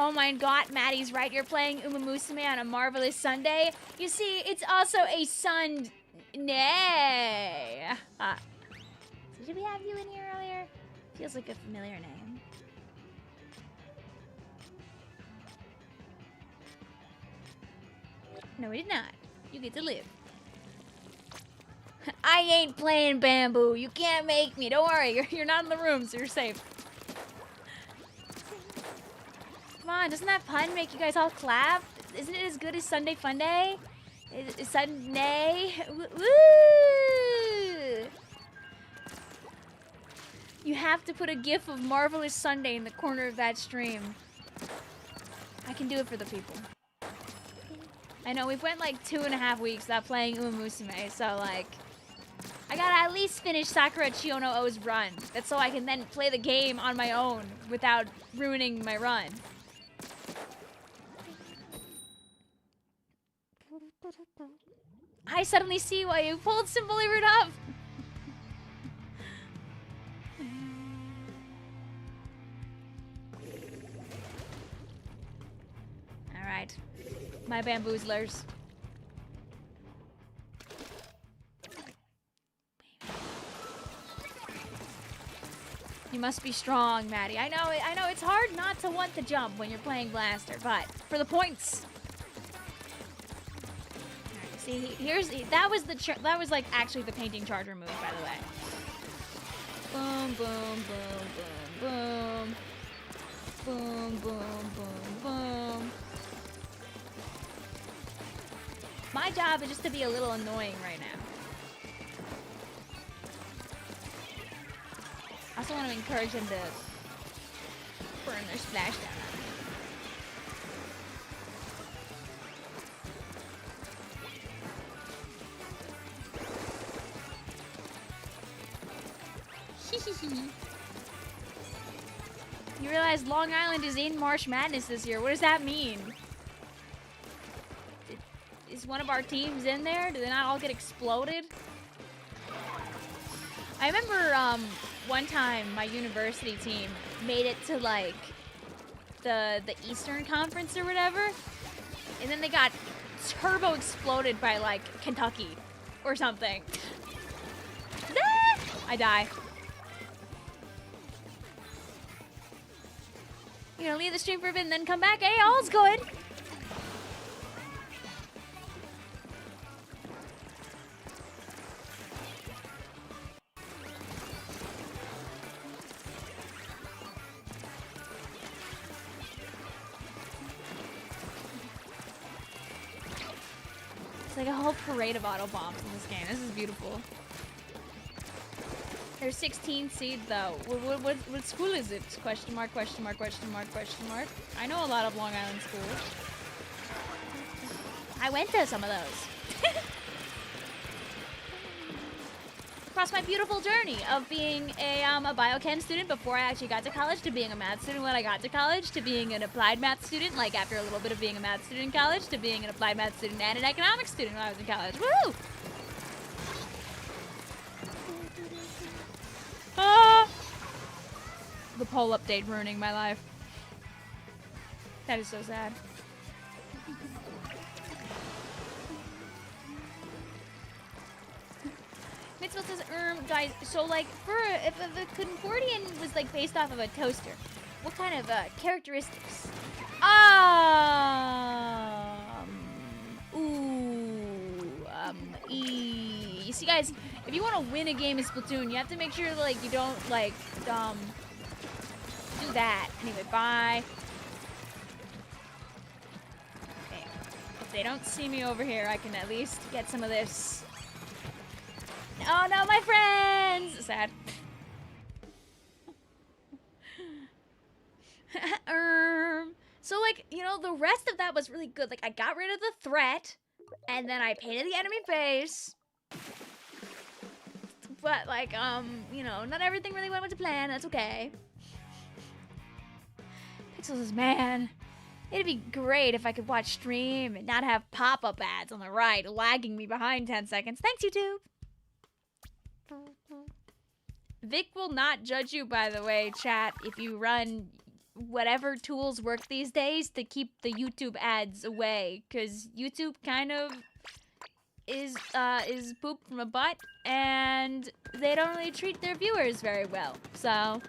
A: Oh my god, Maddie's right. You're playing Uma Musume on a marvelous Sunday. You see, it's also a Sunday. So did we have you in here earlier? Feels like a familiar name. No, we did not. You get to live. I ain't playing bamboo. You can't make me. Don't worry. You're not in the room, so you're safe. Come on, doesn't that pun make you guys all clap? Isn't it as good as Sunday Fun Day? Sunday? Woo! You have to put a gif of Marvelous Sunday in the corner of that stream. I can do it for the people. I know, we've went like 2.5 weeks without playing Uma Musume, so like... I gotta at least finish Sakura Chiono O's run. That's so I can then play the game on my own without ruining my run. I suddenly see why you pulled Symbol Levered up. Alright. My bamboozlers. You must be strong, Maddie. I know it's hard not to want to jump when you're playing Blaster, but for the points. See, that was like actually the painting charger move, by the way. Boom, boom, boom, boom, boom. Boom, boom, boom, boom. My job is just to be a little annoying right now. I also want to encourage them to burn their splashdown. You realize Long Island is in March Madness this year. What does that mean? Is one of our teams in there? Do they not all get exploded? I remember one time my university team made it to like the Eastern Conference or whatever, and then they got turbo exploded by like Kentucky or something. I die. You know, leave the stream for a bit and then come back. Hey, all's good. It's like a whole parade of auto bombs in this game. This is beautiful. There's 16 seed though. What school is it? Question mark, question mark, question mark, question mark. I know a lot of Long Island schools. I went to some of those. Across my beautiful journey of being a biochem student before I actually got to college, to being a math student when I got to college, to being an applied math student, like after a little bit of being a math student in college, to being an applied math student and an economics student when I was in college. Woo! Ah! The poll update ruining my life. That is so sad. Maxwell says, guys, so like, if a Concordian was like based off of a toaster, what kind of characteristics? You see, guys, if you want to win a game in Splatoon, you have to make sure like you don't like do that. Anyway, bye. Okay, if they don't see me over here, I can at least get some of this. Oh no, my friends! Sad. So like, you know, the rest of that was really good. Like, I got rid of the threat, and then I painted the enemy face. But like, you know, not everything really went to plan. That's okay. Pixel says, man, it'd be great if I could watch stream and not have pop-up ads on the right lagging me behind 10 seconds. Thanks, YouTube. Vic will not judge you, by the way, chat, if you run whatever tools work these days to keep the YouTube ads away, because YouTube kind of is poop from a butt, and they don't really treat their viewers very well. So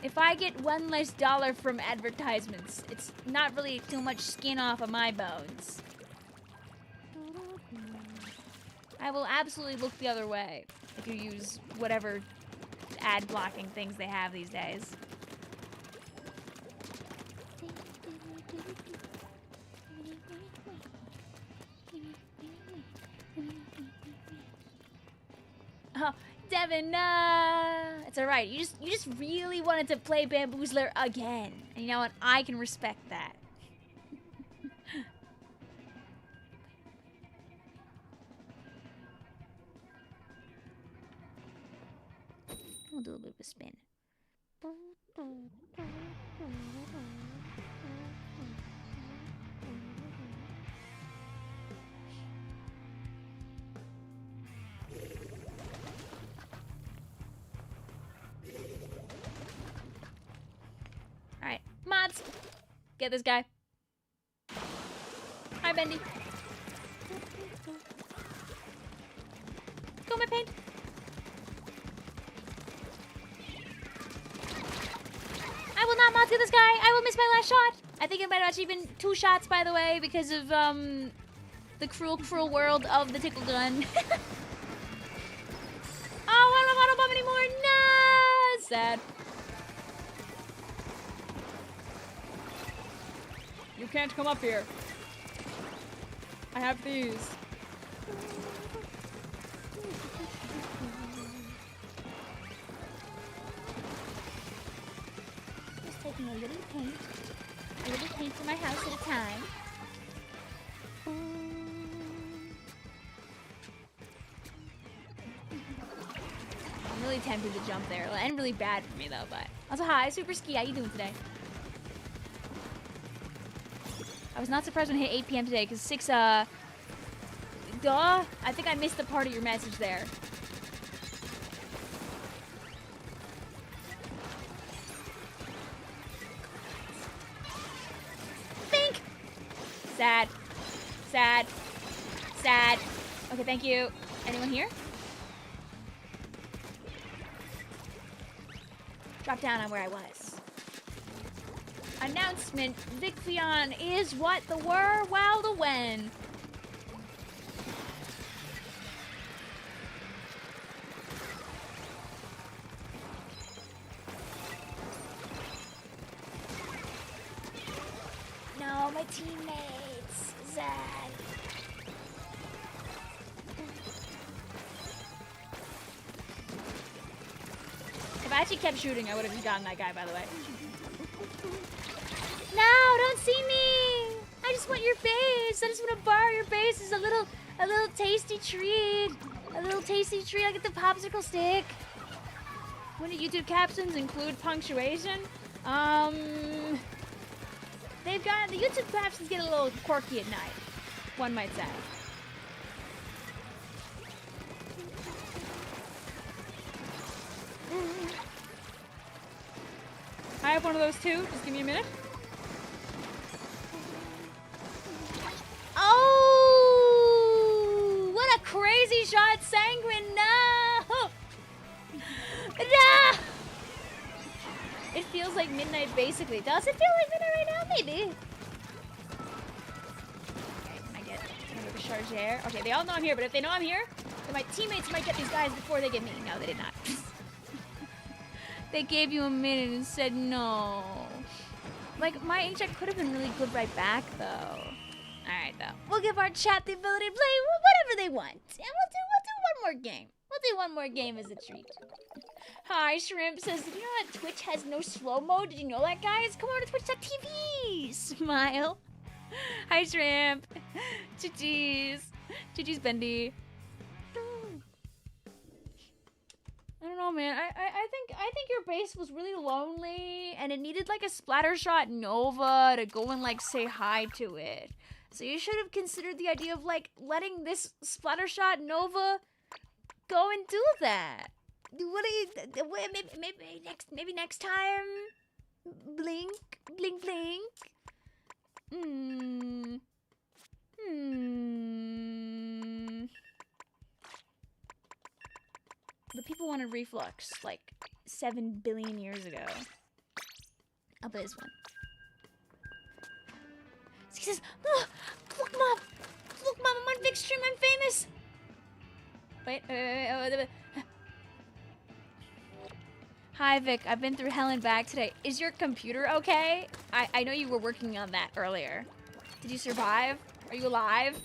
A: if I get $1 less from advertisements, it's not really too much skin off of my bones. I will absolutely look the other way if you use whatever ad blocking things they have these days. Oh, Devin, it's all right. You just really wanted to play Bamboozler again, and you know what? I can respect that. We'll do a little bit of a spin. Alright, mods! Get this guy. Hi, Bendy. Go, my paint. I will not mod to this guy. I will miss my last shot. I think it might have actually been 2 shots, by the way, because of the cruel, cruel world of the tickle gun. Oh, I don't have autobomb anymore. No, sad. You can't come up here. I have these. Taking a little paint to my house at a time. I'm really tempted to jump there. It'll end really bad for me though, but. Also, hi, Super Ski, how you doing today? I was not surprised when it hit 8 PM today, because 6, duh. I think I missed the part of your message there. Sad. Sad. Sad. Okay, thank you. Anyone here? Drop down on where I was. Announcement. Vicvillon is what the were, wow the when. No, my teammates. Zad. If I actually kept shooting, I would have just gotten that guy, by the way. No, don't see me. I just want your base. I just want to borrow your base. It's a little tasty treat. A little tasty treat. I'll get the popsicle stick. When do YouTube captions include punctuation? They've got, the YouTube captions get a little quirky at night, one might say. I have one of those too, just give me a minute. Oh, what a crazy shot, Sanguine, no! feels like midnight basically. Does it feel like midnight right now? Maybe. Okay, I get the chargeur. Okay, they all know I'm here, but if they know I'm here, then my teammates might get these guys before they get me. No, they did not. They gave you a minute and said no. Like, my HX could have been really good right back, though. Alright, though. We'll give our chat the ability to play whatever they want. And we'll do one more game. We'll do one more game as a treat. Hi, Shrimp says, did you know that Twitch has no slow-mo? Did you know that, guys? Come over to twitch.tv. Smile. Hi, Shrimp. GG's. GG's, Bendy. I don't know, man. I think your base was really lonely, and it needed like a Splattershot Nova to go and like say hi to it. So you should have considered the idea of like letting this Splattershot Nova go and do that. What are you? Maybe next time. Blink, blink, blink. The people wanted reflux like 7 billion years ago. I'll play this one. He says, oh, look, Mom, I'm on big stream, I'm famous. Wait. Hi, Vic. I've been through hell and back today. Is your computer okay? I know you were working on that earlier. Did you survive? Are you alive?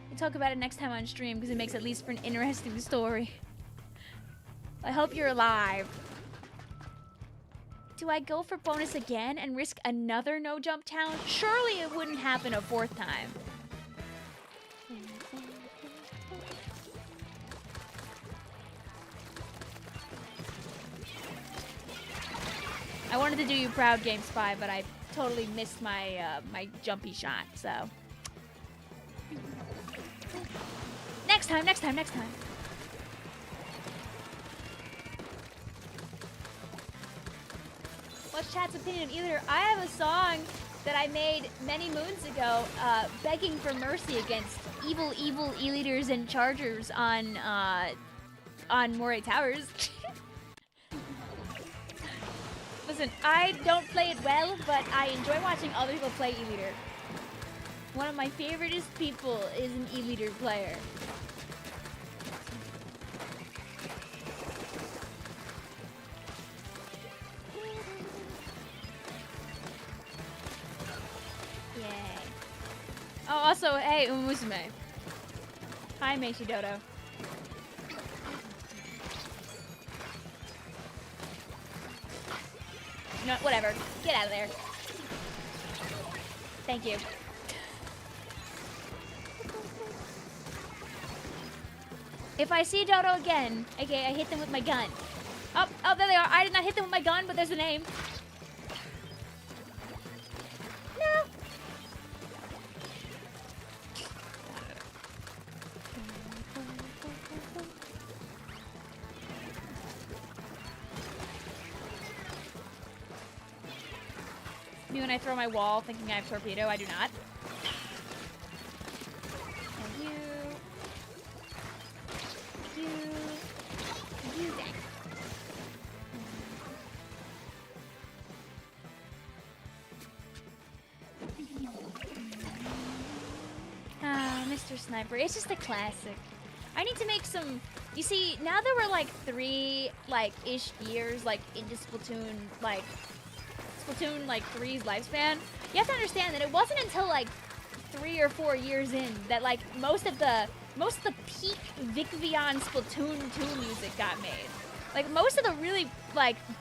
A: We'll talk about it next time on stream because it makes at least for an interesting story. I hope you're alive. Do I go for bonus again and risk another no jump challenge? Surely it wouldn't happen a 4th time. I wanted to do you proud, Game Spy, but I totally missed my my jumpy shot, so. Next time. What's chat's opinion either? I have a song that I made many moons ago, begging for mercy against evil e-leaders and chargers on Moray Towers. Listen, I don't play it well, but I enjoy watching other people play e-leader. One of my favoriteest people is an e-leader player. Yay. Oh, also, hey, Umusume. Hi, Meishi Dodo. No, whatever. Get out of there. Thank you. If I see Dodo again, okay, I hit them with my gun. Oh, there they are. I did not hit them with my gun, but there's the name. No. Me when I throw my wall thinking I have torpedo, I do not. And you. You then. Ah, Mr. Sniper. It's just a classic. I need to make some... You see, now that we're like 3, ish years, into Splatoon, Splatoon 3's lifespan, you have to understand that it wasn't until 3 or 4 years in that most of the peak Vicvillon Splatoon 2 music got made. Most of the really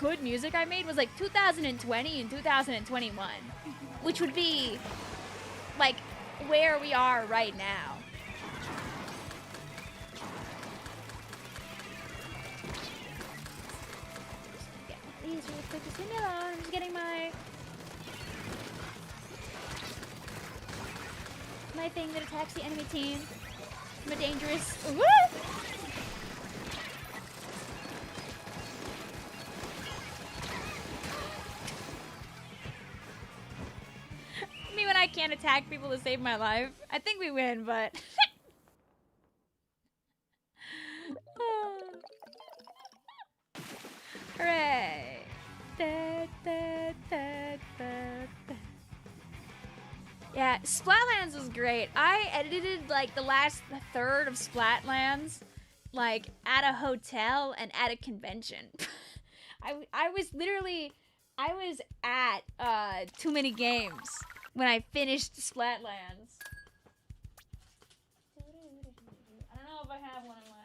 A: good music I made was 2020 and 2021, which would be where we are right now. These really quick. Just leave me alone. I'm just getting my thing that attacks the enemy team. I'm a dangerous. Woo! Me when I can't attack people to save my life. I think we win, but... Hooray! Yeah, Splatlands was great. I edited like the last third of Splatlands like at a hotel and at a convention. I was at Too Many Games when I finished Splatlands. I don't know if I have one of my...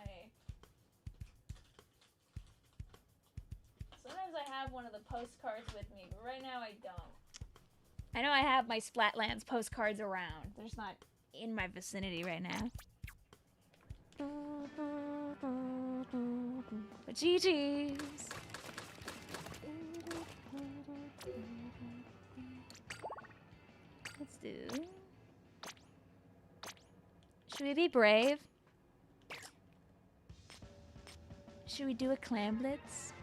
A: Sometimes I have one of the postcards with me, but right now I don't. I know I have my Splatlands postcards around. They're just not in my vicinity right now. But GG's. Let's do... Should we be brave? Should we do a Clam blitz?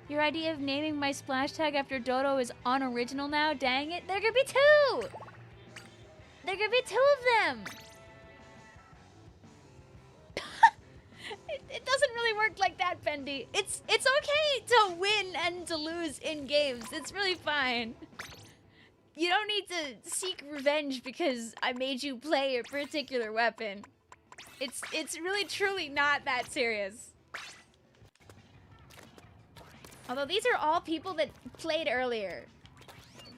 A: Your idea of naming my splash tag after Dodo is unoriginal now? Dang it. There could be two! There could be two of them! It doesn't really work like that, Bendy. It's okay to win and to lose in games. It's really fine. You don't need to seek revenge because I made you play a particular weapon. It's really truly not that serious. Although these are all people that played earlier.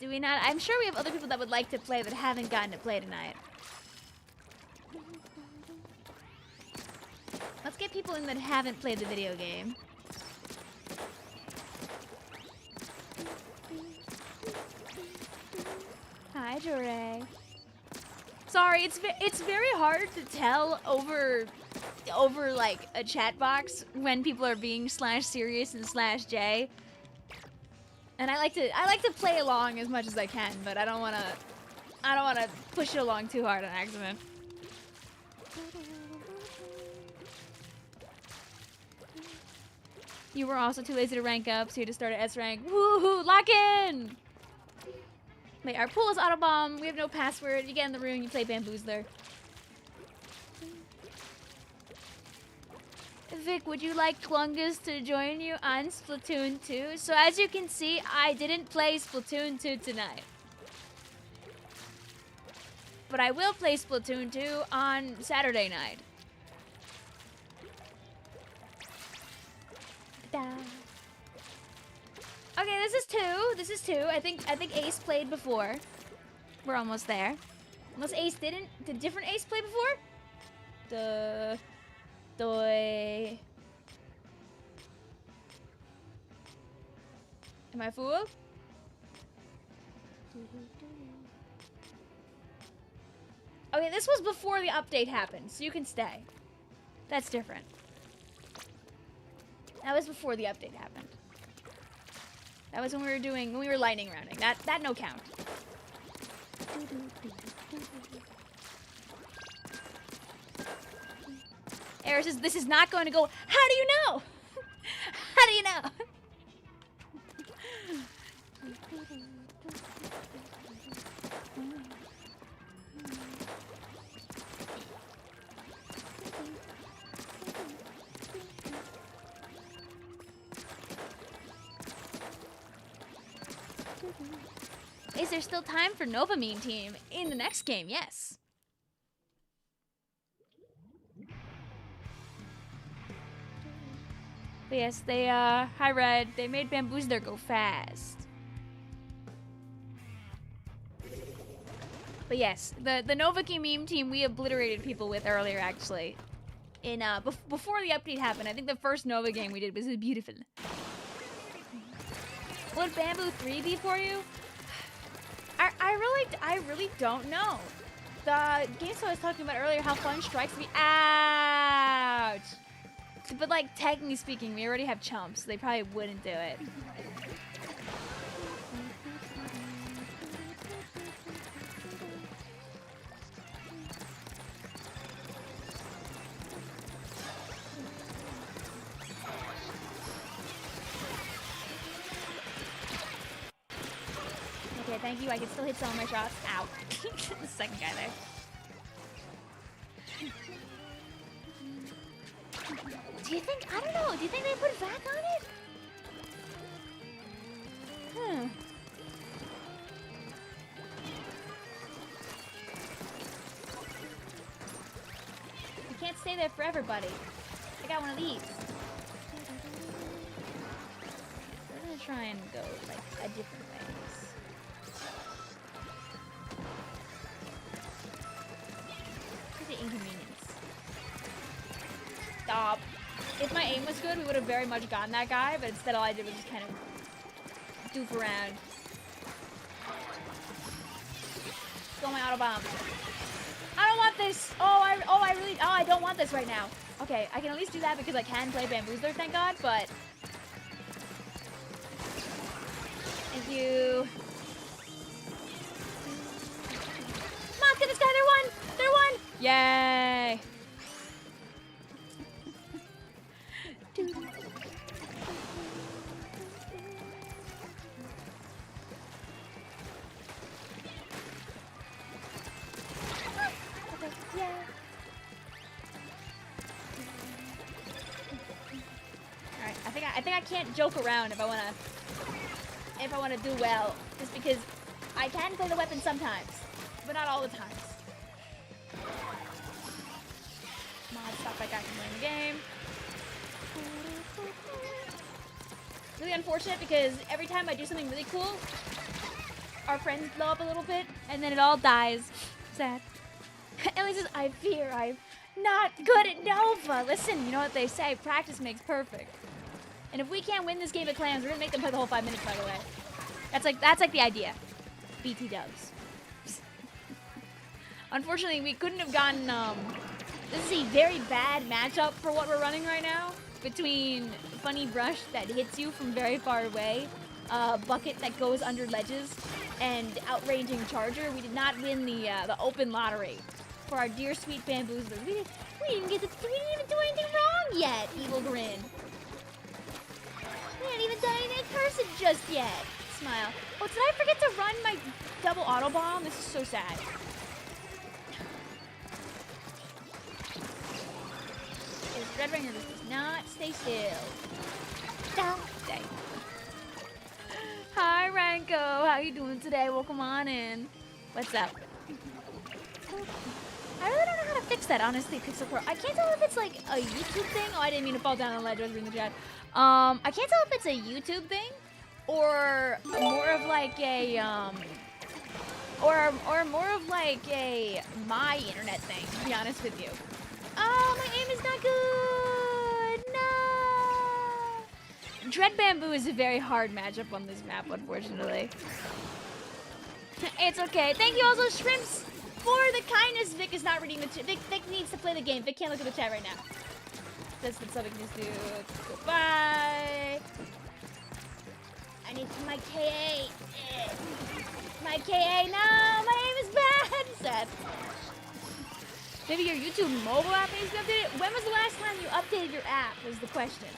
A: Do we not? I'm sure we have other people that would like to play that haven't gotten to play tonight. Let's get people in that haven't played the video game. Hi, Jure. Sorry, it's very hard to tell over like a chat box when people are being /serious and /J. And I like to play along as much as I can, but I don't wanna push it along too hard on accident. You were also too lazy to rank up, so you had to start at S rank. Woohoo! Lock in! Wait, our pool is autobomb. We have no password. You get in the room, you play bamboozler. Vic, would you like Clungus to join you on Splatoon 2? So as you can see, I didn't play Splatoon 2 tonight. But I will play Splatoon 2 on Saturday night. Okay, this is two. This is two. I think Ace played before. We're almost there. Unless Ace didn't. Did different Ace play before? Doy. Am I fooled? Okay, this was before the update happened, so you can stay. That's different. That was before the update happened. That was when we were lightning rounding. That no count. Eric says, this is not going to go. How do you know? How do you know? Is there still time for Nova Meme Team in the next game? Yes. But yes, they, hi Red, they made Bamboozler go fast. But yes, the Nova Meme Team we obliterated people with earlier, actually. In, before the update happened, I think the first Nova game we did was beautiful. Would Bamboo 3 be for you? I really don't know. The games I was talking about earlier, how fun strikes me. Ouch! But like, technically speaking, we already have chumps, so they probably wouldn't do it. thank you. I can still hit some of my shots. Ow. The second guy there. Do you think, I don't know, do you think they put vac on it? Hmm. You can't stay there forever, buddy. I got one of these. We're gonna try and go, like, a different ways. Look at the inconvenience. Stop. If my aim was good, we would have very much gotten that guy, but instead all I did was just kind of doof around. Go my auto bomb. I don't want this. I don't want this right now. Okay, I can at least do that because I can play bamboozler, thank God, but thank you. Come on, get this guy. They're one. Yay. I think I can't joke around if I wanna do well, just because I can play the weapon sometimes, but not all the times. Come on, stop that guy from playing the game. Really unfortunate because every time I do something really cool, our friends blow up a little bit, and then it all dies. Sad. Ellie says, I fear I'm not good at Nova. Listen, you know what they say, practice makes perfect. And if we can't win this game at Clams, we're gonna make them play the whole 5 minutes, by the way. That's like the idea. BT dubs. Unfortunately, we couldn't have gotten, this is a very bad matchup for what we're running right now. Between funny brush that hits you from very far away, bucket that goes under ledges, and outraging charger. We did not win the open lottery for our dear sweet bamboozlers. We didn't even do anything wrong yet, Evil Grin. We haven't even done anything cursed just yet. Smile. Oh, did I forget to run my double auto bomb? This is so sad. This Red Ringer just does not stay still. Down. Dang. Hi, Ranko. How you doing today? Welcome on in. What's up? I really don't know how to fix that, honestly, Pixel Pro. I can't tell if it's like a YouTube thing. Oh, I didn't mean to fall down on the ledge. I was reading the chat. I can't tell if it's a YouTube thing or more of like a or more of like a my internet thing, to be honest with you. Oh, my aim is not good. No. Dread Bamboo is a very hard matchup on this map, unfortunately. It's okay. Thank you also, Shrimps, for the kindness. Vic is not reading the chat. Vic needs to play the game. Vic can't look at the chat right now. That's something to just do. Goodbye. I need my KA. My KA. No, my aim is bad. Sad. Maybe your YouTube mobile app needs to be updated. When was the last time you updated your app? Was the question.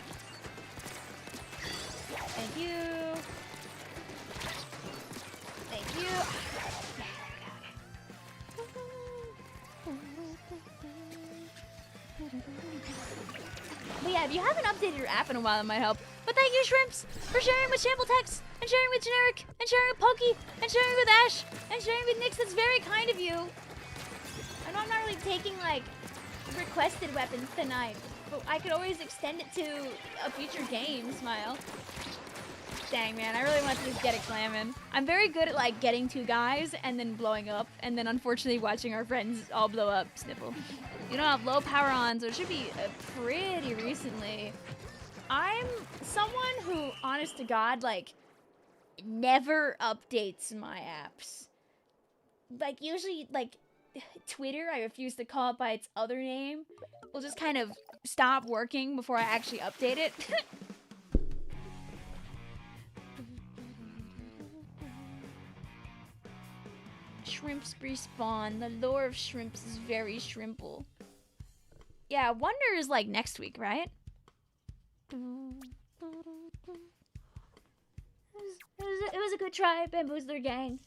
A: Thank you. Thank you. But yeah, if you haven't updated your app in a while, it might help. But thank you, Shrimps, for sharing with ShampleTex, and sharing with Generic, and sharing with Pokey, and sharing with Ash, and sharing with Nyx. That's very kind of you. I know I'm not really taking, like, requested weapons tonight, but I could always extend it to a future game, Smile. Dang, man, I really want to just get it clamming. I'm very good at, like, getting two guys and then blowing up, and then unfortunately watching our friends all blow up. Sniffle. You don't have low power on, so it should be pretty recently. I'm someone who, honest to God, like, never updates my apps. Like, usually, like, Twitter, I refuse to call it by its other name, will just kind of stop working before I actually update it. Shrimps respawn. The lore of shrimps is very shrimple. Yeah, Wonder is like next week, right? It was a good try, Bamboozler gang.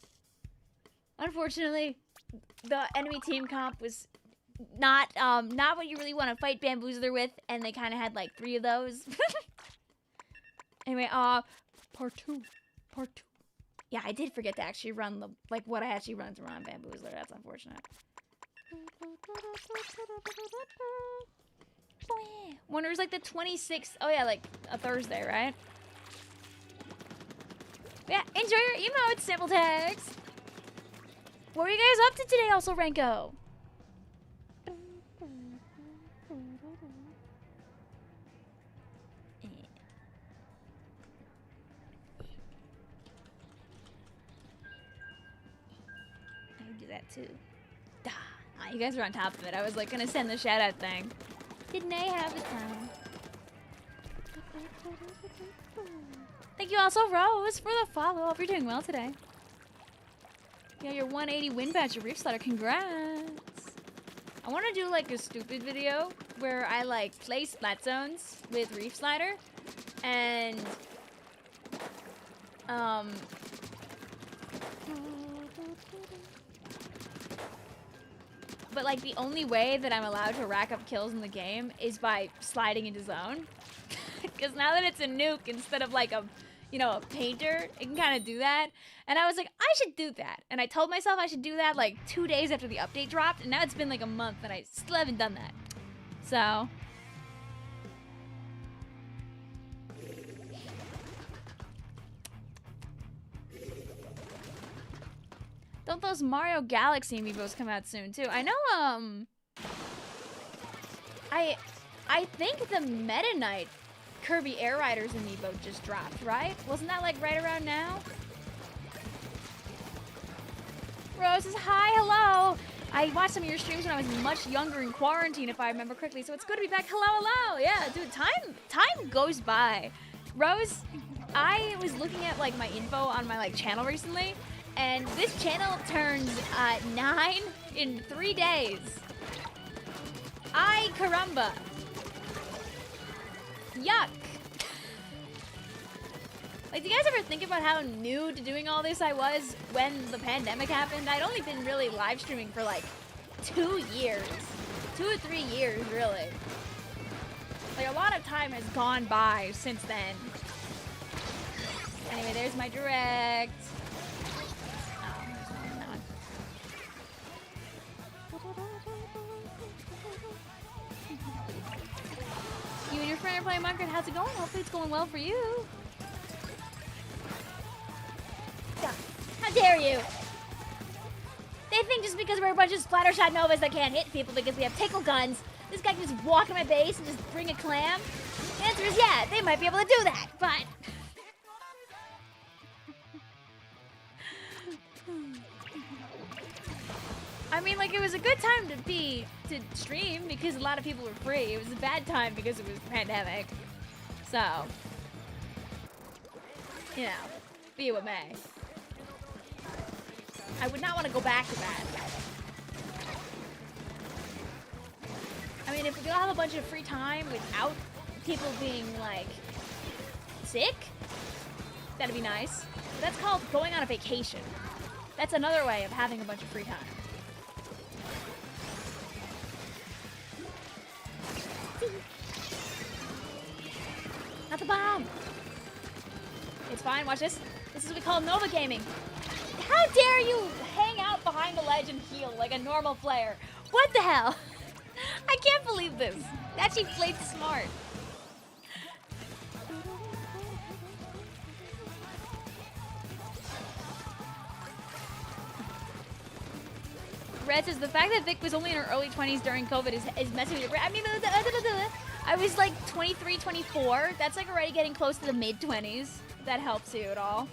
A: Unfortunately, the enemy team comp was not what you really want to fight Bamboozler with, and they kind of had like 3 of those. Anyway, part two. Yeah, I did forget to actually run what I actually run to run Bamboozler. That's unfortunate. When it was like the 26th. Oh yeah, like a Thursday, right? Yeah, enjoy your emotes, sample tags. What were you guys up to today, also, Renko? I can do that too. Duh. Ah, you guys are on top of it. I was like gonna send the shout out thing. Didn't I have the time? Thank you also, Rose, for the follow. Hope you're doing well today. Yeah, your 180 win badge of Reef Slider. Congrats. I want to do like a stupid video where I like play Splat Zones with Reef Slider and but like the only way that I'm allowed to rack up kills in the game is by sliding into zone. Because now that it's a nuke instead of like a, you know, a painter, it can kind of do that. And I was like, I should do that. And I told myself I should do that like 2 days after the update dropped. And now it's been like a month and I still haven't done that. So. Don't those Mario Galaxy amiibos come out soon too? I know, I think the Meta Knight Kirby Air Riders amiibo just dropped, right? Wasn't that like right around now? Rose says, hi, hello. I watched some of your streams when I was much younger in quarantine, if I remember correctly, so it's good to be back. Hello, hello. Yeah, dude, time goes by. Rose, I was looking at like my info on my like channel recently, and this channel turns 9 in 3 days. Ay caramba. Yuck. Like, do you guys ever think about how new to doing all this I was when the pandemic happened? I'd only been really live streaming for like 2 years. 2 or 3 years, really. Like, a lot of time has gone by since then. Anyway, there's my direct. Oh, there's that one. You and your friend are playing Minecraft. How's it going? Hopefully it's going well for you. How dare you? They think just because we're a bunch of splattershot novas that can't hit people because we have tickle guns, this guy can just walk in my base and just bring a clam? The answer is yeah, they might be able to do that, but... I mean, like, it was a good time to stream because a lot of people were free. It was a bad time because it was the pandemic. So, you know, be what may. I would not want to go back to that. I mean, if we all have a bunch of free time without people being, like, sick, that'd be nice. But that's called going on a vacation. That's another way of having a bunch of free time. Not the bomb! It's fine, watch this. This is what we call Nova Gaming. How dare you hang out behind the ledge and heal like a normal player? What the hell? I can't believe this. They actually played smart. Red says, the fact that Vic was only in her early 20s during COVID is messing with your brain. I mean, I was like 23, 24. That's like already getting close to the mid-20s. If that helps you at all.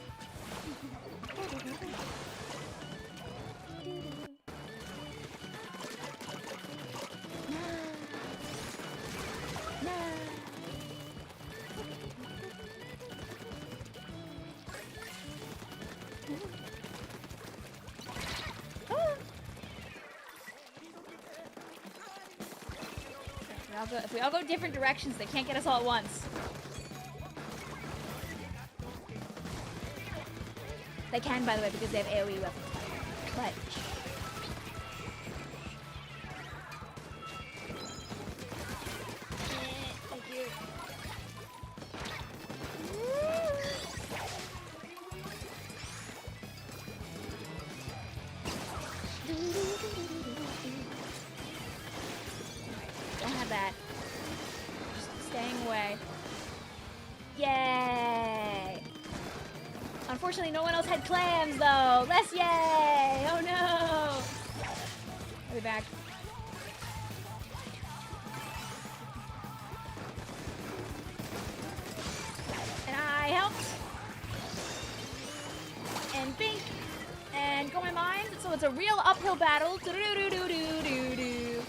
A: If we all go different directions, they can't get us all at once. They can, by the way, because they have AoE weapons. But thank you. Don't have that. Just staying away. Yay! Unfortunately, no one else had clams, though. Less yay! Oh no! I'll be back. And I helped. And bink. And go my mind. So it's a real uphill battle. Do-do-do-do-do-do-do.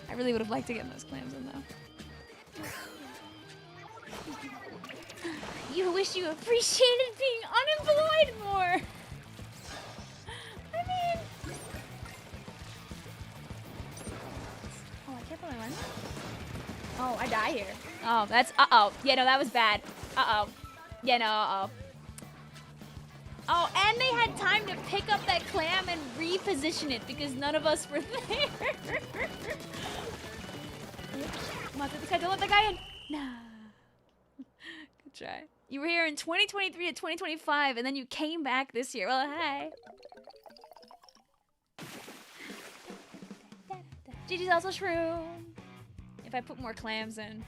A: I really would have liked to get those clams in, though. You wish you appreciated being unemployed more. I mean... Oh, I can't put my one. Oh, I die here. Oh, that's... Uh-oh. Yeah, no, that was bad. Uh-oh. Yeah, no, uh-oh. Oh, and they had time to pick up that clam and reposition it because none of us were there. Come on, this guy. Don't let that guy in. No. Good try. You were here in 2023 to 2025, and then you came back this year. Well, hi. Gigi's also shroom. If I put more clams in,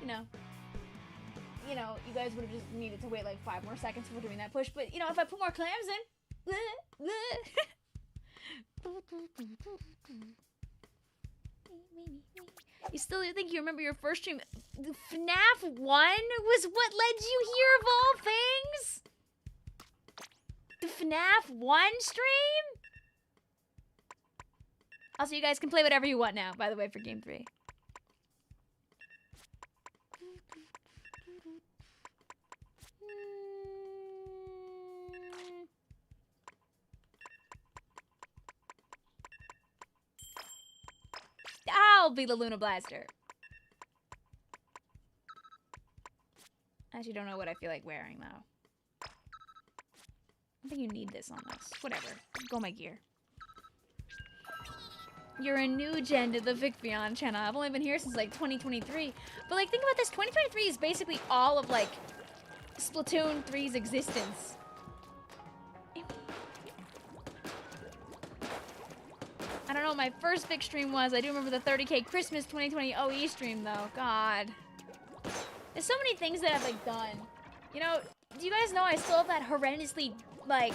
A: you guys would have just needed to wait like 5 more seconds before doing that push. But, if I put more clams in... You still think you remember your first stream? FNAF 1 was what led you here of all things? The FNAF 1 stream? Also, you guys can play whatever you want now, by the way, for Game 3. I'll be the Luna Blaster. I actually don't know what I feel like wearing, though. I think you need this on this. Whatever. Go my gear. You're a new gen to the Vicvillon channel. I've only been here since, like, 2023. But, like, think about this. 2023 is basically all of, like, Splatoon 3's existence. I don't know what my first big stream was. I do remember the 30K Christmas 2020 OE stream, though. God. There's so many things that I've, like, done. Do you guys know I still have that horrendously, like,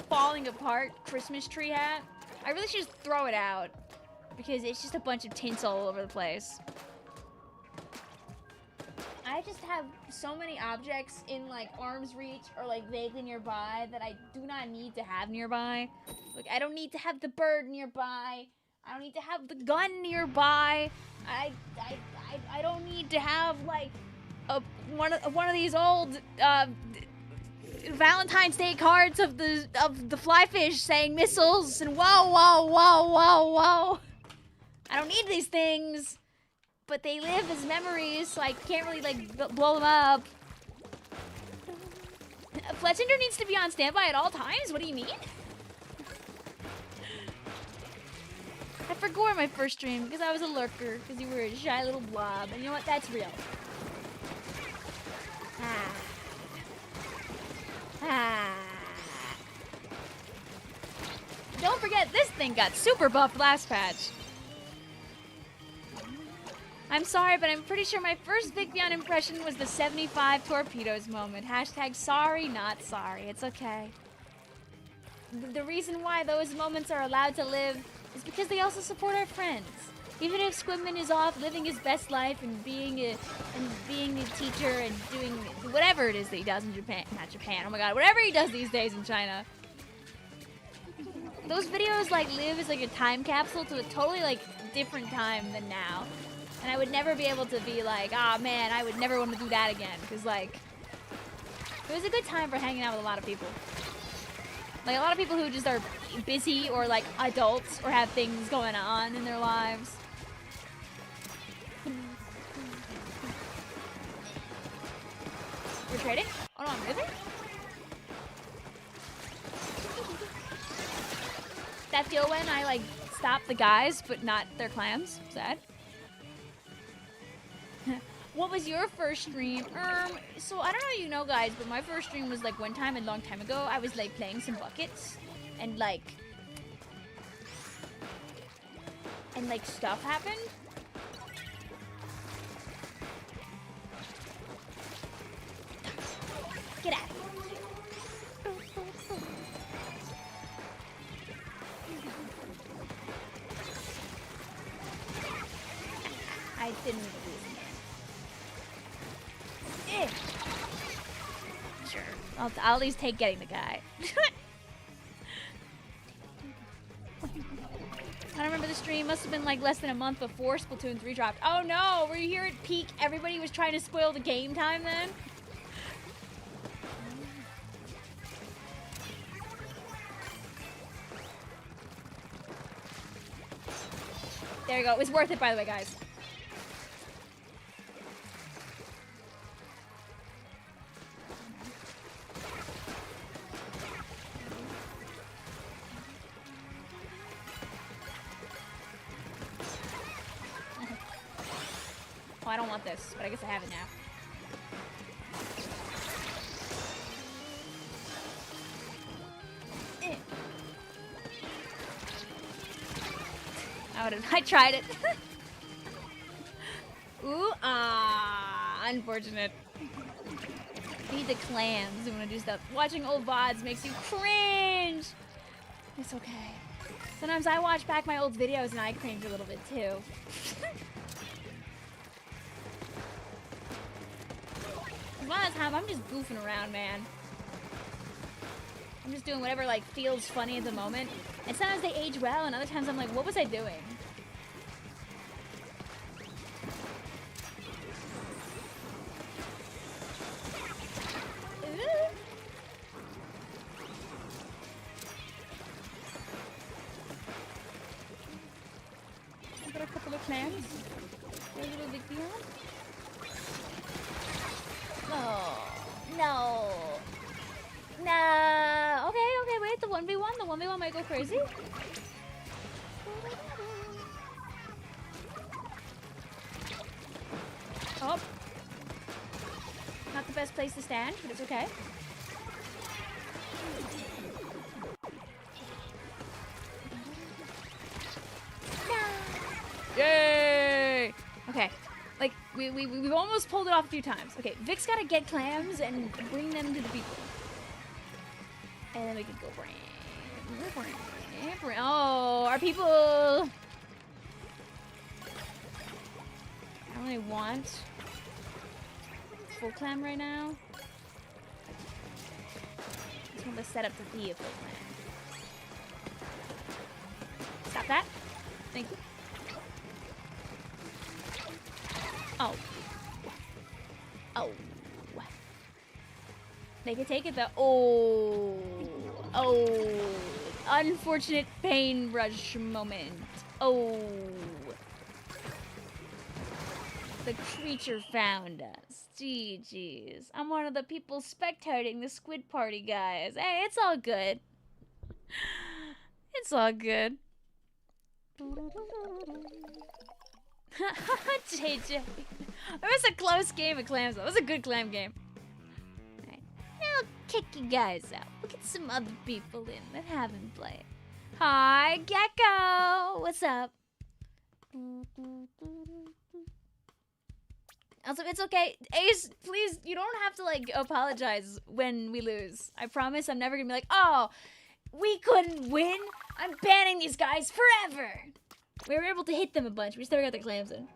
A: falling apart Christmas tree hat? I really should just throw it out. Because it's just a bunch of tinsel all over the place. I just have so many objects in, like, arm's reach or, like, vaguely nearby that I do not need to have nearby. Like, I don't need to have the bird nearby. I don't need to have the gun nearby. I don't need to have, like, one of these old, Valentine's Day cards of the flyfish saying missiles and whoa, whoa, whoa, whoa, whoa. I don't need these things. But they live as memories, so I can't really, like, blow them up. Fletchinder needs to be on standby at all times? What do you mean? I forgot my first stream because I was a lurker, because you were a shy little blob. And you know what? That's real. Don't forget, this thing got super buffed last patch. I'm sorry, but I'm pretty sure my first Vicvillon impression was the 75 torpedoes moment. Hashtag sorry, not sorry. It's okay. The reason why those moments are allowed to live is because they also support our friends. Even if Squidman is off living his best life and being a teacher and doing whatever it is that he does in Japan, not Japan, oh my god, whatever he does these days in China. Those videos, like, live as, like, a time capsule to a totally, like, different time than now. And I would never be able to be like, ah, man, I would never want to do that again. Because, like, it was a good time for hanging out with a lot of people. Like, a lot of people who just are busy or, like, adults or have things going on in their lives. We're trading? Oh, no, I'm moving? like, stop the guys, but not their clams. Sad. What was your first stream? So I don't know if you know, guys, but my first stream was, like, one time a long time ago. I was, like, playing some buckets. And, like, stuff happened. Get out of here. I didn't lose it. Sure. I'll at least take getting the guy. I don't remember the stream. Must have been like less than a month before Splatoon 3 dropped. Oh no! Were you here at peak? Everybody was trying to spoil the game time then? There you go. It was worth it, by the way, guys. Oh, I don't want this, but I guess I have it now. I tried it. Ooh, unfortunate. Feed the clams. You want to do stuff. Watching old VODs makes you cringe. It's okay. Sometimes I watch back my old videos and I cringe a little bit too. A lot of the time, I'm just goofing around, man. I'm just doing whatever, like, feels funny at the moment. And sometimes they age well, and other times I'm like, what was I doing? I got a couple of clams. A little Vicvillon. Oh, no. Nah. Okay, wait. The 1v1? The 1v1 might go crazy. Oh. Not the best place to stand, but it's okay. Yay! Okay. Like, we've almost pulled it off a few times. Okay, Vic's gotta get clams and bring them to the people. And then we can go bring. Oh, our people. I don't really want full clam right now. I just want the setup to be a full clam. Stop that. Thank you. Oh. Oh. They could take it though. Oh. Oh. Unfortunate pain rush moment. Oh. The creature found us. GG's. I'm one of the people spectating the squid party, guys. Hey, it's all good. It's all good. JJ. It was a close game of clams, though. It was a good clam game. Alright. Now I'll kick you guys out. We'll get some other people in that haven't played. Hi, Gecko! What's up? Also, it's okay. Ace, please, you don't have to, like, apologize when we lose. I promise I'm never gonna be like, oh, we couldn't win. I'm banning these guys forever. We were able to hit them a bunch. We still got the clams in.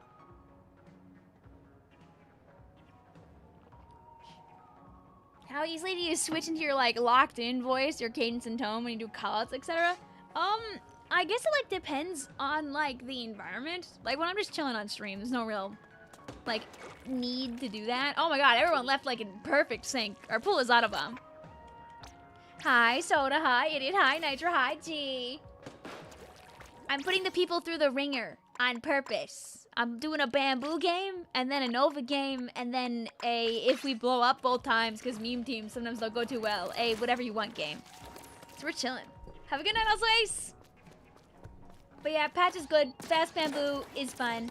A: How easily do you switch into your, like, locked-in voice, your cadence and tone when you do callouts, etc.? I guess it, like, depends on, like, the environment. Like, when I'm just chilling on stream, there's no real, like, need to do that. Oh my god, everyone left, like, in perfect sync. Our pool is autobomb. Hi, Soda, hi, Idiot, hi, Nitro, hi, G. I'm putting the people through the ringer on purpose. I'm doing a bamboo game, and then a Nova game, and then a if we blow up both times, because meme teams, sometimes they'll go too well, a whatever you want game. So we're chilling. Have a good night, also Ace. But yeah, patch is good. Fast bamboo is fun.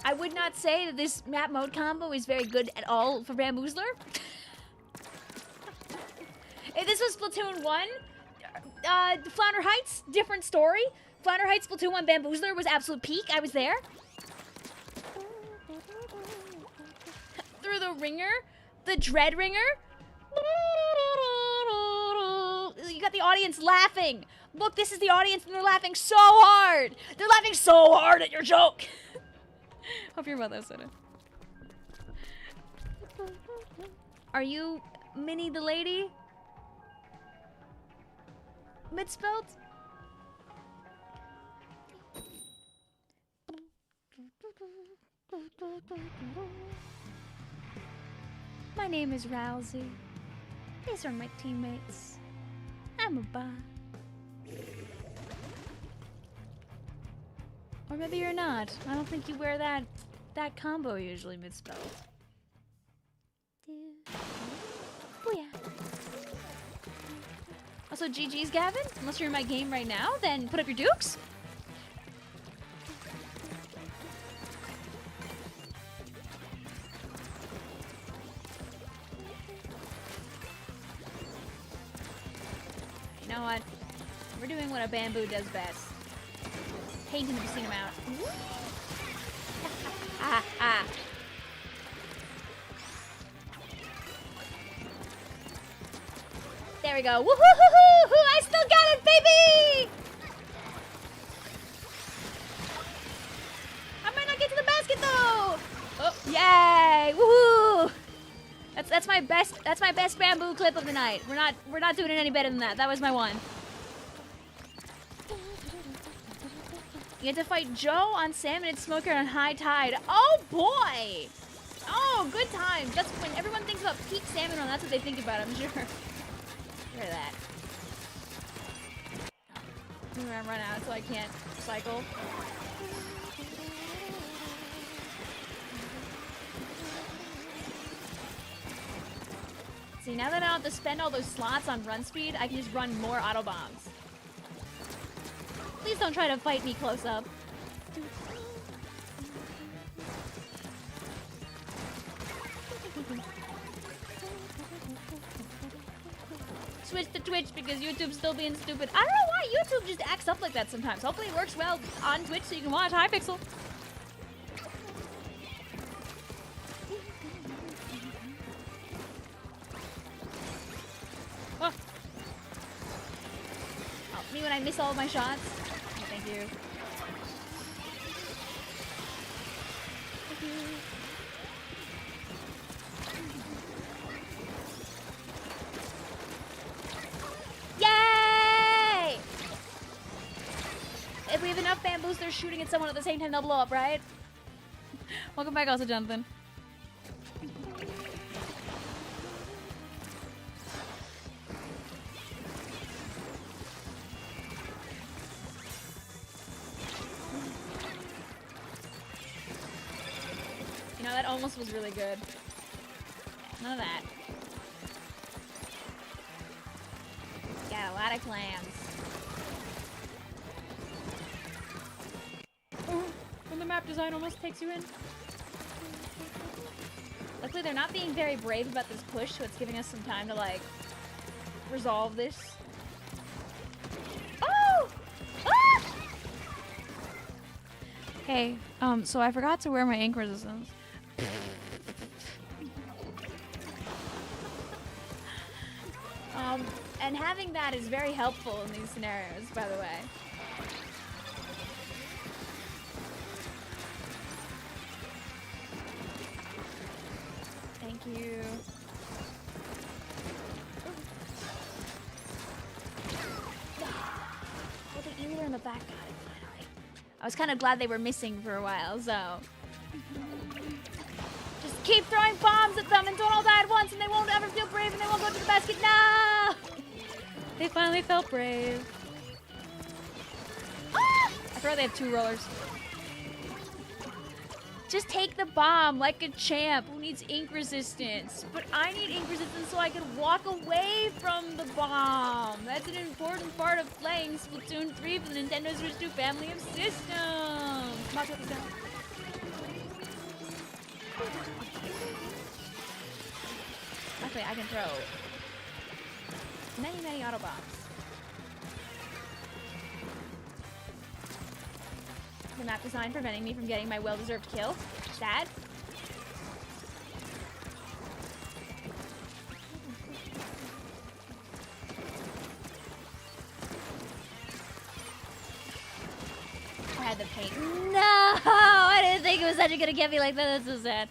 A: I would not say that this map mode combo is very good at all for bamboozler. If this was Splatoon 1, Flounder Heights, different story. Flounder Heights Splatoon 1 bamboozler was absolute peak. I was there. Through the ringer, the dread ringer. You got the audience laughing. Look, this is the audience and they're laughing so hard. They're laughing so hard at your joke. Hope you're well though, Soda. Are you Minnie the lady? Mid-spelled? My name is Rousey. These are my teammates. I'm a bot. Or maybe you're not. I don't think you wear that combo usually mid-spelled. Booyah. Also, GG's, Gavin. Unless you're in my game right now, then put up your dukes. You know what? We're doing what a bamboo does best. Painting the casino out. Ah, ah. There we go. Woohoo! I still got it, baby! I might not get to the basket though. Oh, yay! Woohoo! That's my best bamboo clip of the night. We're not doing it any better than that. That was my one. You had to fight Joe on Salmon and Smoker on High Tide. Oh boy! Oh, good time. That's when everyone thinks about peak salmon run. That's what they think about, I'm sure. Look at that. I'm gonna run out so I can't cycle. See, now that I don't have to spend all those slots on run speed, I can just run more auto bombs. Please don't try to fight me close up. Switch to Twitch because YouTube's still being stupid. I don't know why YouTube just acts up like that sometimes. Hopefully it works well on Twitch so you can watch Hypixel. Oh. Oh, me when I miss all of my shots. Oh, thank you. Thank you. Yay! If we have enough bamboozlers shooting at someone at the same time, they'll blow up, right? Welcome back also, Jonathan. You know, that almost was really good. None of that. Got a lot of clams. Oh, when the map design almost takes you in. Luckily, they're not being very brave about this push, so it's giving us some time to, like, resolve this. Oh! Ah! Hey, so I forgot to wear my ink resistance. And having that is very helpful in these scenarios, by the way. Thank you. Oh, the Ealer in the back got it finally. I was kind of glad they were missing for a while, so. Just keep throwing bombs at them and don't all die at once and they won't ever feel brave and they won't go to the basket. No! They finally felt brave. Ah! I forgot they have 2 rollers. Just take the bomb like a champ who needs ink resistance. But I need ink resistance so I can walk away from the bomb. That's an important part of playing Splatoon 3 for the Nintendo Switch 2 family of systems. Actually, I can throw many autobombs. The map design preventing me from getting my well-deserved kill. Sad. I had the paint. No! I didn't think it was such a gonna get me like that. That's so sad.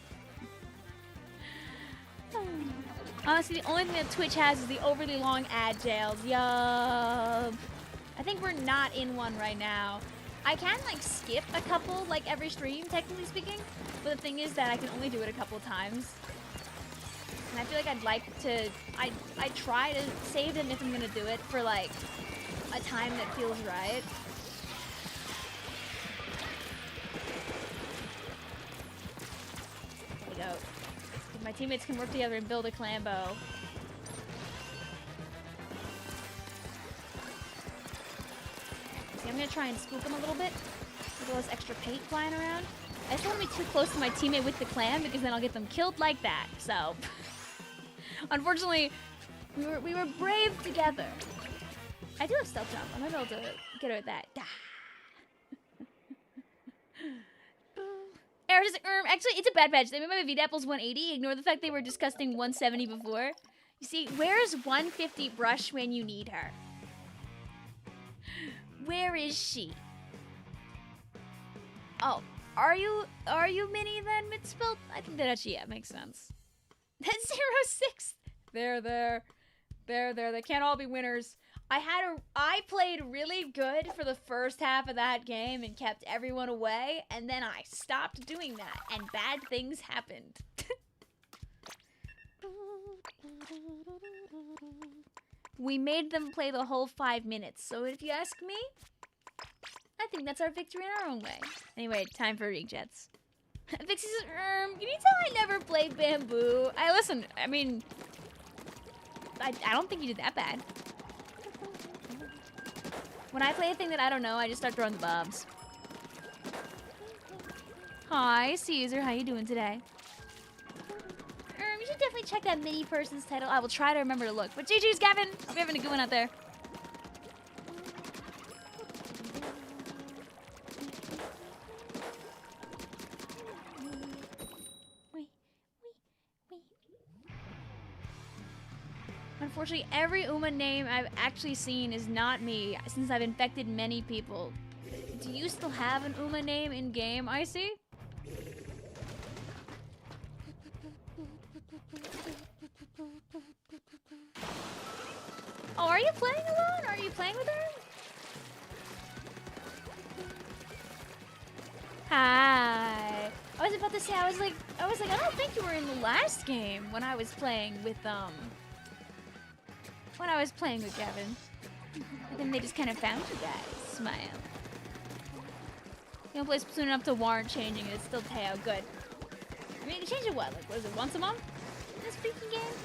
A: Honestly, the only thing that Twitch has is the overly long ad jails. Yup. I think we're not in one right now. I can, like, skip a couple, like, every stream, technically speaking. But the thing is that I can only do it a couple of times. And I feel like I'd like to... I try to save them if I'm gonna do it for, like, a time that feels right. There we go. If my teammates can work together and build a Clambo. I'm gonna try and spook him a little bit with all this extra paint flying around. I just don't want to be too close to my teammate with the Clam because then I'll get them killed like that. So, unfortunately, we were brave together. I do have stealth jump. I might be able to get her with that. Error says, actually, it's a bad patch. They made my VDApples 180. Ignore the fact they were disgusting 170 before. You see, where's 150 Brush when you need her? Where is she? Oh, are you Mini then, Mitspelt? I think that actually, yeah, makes sense. That's 06. There. They can't all be winners. I played really good for the first half of that game and kept everyone away, and then I stopped doing that, and bad things happened. We made them play the whole 5 minutes, so if you ask me, I think that's our victory in our own way. Anyway, time for rejets. Vixie says, can you tell I never played Bamboo? I mean, I don't think you did that bad. When I play a thing that I don't know, I just start throwing the bombs. Hi, Caesar, how you doing today? You should definitely check that mini person's title. I will try to remember to look. But GG's, Gavin. Hope you're having a good one out there. Unfortunately, every Uma name I've actually seen is not me, since I've infected many people. Do you still have an Uma name in game, Icy? Oh, are you playing alone? Are you playing with her? Hi. I was about to say, I was like, I don't think you were in the last game when I was playing with Gavin. And then they just kind of found you guys. Smile. You don't play Splatoon enough to warrant changing it. It's still Teo. Good. I mean, change it what? Like, what is it, once a month? In this freaking game?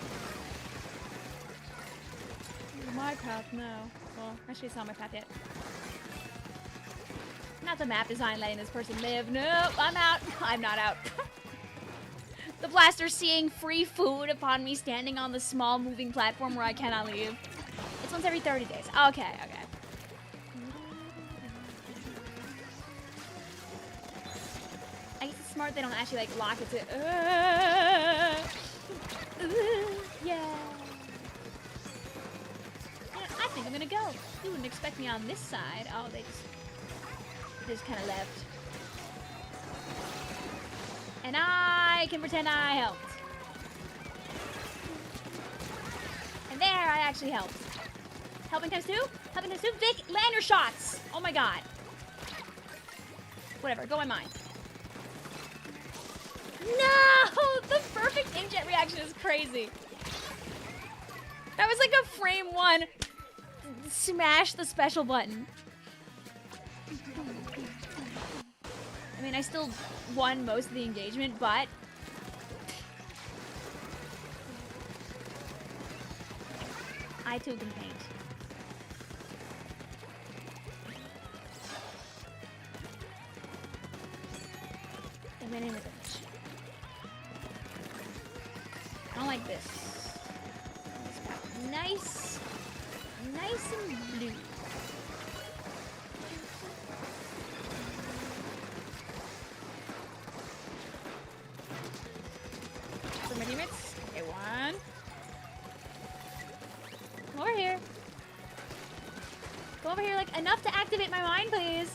A: My path, no. Well, actually, it's not my path yet. Not the map design letting this person live. Nope, I'm out. I'm not out. The blaster seeing free food upon me standing on the small moving platform where I cannot leave. It's once every 30 days. Okay. I guess it's smart they don't actually like lock it to. Yeah. I think I'm gonna go. You wouldn't expect me on this side. Oh, they just kind of left. And I can pretend I helped. And there, I actually helped. Helping times two? Helping times two? Vic, land your shots! Oh my god. Whatever, go on mine. No! The perfect inkjet reaction is crazy. That was like a frame one. Smash the special button. And mean, I still won most of the engagement, but I too can paint. And my name is Image. I don't like this. Nice. Nice and blue. For my teammates. Okay, one. Come over here. Come over here, like, enough to activate my mind, please.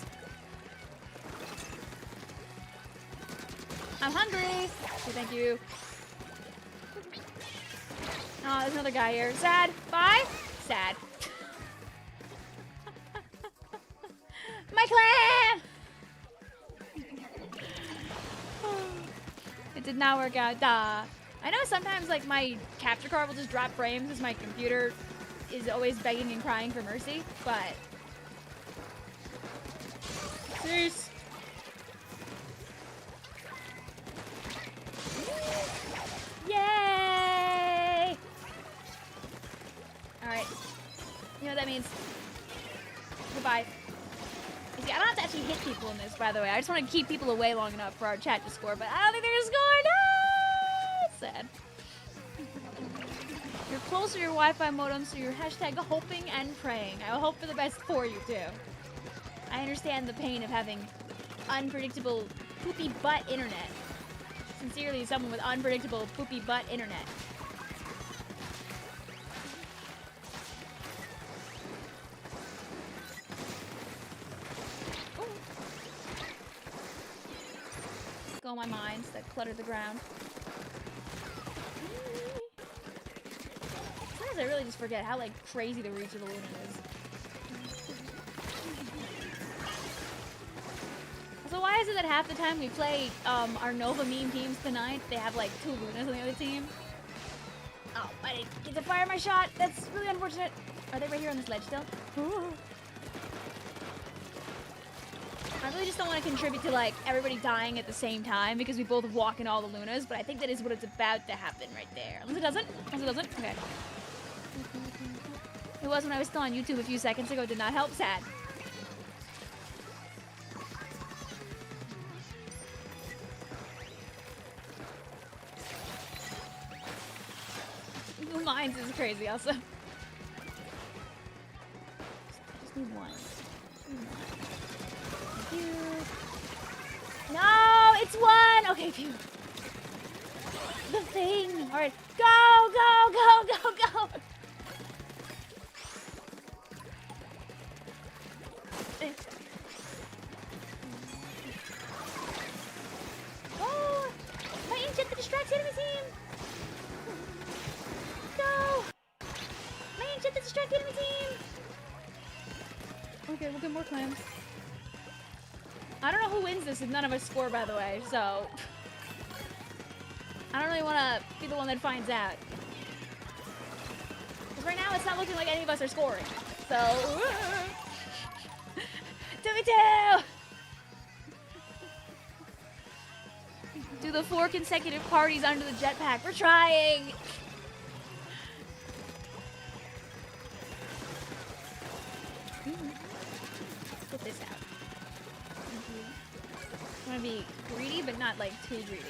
A: I'm hungry. Okay, thank you. Oh, there's another guy here. Sad. Bye. Sad. My clan! It did not work out. Duh. I know sometimes, like, my capture card will just drop frames as my computer is always begging and crying for mercy, but... Cease. Yay! Alright. You know what that means. Goodbye. You see, I don't have to actually hit people in this, by the way. I just want to keep people away long enough for our chat to score, but I don't think they're gonna score. No! Sad. You're close to your Wi-Fi modem, so you're hashtag hoping and praying. I will hope for the best for you, too. I understand the pain of having unpredictable poopy butt internet. Sincerely, someone with unpredictable poopy butt internet. Go my mines that clutter the ground. Sometimes I really just forget how, like, crazy the reach of the Luna is. So why is it that half the time we play our Nova meme teams tonight, they have like 2 Lunas on the other team? Oh, I didn't get to fire my shot. That's really unfortunate. Are they right here on this ledge still? Ooh. I really just don't want to contribute to like everybody dying at the same time because we both walk in all the Lunas, but I think that is what it's about to happen right there. Unless it doesn't. Unless it doesn't. Okay. It was when I was still on YouTube a few seconds ago. Did not help. Sad. Mines is crazy also. Just need one. Thank you. No, it's one! Okay, phew. The thing. Alright. Go, go, go, go, go! Oh! My ancient that distracts enemy team! Go! My ancient that distracts enemy team! Okay, we'll get more clams. I don't know who wins this if none of us score, by the way, so... I don't really want to be the one that finds out. Because right now, it's not looking like any of us are scoring. So... 2v2! Do the 4 consecutive parties under the jetpack. We're trying! Get this out. I want to be greedy, but not like too greedy.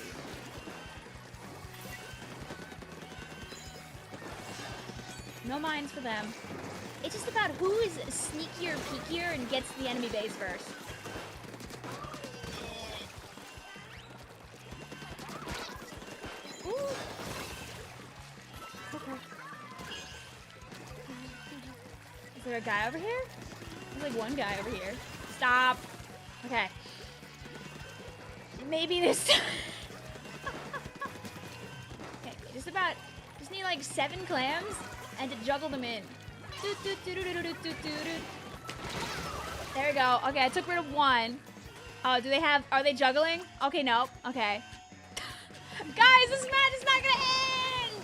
A: No mines for them. It's just about who is sneakier, peekier, and gets the enemy base first. Ooh. Okay. Is there a guy over here? There's like one guy over here. Stop. Okay. Maybe this time. Okay, just need like 7 clams and to juggle them in. There we go. Okay, I took rid of 1. Oh, are they juggling? Okay, no. Okay. Guys, this match is not gonna end!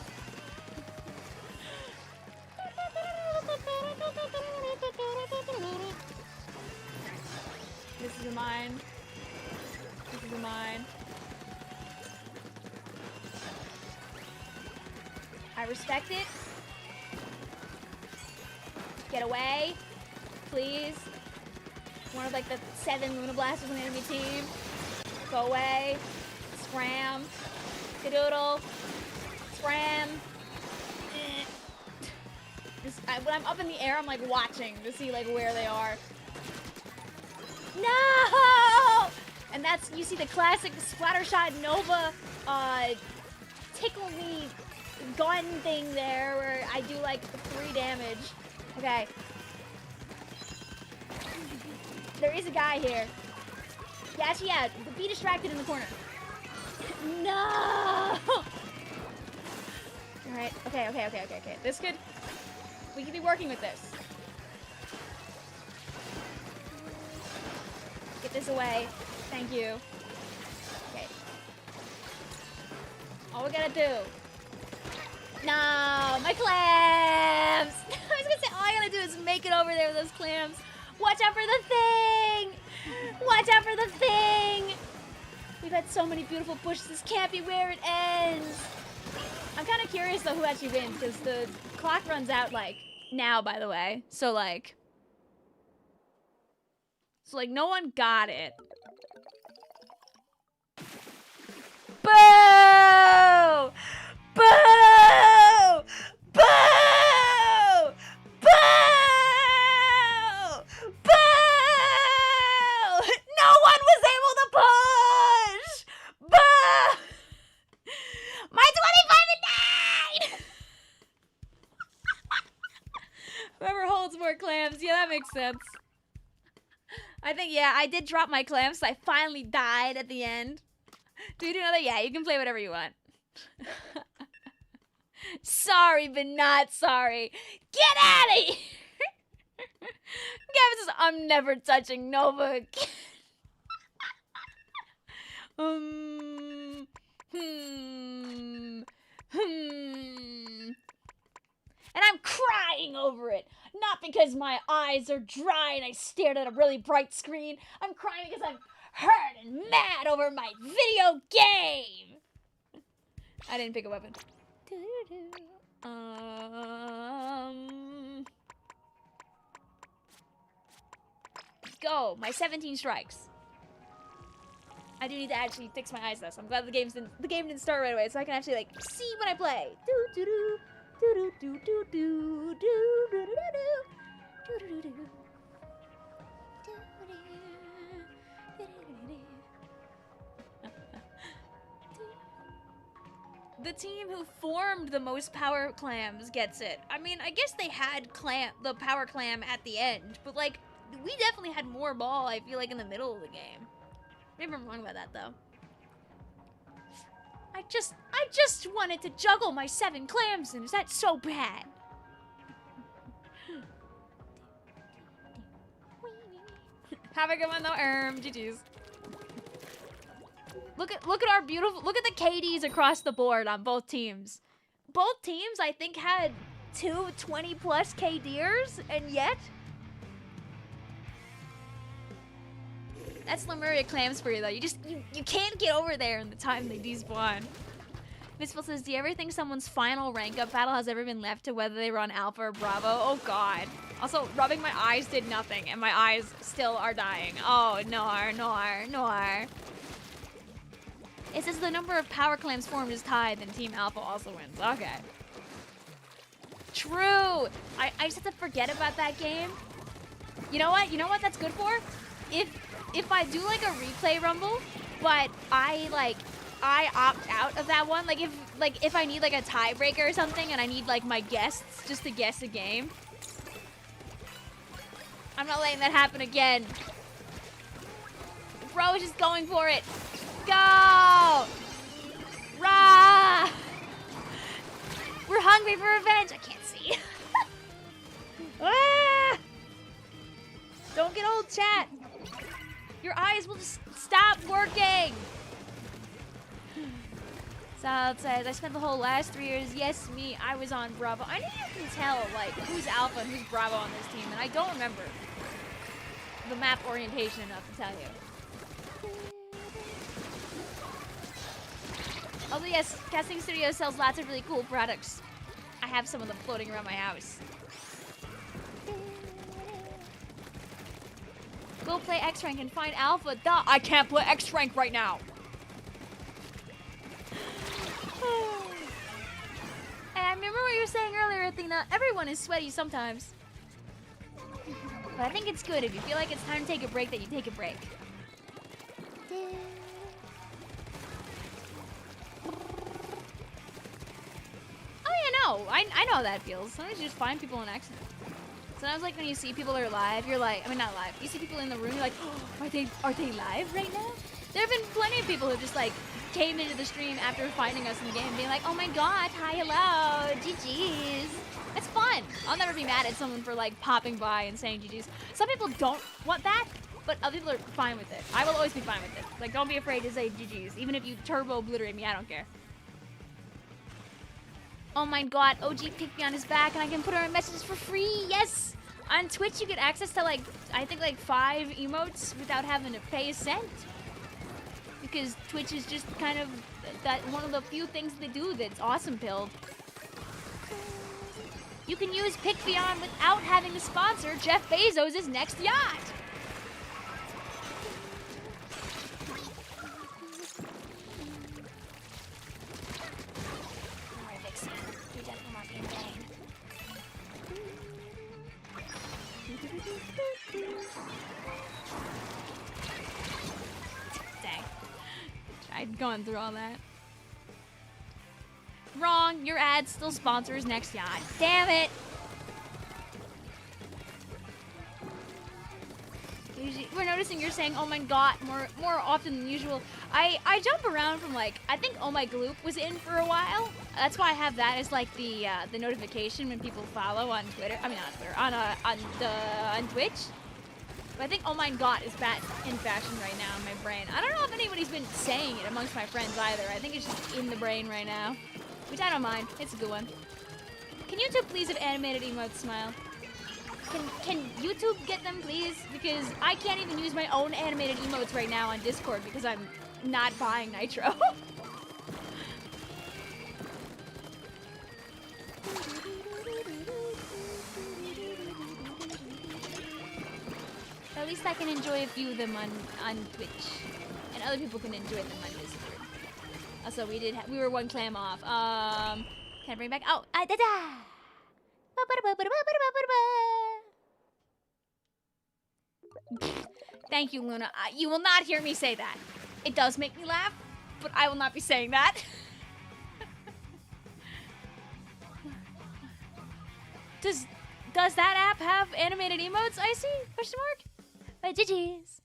A: This is a mine. This is mine. I respect it. Get away, please. One of like the 7 Luna Blasters on the enemy team. Go away. Scram. Skadoodle. Scram. When I'm up in the air, I'm like watching to see like where they are. No! And that's, you see the classic Splattershot Nova tickle me gun thing there where I do like 3 damage. Okay. There is a guy here. Yeah, actually, yeah. Be distracted in the corner. No! Alright, okay. This could... We could be working with this. Get this away. Thank you. Okay. All we gotta do... No! My clams! I was gonna say, all I gotta do is make it over there with those clams. Watch out for the thing! Watch out for the thing! We've had so many beautiful pushes. This can't be where it ends. I'm kind of curious though who actually wins because the clock runs out like now, by the way. So like no one got it. Boo! Boo! Boo! Boo! Boo! No one was able to push! Boo! My 25 and 9! Whoever holds more clams. Yeah, that makes sense. I think, yeah, I did drop my clams, so I finally died at the end. Do you know that? Yeah, you can play whatever you want. Sorry, but not sorry. Get out of here! Gavin says, I'm never touching Nova again. And I'm crying over it. Not because my eyes are dry and I stared at a really bright screen. I'm crying because I'm hurt and mad over my video game. I didn't pick a weapon. Go. My 17 strikes. I do need to actually fix my eyes though, so I'm glad the game didn't start right away, so I can actually like see when I play. The team who formed the most power clams gets it. I mean, I guess they had the power clam at the end, but like we definitely had more ball, I feel like, in the middle of the game. Maybe I'm wrong about that though. I just wanted to juggle my 7 clams, and is that so bad? Have a good one though, GG's. Look at our beautiful, look at the KDs across the board on both teams. Both teams, I think, had 2 20+ KDers, and yet that's Lemuria clams for you though. You can't get over there in the time they despawn. Vicvillon says, do you ever think someone's final rank up battle has ever been left to whether they were on Alpha or Bravo? Oh god. Also, rubbing my eyes did nothing, and my eyes still are dying. Oh, nor. It says the number of power clams formed is tied, then Team Alpha also wins. Okay. True! I just have to forget about that game. You know what? You know what that's good for? If I do like a replay rumble, but I opt out of that one, if I need like a tiebreaker or something and I need like my guests just to guess a game, I'm not letting that happen again. The bro is just going for it. Go! Rah! We're hungry for revenge. I can't see. Ah! Don't get old, chat. Your eyes will just stop working. Salad says, I spent the whole last 3 years, yes, me, I was on Bravo. I know you can tell, like, who's Alpha and who's Bravo on this team, and I don't remember the map orientation enough to tell you. But yes, Casting Studio sells lots of really cool products. I have some of them floating around my house. Go play X rank and find alpha. Duh, I can't play X rank right now. And I remember what you were saying earlier, Athena. Everyone is sweaty sometimes. But I think it's good if you feel like it's time to take a break that you take a break. Oh yeah, no, I know how that feels. Sometimes you just find people on accident. Sometimes like when you see people are live, you're like, I mean not live. You see people in the room, you're like, oh, are they live right now? There have been plenty of people who just like came into the stream after finding us in the game, being like, oh my god, hi, hello, GG's. It's fun. I'll never be mad at someone for like popping by and saying GG's. Some people don't want that, but other people are fine with it. I will always be fine with it. Like, don't be afraid to say GG's, even if you turbo obliterate me, I don't care. Oh my god, OG picked me on his back and I can put her in messages for free, yes! On Twitch you get access to like, I think like 5 emotes without having to pay a cent. Because Twitch is just kind of that one of the few things they do that's awesome pilled. You can use Vicvillon without having to sponsor Jeff Bezos' next yacht. Alright, Vixie, your death will not be in vain. Dang. Tried going through all that. Wrong, your ad still sponsors next yacht. Damn it! Usually, we're noticing you're saying, oh my god, more often than usual. I jump around from like, I think Oh My Gloop was in for a while. That's why I have that as like the notification when people follow on Twitter. I mean, not Twitter, on Twitch. But I think Oh My God is back in fashion right now in my brain. I don't know if anybody's been saying it amongst my friends either. I think it's just in the brain right now. Which I don't mind. It's a good one. Can YouTube please have animated emotes, Smile? Can YouTube get them, please? Because I can't even use my own animated emotes right now on Discord because I'm not buying Nitro. At least I can enjoy a few of them on Twitch. And other people can enjoy them on Discord. Also, we were one clam off. Can I bring back? Oh, da-da! Thank you, Luna. You will not hear me say that. It does make me laugh, but I will not be saying that. Does that app have animated emotes, Icy? Question mark? GG's.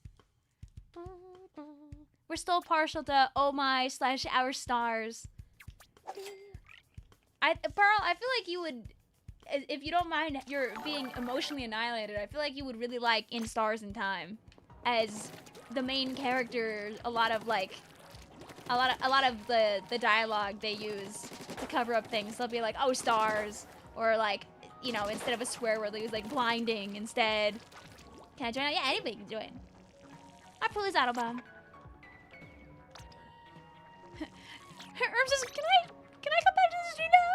A: We're still partial to oh my / our stars. Pearl, I feel like you would, if you don't mind you're being emotionally annihilated, I feel like you would really like In Stars in Time. As the main character, a lot of the dialogue they use to cover up things. They'll be like, oh stars, or like, you know, instead of a swear word, they use like blinding instead. Can I join? Yeah, anybody can join. I pull his autobomb. Herb says, can I come back to the street now?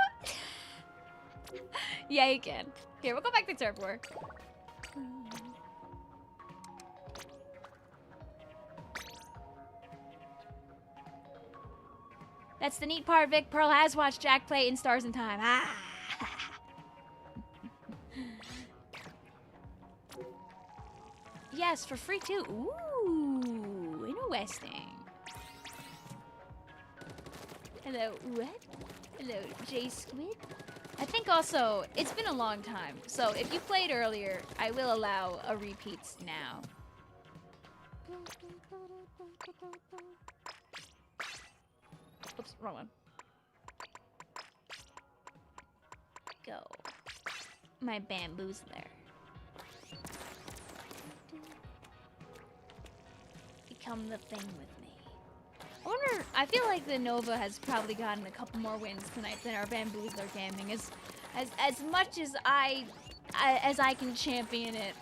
A: Yeah, you can. Here, we'll go back to Turf War. That's the neat part, Vic. Pearl has watched Jack play In Stars in Time. Ah! Yes, for free too. Ooh, interesting. Hello, what? Hello, J Squid. I think also, it's been a long time, so if you played earlier, I will allow a repeats now. Oops, wrong one. Go. My bamboozler. Become the thing with me. I wonder, I feel like the Nova has probably gotten a couple more wins tonight than our bamboozler gaming. As much as I can champion it,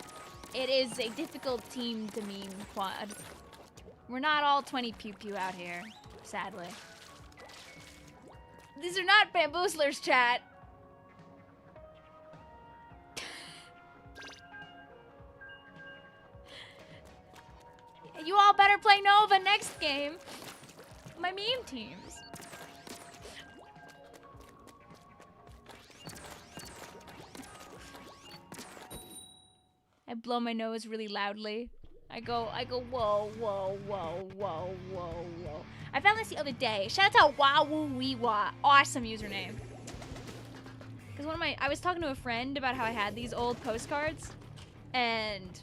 A: it is a difficult team to meme quad. We're not all 20 pew pew out here, sadly. These are not bamboozlers, chat. You all better play Nova next game. My meme teams. I blow my nose really loudly. I go, whoa, whoa, whoa, whoa, whoa, whoa. I found this the other day. Shout out to Wah Woo Wee Wah. Awesome username. Because I was talking to a friend about how I had these old postcards, and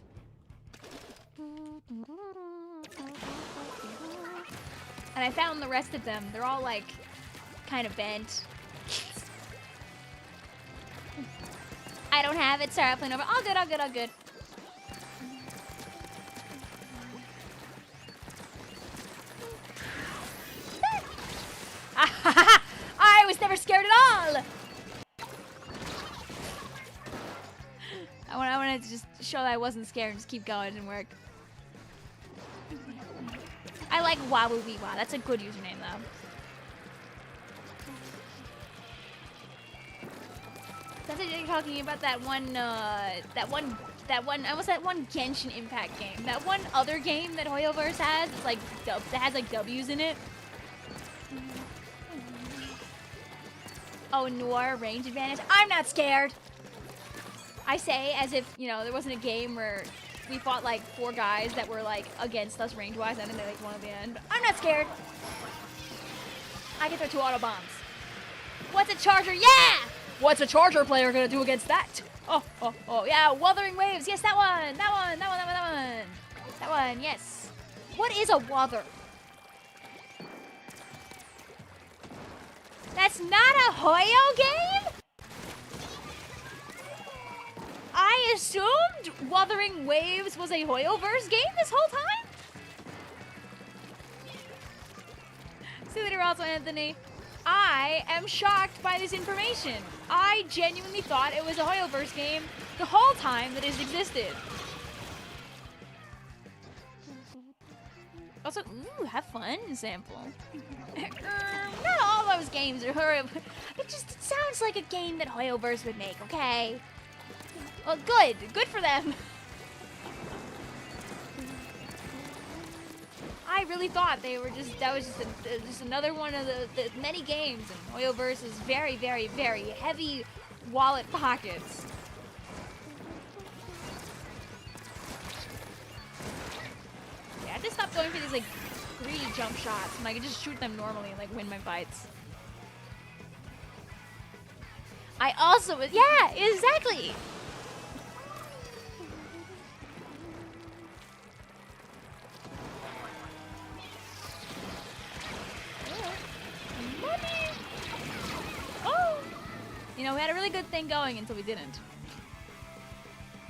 A: I found the rest of them. They're all like kind of bent. I don't have it. Sorry, I'm playing over. All good, all good, all good. I was never scared at all. I wanted to just show that I wasn't scared and just keep going. It didn't work. I like Wah Woo Wee Wah. That's a good username though. That's what you're talking about. That one. I was that one Genshin Impact game. That one other game that Hoyoverse has. It's like that has like W's in it. Oh, Noir range advantage. I'm not scared. I say as if, you know, there wasn't a game where we fought like 4 guys that were like against us range-wise and then they like won at the end. I'm not scared. I can throw 2 auto bombs. What's a charger? Yeah! What's a charger player gonna do against that? Oh, yeah, Wuthering Waves. Yes, that one. That one, yes. What is a Wuther? That's not a Hoyo game? I assumed Wuthering Waves was a Hoyoverse game this whole time? See you later, also, Anthony. I am shocked by this information. I genuinely thought it was a Hoyoverse game the whole time that it's existed. Also, ooh, have fun, sample. Not all those games are horrible. It sounds like a game that Hoyoverse would make, okay? Well, good for them. I really thought that was just another one of the many games in Hoyoverse's very, very, very heavy wallet pockets. Yeah, I have to stop going for these like greedy jump shots and I can just shoot them normally and like win my fights. I also, yeah, exactly. Oh! You know, we had a really good thing going until we didn't.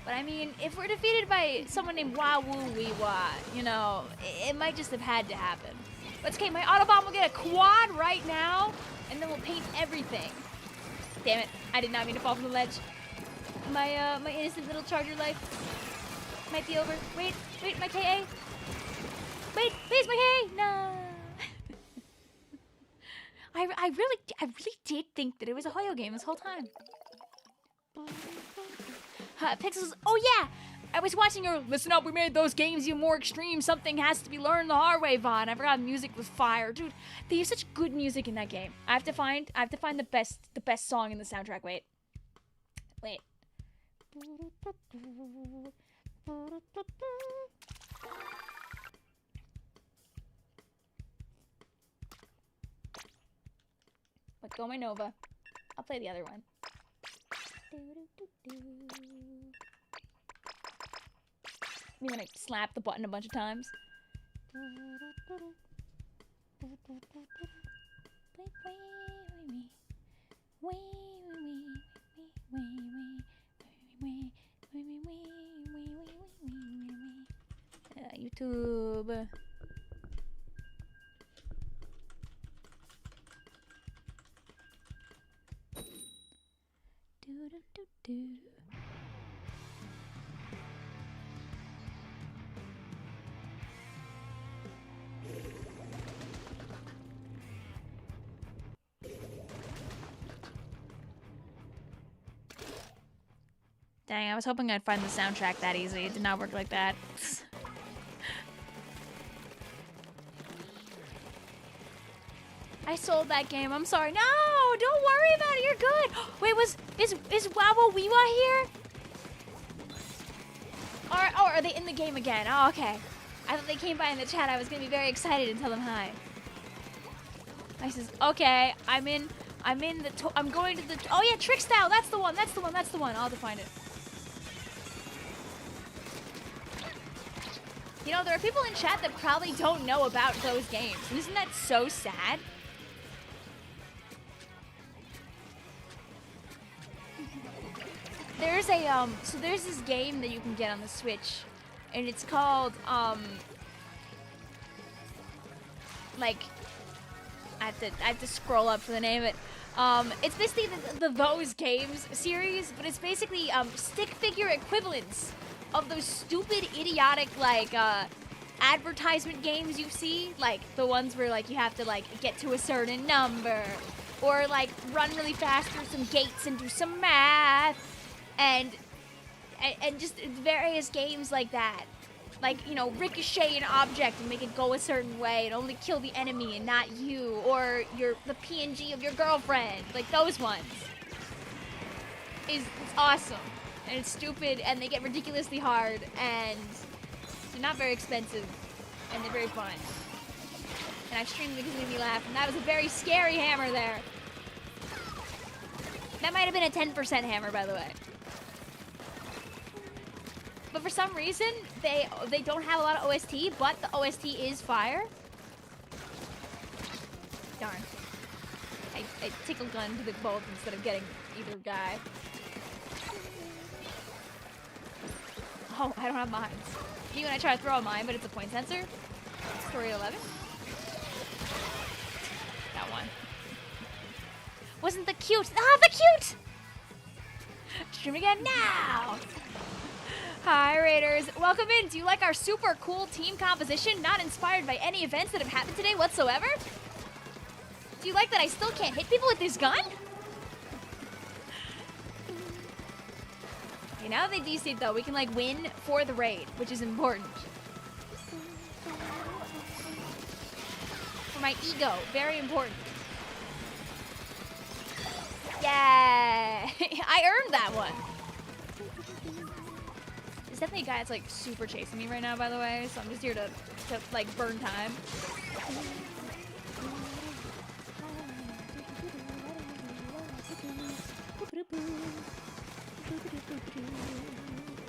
A: But I mean, if we're defeated by someone named Wah Woo Wee Wah, you know, it might just have had to happen. But it's okay, my autobomb will get a quad right now, and then we'll paint everything. Damn it, I did not mean to fall from the ledge. My innocent little charger life might be over. Wait, my KA. Wait, please, my KA. No. I really did think that it was a Hoyo game this whole time. Pixels, oh yeah! I was watching your listen up, we made those games even more extreme. Something has to be learned the hard way, Vaughn. I forgot music was fire. Dude, they use such good music in that game. I have to find the best song in the soundtrack. Wait. Let's go my Nova. I'll play the other one. I'm gonna slap the button a bunch of times. YouTube. Dang, I was hoping I'd find the soundtrack that easy. It did not work like that. I sold that game. I'm sorry. No, don't worry about it. You're good. Wait, is Wawa Weewa here? Are they in the game again? Oh, okay. I thought they came by in the chat. I was gonna be very excited and tell them hi. I says, okay, I'm going to the, oh yeah, Trick Style. That's the one. I'll have to find it. You know, there are people in chat that probably don't know about those games. Isn't that so sad? There's a, so there's this game that you can get on the Switch, and it's called, like, I have to scroll up for the name of it. It's basically the Those Games series, but it's basically, stick figure equivalents of those stupid, idiotic, like, advertisement games you see, like the ones where, like, you have to, like, get to a certain number, or, like, run really fast through some gates and do some math, and just various games like that. Like, you know, ricochet an object and make it go a certain way and only kill the enemy and not you, or the PNG of your girlfriend, like those ones. It's awesome, and it's stupid, and they get ridiculously hard, and they're not very expensive, and they're very fun. And I've streamed because it made me laugh, and that was a very scary hammer there. That might have been a 10% hammer, by the way. But for some reason, they don't have a lot of OST, but the OST is fire. Darn. I tickle gun to the both instead of getting either guy. Oh, I don't have mines. Even I try to throw a mine, but it's a point sensor. Story 11. That one. Wasn't the cute? Ah, the cute! Stream again now! Hi, Raiders. Welcome in. Do you like our super cool team composition, not inspired by any events that have happened today whatsoever? Do you like that I still can't hit people with this gun? Okay, now that they DC'd, though, we can, like, win for the raid, which is important. For my ego, very important. Yeah! I earned that one. There's definitely a guy that's, like, super chasing me right now, by the way, so I'm just here to like, burn time.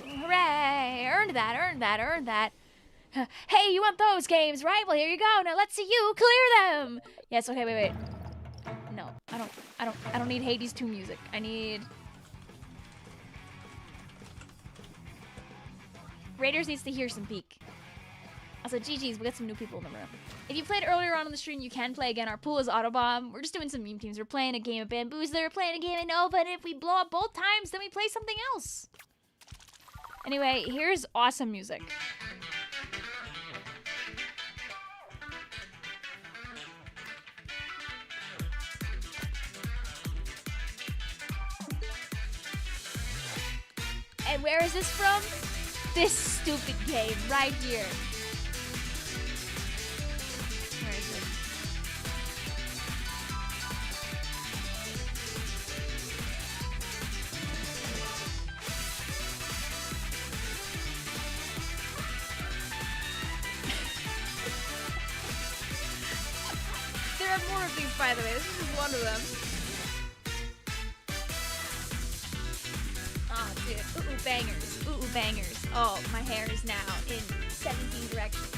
A: Hooray! Earned that. Hey, you want those games, right? Well, here you go. Now let's see you clear them. Yes, okay, wait. No, I don't need Hades 2 music. I need... Raiders needs to hear some peak. Also, GG's, we got some new people in the room. If you played earlier on in the stream, you can play again. Our pool is autobomb. We're just doing some meme teams. We're playing a game of bamboozler, we're playing a game of Nova, and if we blow up both times, then we play something else. Anyway, here's awesome music. And where is this from? This stupid game right here. Where is it? There are more of these, by the way. This is just one of them. Oh, dude. Ooh, bangers. Ooh, bangers. Oh, my hair is now in 17 directions.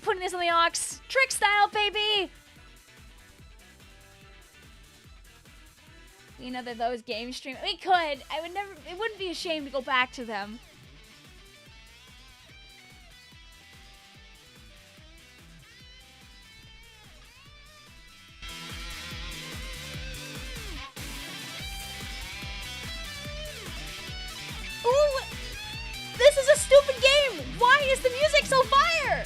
A: Putting this on the aux. Trick style, baby! You know that those games stream. We could. I would never. It wouldn't be a shame to go back to them. Ooh! This is a stupid game! Why is the music so fire?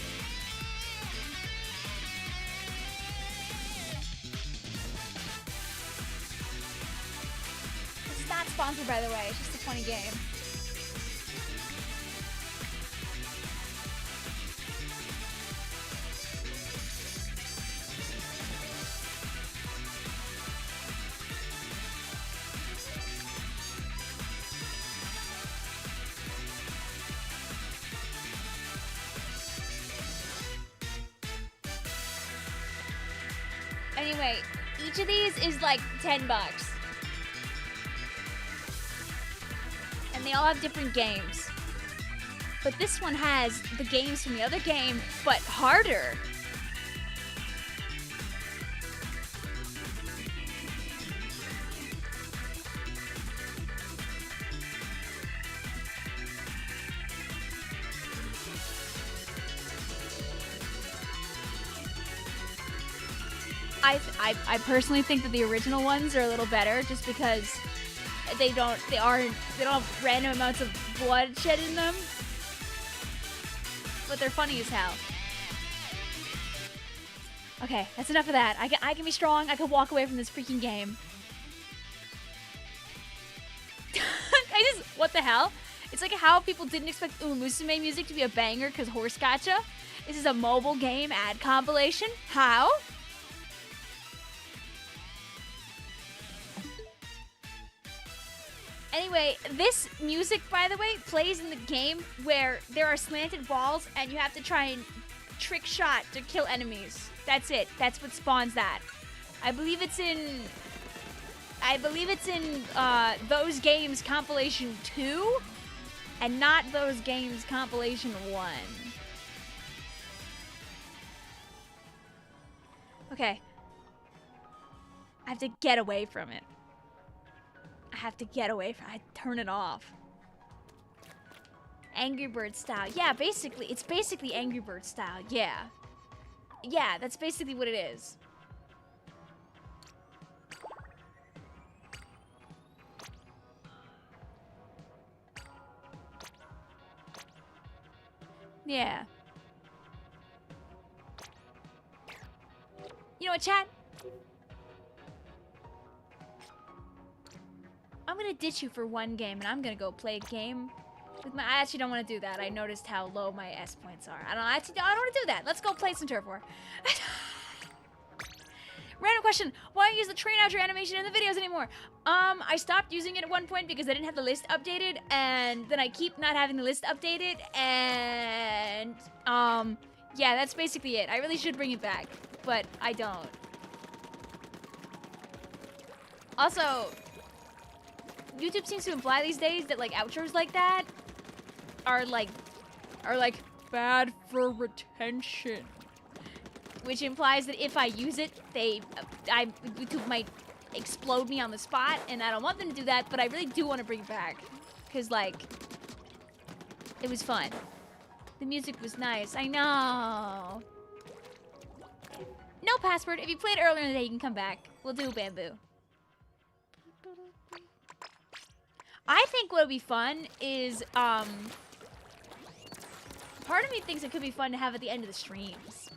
A: sponsor, by the way. It's just a funny game. Anyway, each of these is like 10 bucks. And they all have different games. But this one has the games from the other game, but harder. I personally think that the original ones are a little better just because they don't have random amounts of bloodshed in them. But they're funny as hell. Okay, that's enough of that. I can be strong. I can walk away from this freaking game. What the hell? It's like how people didn't expect Musume music to be a banger because Horse Gacha. This is a mobile game ad compilation. How? Anyway, this music, by the way, plays in the game where there are slanted walls and you have to try and trick shot to kill enemies. That's it. That's what spawns that. I believe it's in Those Games Compilation 2 and not Those Games Compilation 1. Okay. I have to get away from it. I have to get away from it. I turn it off. Angry Bird style. Yeah, basically. It's basically Angry Bird style. Yeah. Yeah, that's basically what it is. Yeah. You know what, chat? I'm gonna ditch you for one game, and I'm gonna go play a game with my... I actually don't want to do that. I noticed how low my S points are. I don't want to do that. Let's go play some Turf War. Random question. Why don't you use the train outro animation in the videos anymore? I stopped using it at one point because I didn't have the list updated, and then I keep not having the list updated, and... yeah, that's basically it. I really should bring it back, but I don't. Also... YouTube seems to imply these days that like outros like that are like bad for retention, which implies that if I use it, YouTube might explode me on the spot, and I don't want them to do that. But I really do want to bring it back because like it was fun. The music was nice. I know. No password. If you played earlier in the day, you can come back. We'll do bamboo. I think what would be fun is, part of me thinks it could be fun to have at the end of the streams.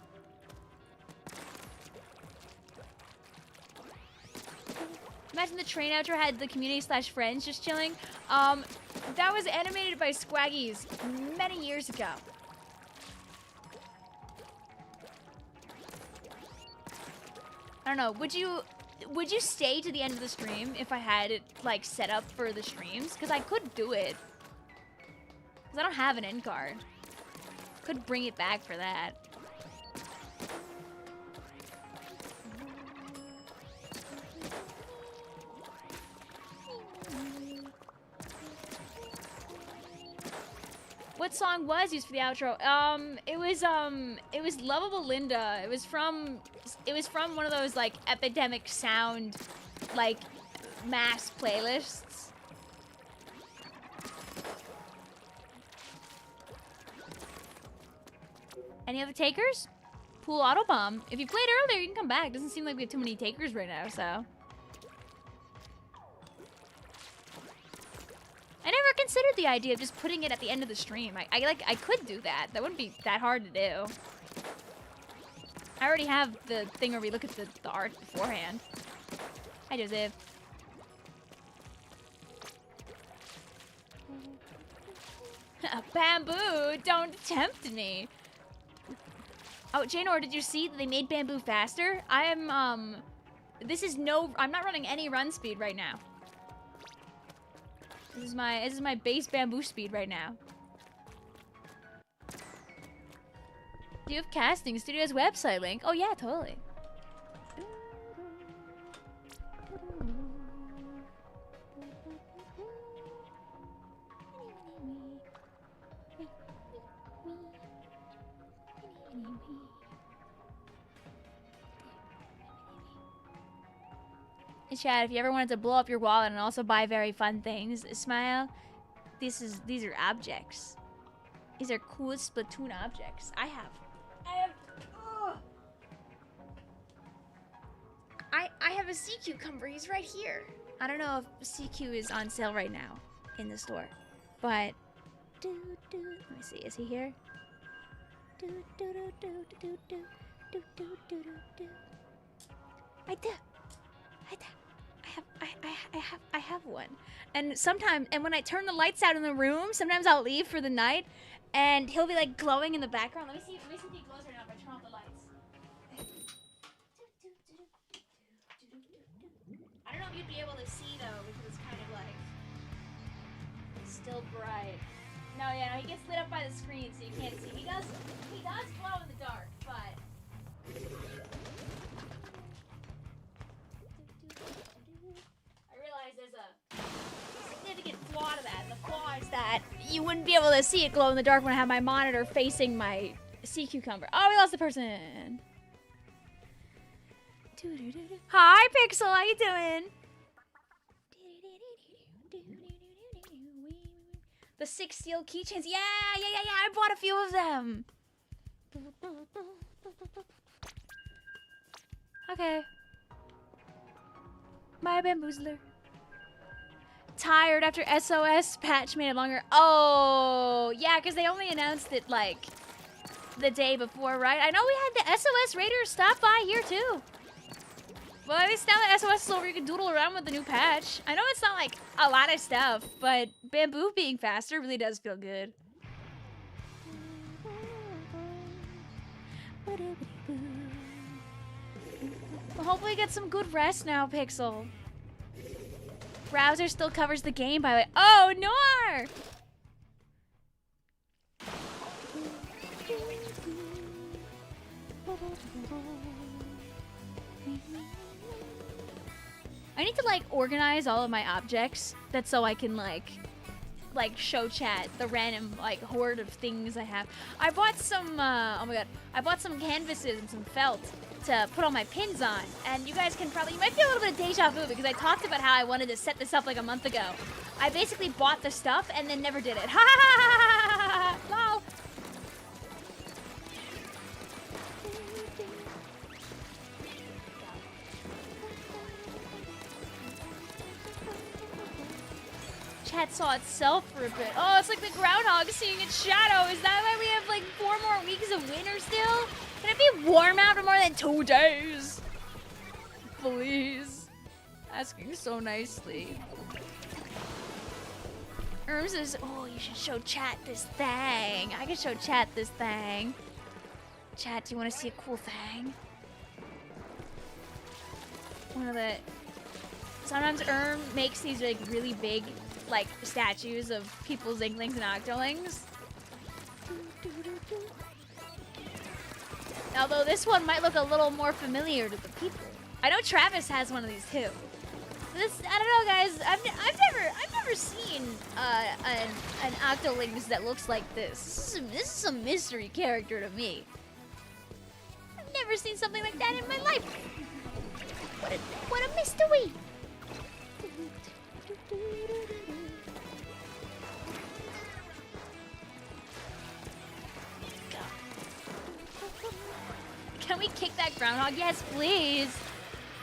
A: Imagine the train outro had the community/friends just chilling. That was animated by Squaggies many years ago. I don't know, would you stay to the end of the stream if I had it, like, set up for the streams? Because I could do it. Because I don't have an end card. Could bring it back for that. What song was used for the outro? It was Lovable Linda. It was from one of those like Epidemic Sound like mass playlists. Any other takers? Pool autobomb. If you played earlier, you can come back. Doesn't seem like we have too many takers right now, so. I never considered the idea of just putting it at the end of the stream. I could do that. That wouldn't be that hard to do. I already have the thing where we look at the art beforehand. Hi, Joseph. Bamboo, don't tempt me. Oh, Janor, did you see that they made bamboo faster? I'm not running any run speed right now. This is my base bamboo speed right now. Do you have casting studio's website link? Oh yeah, totally. Hey Chad, if you ever wanted to blow up your wallet and also buy very fun things, smile. These are objects. These are cool Splatoon objects. I have a sea cucumber. He's right here. I don't know if CQ is on sale right now in the store, but let me see. Is he here? Right there. I have one. And sometimes, when I turn the lights out in the room, sometimes I'll leave for the night, and he'll be like glowing in the background. Let me see if he glows right now if I turn off the lights. I don't know if you'd be able to see though, because it's kind of like still bright. No, yeah, no, he gets lit up by the screen, so you can't see. He does glow in the dark, but. There's a significant flaw to that. The flaw is that you wouldn't be able to see it glow in the dark when I have my monitor facing my sea cucumber. Oh, we lost the person. Hi, Pixel. How you doing? The 6 steel keychains. Yeah. I bought a few of them. Okay. My bamboozler. Tired after SOS patch made it longer. Oh, yeah, because they only announced it, like, the day before, right? I know we had the SOS Raiders stop by here, too. Well, at least now the SOS is over, you can doodle around with the new patch. I know it's not, like, a lot of stuff, but bamboo being faster really does feel good. Well, hopefully get some good rest now, Pixel. Browser still covers the game, by the way. Oh, Noir! I need to, like, organize all of my objects. That's so I can, like show chat the random, like, horde of things I have. I bought some, oh my god. I bought some canvases and some felt to put all my pins on. And you guys can probably, you might feel a little bit of deja vu because I talked about how I wanted to set this up like a month ago. I basically bought the stuff and then never did it. Ha ha ha ha ha ha! Lol. Chat saw itself for a bit. Oh, it's like the groundhog seeing its shadow. Is that why we have like 4 more weeks of winter still? Can it be warm out for more than 2 days? Please. Asking so nicely. Erms is, oh, you should show chat this thing. I can show chat this thing. Chat, do you want to see a cool thing? Sometimes Erm makes these like really big like statues of people's Inklings and Octolings. Although this one might look a little more familiar to the people. I know Travis has one of these too. This, I don't know, guys. I've never seen an Octolings that looks like this. This is a mystery character to me. I've never seen something like that in my life. What a mystery! Can we kick that groundhog? Yes, please.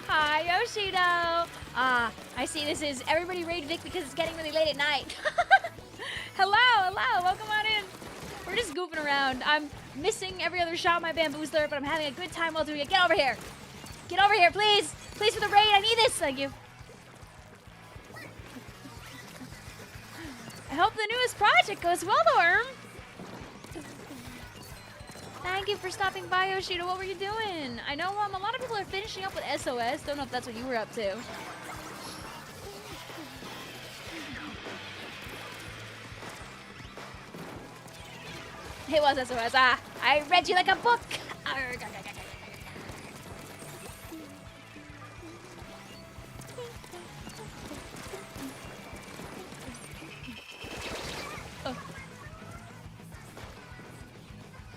A: Hi, Yoshido. Ah, I see this is everybody raid Vic because it's getting really late at night. Hello, welcome on in. We're just goofing around. I'm missing every other shot of my bamboozler, but I'm having a good time while doing it. Get over here. Get over here, please. Please for the raid, I need this. Thank you. hope the newest project goes well, Orm. Thank you for stopping by, Yoshida. What were you doing? I know a lot of people are finishing up with SOS. Don't know if that's what you were up to. It was SOS. Ah, I read you like a book.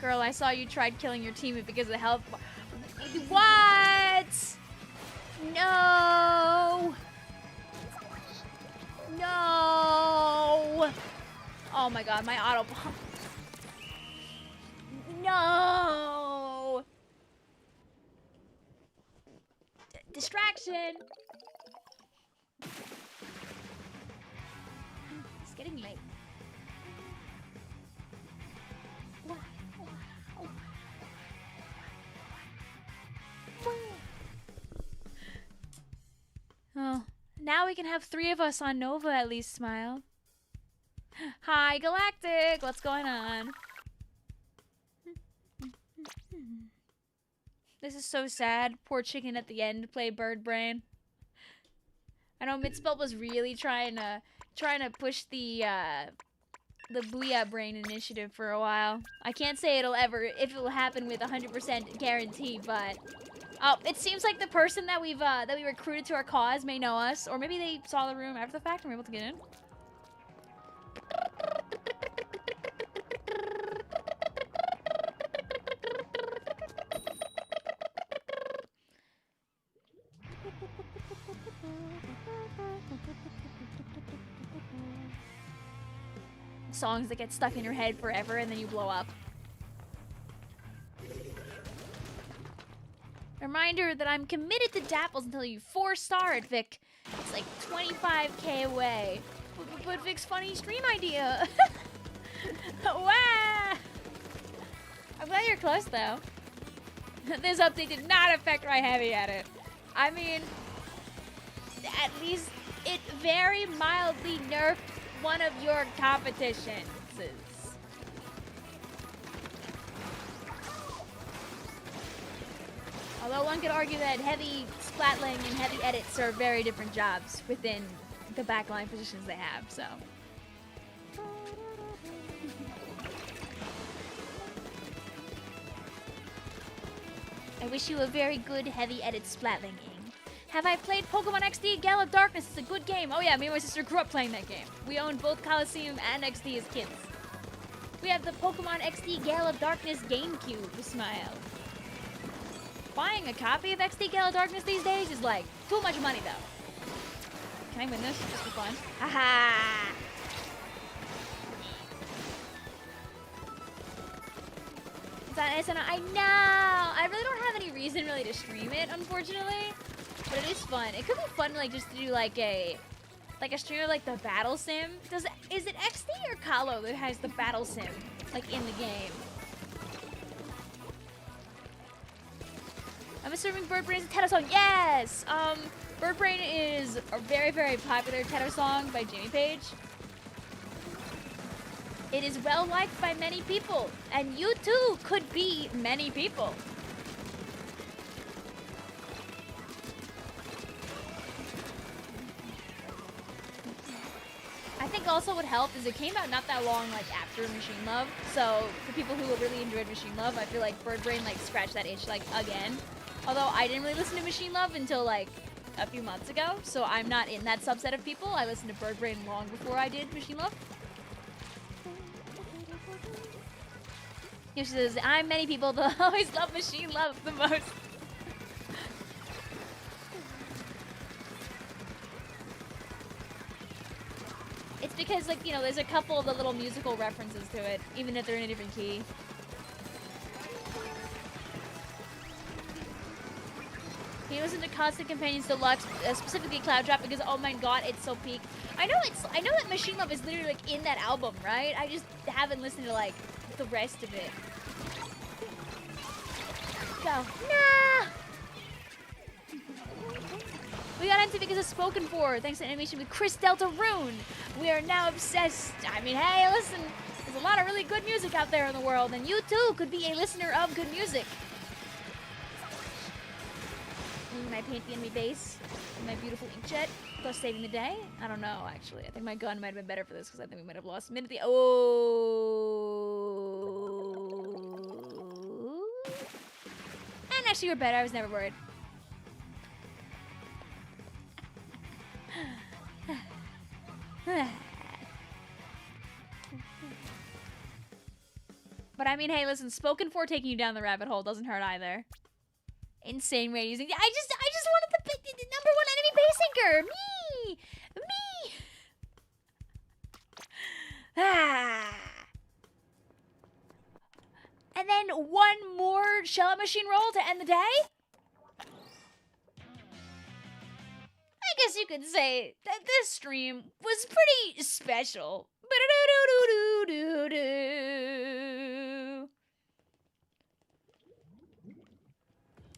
A: Girl, I saw you tried killing your teammate because of the health. What? No. No. Oh my god, my autobomb. No. Distraction. It's getting late. Oh, now we can have 3 of us on Nova at least, Smile. Hi, Galactic! What's going on? This is so sad. Poor chicken at the end play Bird Brain. I know Midspelt was really trying to push the Booyah Brain initiative for a while. I can't say if it'll happen with 100% guarantee, but oh, it seems like the person that we recruited to our cause may know us, or maybe they saw the room after the fact and were able to get in. Songs that get stuck in your head forever and then you blow up. Reminder that I'm committed to Dapples until you 4-star it, Vic. It's like 25k away. But Vic's funny stream idea. Wow! I'm glad you're close though. This update did not affect my heavy edit. I mean, at least it very mildly nerfed one of your competitions. Although one could argue that heavy splatling and heavy edits are very different jobs within the backline positions they have, so. I wish you a very good heavy edit splatling game. Have I played Pokemon XD Gale of Darkness? It's a good game. Oh yeah, me and my sister grew up playing that game. We owned both Coliseum and XD as kids. We have the Pokemon XD Gale of Darkness GameCube. Smile. Buying a copy of XD Gale of Darkness these days is like too much money though. Can I win this just for fun? Haha! It's on SNL. I know! I really don't have any reason really to stream it, unfortunately. But it is fun. It could be fun like just to do like a stream of like the battle sim. Is it XD or Kahlo that has the battle sim like in the game? I'm assuming Bird Brain is a Teto song. Yes! Bird Brain is a very, very popular Teto song by Jimmy Page. It is well liked by many people, and you too could be many people. I think also what helped is it came out not that long like after Machine Love, so for people who really enjoyed Machine Love, I feel like Bird Brain like scratched that itch like again. Although I didn't really listen to Machine Love until like a few months ago, so I'm not in that subset of people. I listened to Bird Brain long before I did Machine Love. She says, I'm many people that always love Machine Love the most. It's because, like, you know, there's a couple of the little musical references to it, even if they're in a different key. He listens to Constant Companions Deluxe, specifically Cloud Drop, because oh my god, it's so peak. I know that Machine Love is literally like in that album, right? I just haven't listened to like the rest of it. Go. Nah! We got into because of Spoken For, thanks to animation with Chris Delta Rune. We are now obsessed. I mean, hey, listen, there's a lot of really good music out there in the world, and you too could be a listener of good music. I paint the enemy base with my beautiful inkjet, thus saving the day. I don't know, actually. I think my gun might have been better for this because I think we might have lost a minute. Oh. And actually, you're better. I was never worried. But I mean, hey, listen, Spoken For taking you down the rabbit hole doesn't hurt either. Insane way using. I just wanted the number one enemy base inker. Me. And then one more shell machine roll to end the day. I guess you could say that this stream was pretty special.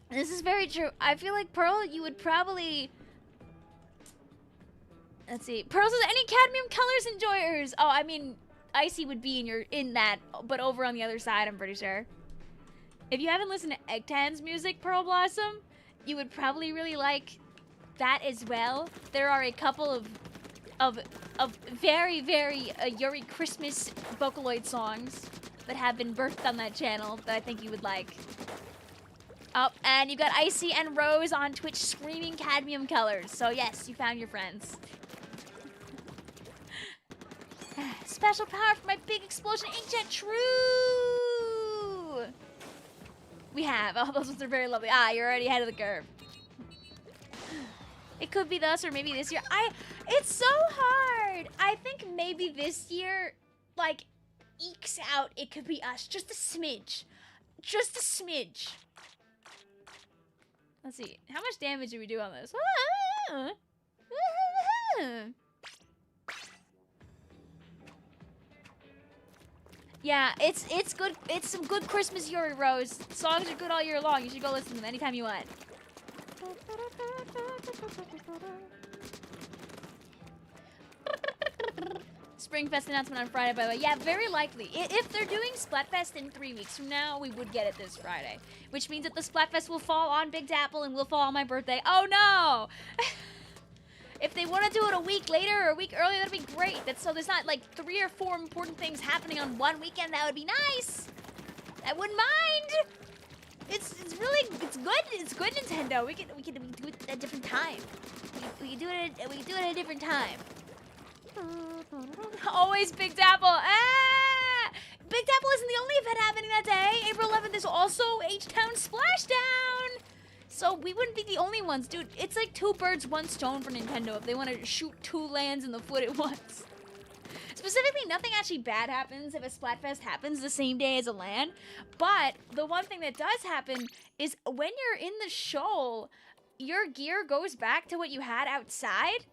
A: This is very true. I feel like Pearl, you would probably... Let's see. Pearl says, any cadmium colors enjoyers? Oh, I mean, Icy would be in that, but over on the other side, I'm pretty sure. If you haven't listened to Egtan's music, Pearl Blossom, you would probably really like that as well. There are a couple of very, very Yuri Christmas Vocaloid songs that have been birthed on that channel that I think you would like. Oh, and you've got Icy and Rose on Twitch screaming cadmium colors. So yes, you found your friends. Special power for my big explosion inkjet. True. We have. Oh, those ones are very lovely. Ah, you're already ahead of the curve. It could be this or maybe this year. It's so hard. I think maybe this year, like, ekes out. It could be us. Just a smidge. Just a smidge. Let's see. How much damage do we do on this? Yeah, it's good. It's some good Christmas Yuri Rose. Songs are good all year long. You should go listen to them anytime you want. Springfest announcement on Friday, by the way. Yeah, very likely. If they're doing Splatfest in 3 weeks from now, we would get it this Friday. Which means that the Splatfest will fall on Big Dapple and will fall on my birthday. Oh no! If they want to do it a week later or a week earlier, that'd be great. So there's not like 3 or 4 important things happening on one weekend. That would be nice. I wouldn't mind. It's really good. It's good, Nintendo. We can do it at a different time. We can do it at a different time. Always Big Dapple. Ah! Big Dapple isn't the only event happening that day. April 11th is also H-Town Splashdown. So we wouldn't be the only ones. Dude, it's like 2 birds, 1 stone for Nintendo if they want to shoot 2 lands in the foot at once. Specifically, nothing actually bad happens if a Splatfest happens the same day as a LAN. But the one thing that does happen is when you're in the shoal, your gear goes back to what you had outside.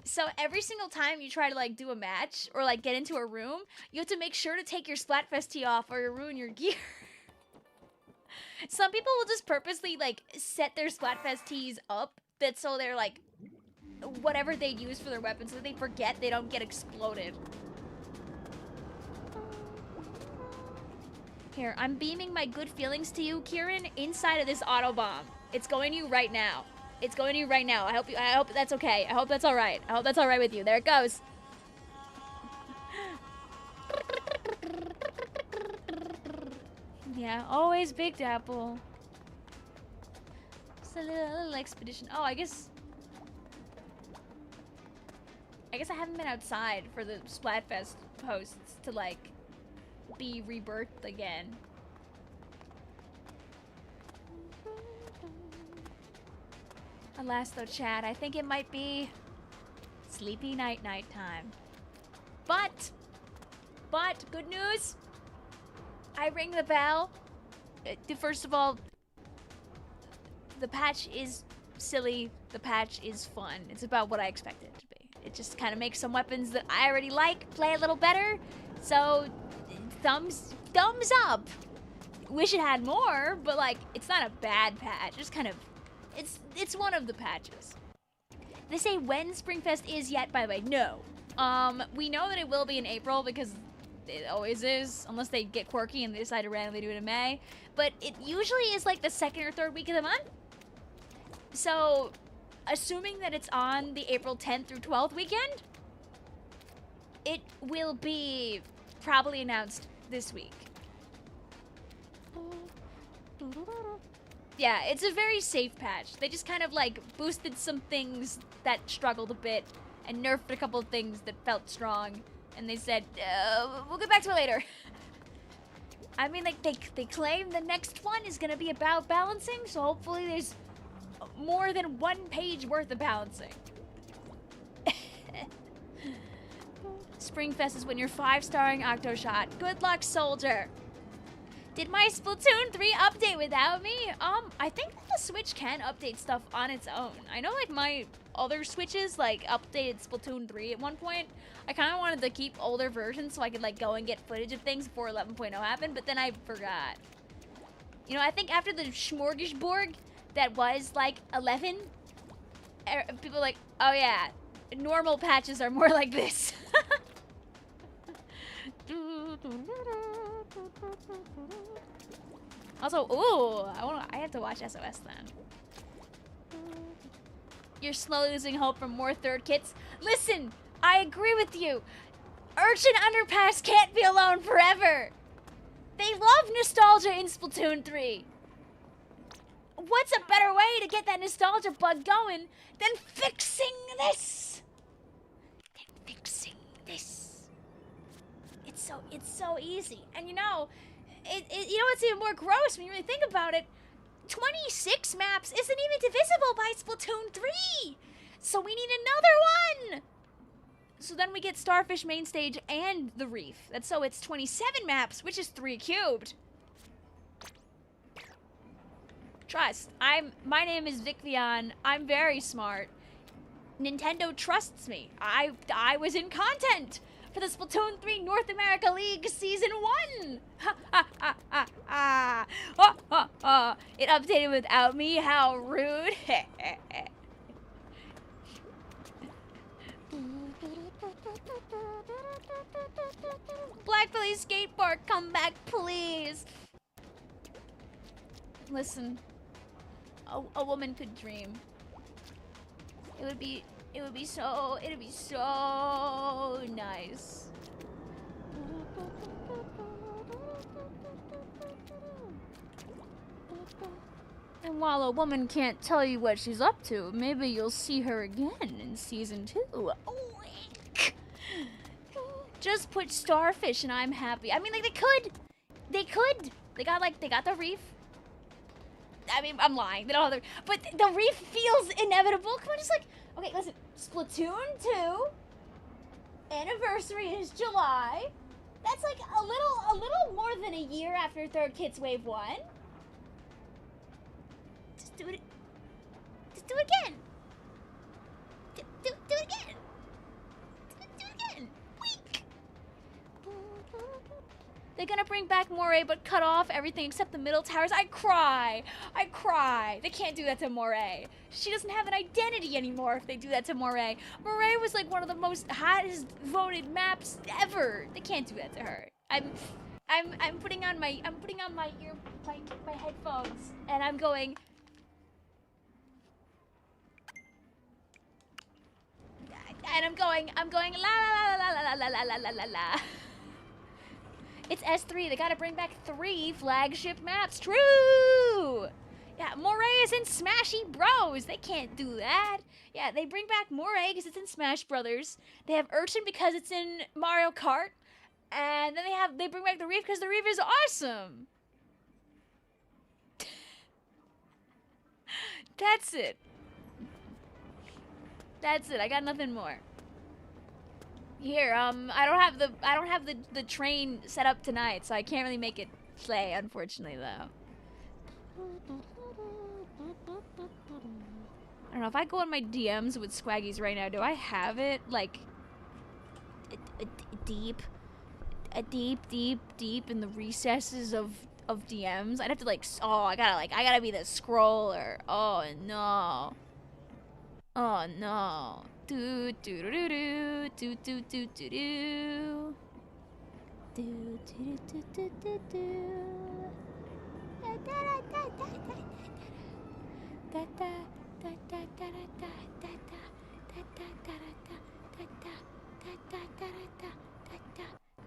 A: So every single time you try to like do a match or like get into a room, you have to make sure to take your Splatfest tee off or you'll ruin your gear. Some people will just purposely like set their Splatfest tees up that so they're like whatever they use for their weapons so that they forget they don't get exploded. Here, I'm beaming my good feelings to you, Kieran, inside of this autobomb. It's going to you right now. It's going to you right now. I hope that's okay. I hope that's all right. I hope that's all right with you. There it goes. Yeah, always Big Dapple. Just a little expedition. Oh, I guess I haven't been outside for the Splatfest posts to like be rebirthed again. Alas though, chat, I think it might be sleepy night time. But good news. I ring the bell. First of all, the patch is silly. The patch is fun. It's about what I expected it to be. It just kind of makes some weapons that I already like play a little better. So, thumbs up. Wish it had more, but like, it's not a bad patch. It's kind of, it's one of the patches. they say when Springfest is yet, by the way. No. We know that it will be in April because it always is, unless they get quirky and they decide to randomly do it in May. But it usually is like the second or third week of the month. So, assuming that it's on the April 10th through 12th weekend, it will be probably announced this week. Yeah, it's a very safe patch. They just kind of like boosted some things that struggled a bit and nerfed a couple of things that felt strong. And they said, we'll get back to it later. I mean, like, they claim the next one is gonna be about balancing, so hopefully there's more than one page worth of balancing. Springfest is when you're 5-starring Octoshot. Good luck, soldier. Did my Splatoon 3 update without me? I think that the Switch can update stuff on its own. I know, like, my other Switches, like, updated Splatoon 3 at one point. I kind of wanted to keep older versions so I could, like, go and get footage of things before 11.0 happened, but then I forgot. You know, I think after the smorgasbord that was, like, 11, people were like, oh yeah, normal patches are more like this. Also, ooh, I have to watch SOS then. You're slowly losing hope for more third kits. Listen, I agree with you. Urchin Underpass can't be alone forever. They love nostalgia in Splatoon 3. What's a better way to get that nostalgia bug going than fixing this? It's so easy. And you know, you know what's even more gross when you really think about it? 26 maps isn't even divisible by Splatoon 3. So we need another one. So then we get Starfish Main Stage and the Reef. So it's 27 maps, which is 3 cubed. Trust. My name is Vicvillon. I'm very smart. Nintendo trusts me. I was in content for the Splatoon 3 North America League Season 1! Ha ha ha ha ha! Ha ha ha! It updated without me, how rude! Black Billy Skateboard, come back, please! Listen, a woman could dream. It'd be so nice. And while a woman can't tell you what she's up to, maybe you'll see her again in Season 2. Just put Starfish and I'm happy. I mean, like, they could. They got the Reef. I mean, I'm lying. They don't have the, but the Reef feels inevitable. Come on, just like, okay, listen. Splatoon 2 anniversary is July. That's like a little more than a year after Third Kits Wave 1. Just do it. Just do it again. Do it again. Do it again. Weak. They're gonna bring back Moray, but cut off everything except the middle towers. I cry. They can't do that to Moray. She doesn't have an identity anymore if they do that to Moray. Moray was like one of the most hottest voted maps ever. They can't do that to her. I'm putting on my my headphones and I'm going. And I'm going la la la la la la la la la la. It's S3. They gotta bring back 3 flagship maps. True! Yeah, Moray is in Smashy Bros. They can't do that. Yeah, they bring back Moray because it's in Smash Brothers. They have Urchin because it's in Mario Kart. And then they bring back the Reef because the Reef is awesome. That's it. I got nothing more. Here, I don't have the train set up tonight, so I can't really make it play, unfortunately, though. I don't know, if I go in my DMs with Swaggies right now, do I have it, like, deep in the recesses of DMs? I'd have to, like, oh, I gotta be the scroller. Oh, no. Oh no. Do do do do do do do do do. Do do do do do do. Da da da da da da da da da da da da da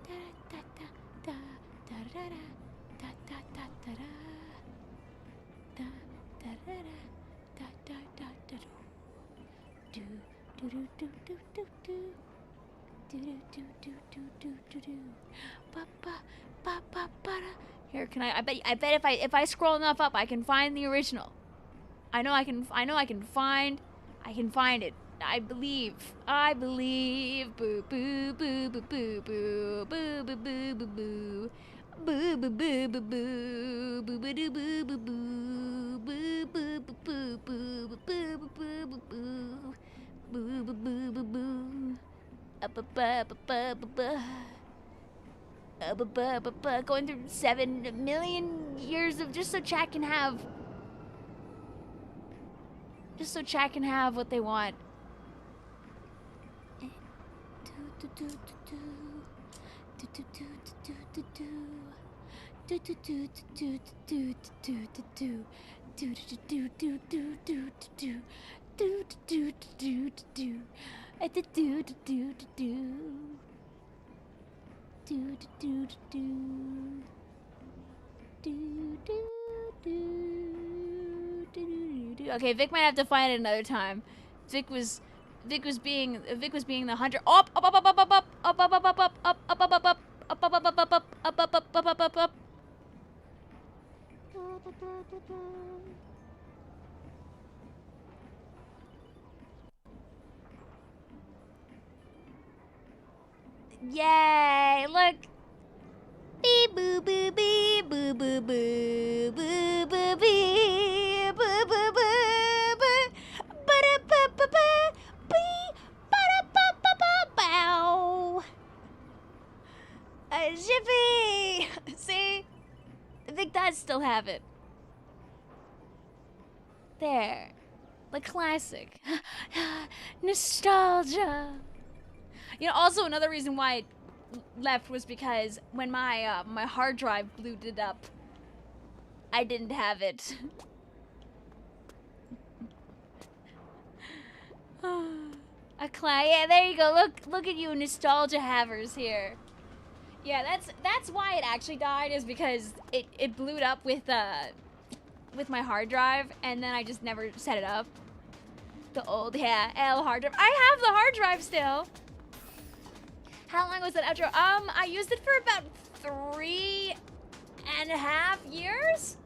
A: Here, can I bet if I scroll enough up, I can find the original. I know I can find it. I believe. Boo boo boo boo boo boo boo boo boo boo boo. Boo boo boo boo boo boo boo doo boo boo boo boo boo boo boo boo boo boo boo boo boo boo boo boo. Going through 7 million years of just so chat can have what they want. Okay, Vic might have to find it another time. Vic was being the hunter. Up. Yay! Look. Beep boo boo beep boo boo boo boo boo beep boo boo boo boo ba da ba ba ba beep ba da ba ba ba bow. Jiffy! See? Vic does still have it. There. The classic. Nostalgia. You know, also another reason why it left was because when my my hard drive booted up, I didn't have it. A Clam. Yeah, there you go. Look at you, nostalgia havers here. Yeah, that's why it actually died, is because it blew up with my hard drive, and then I just never set it up. The old L hard drive. I have the hard drive still. How long was that outro? I used it for about 3.5 years,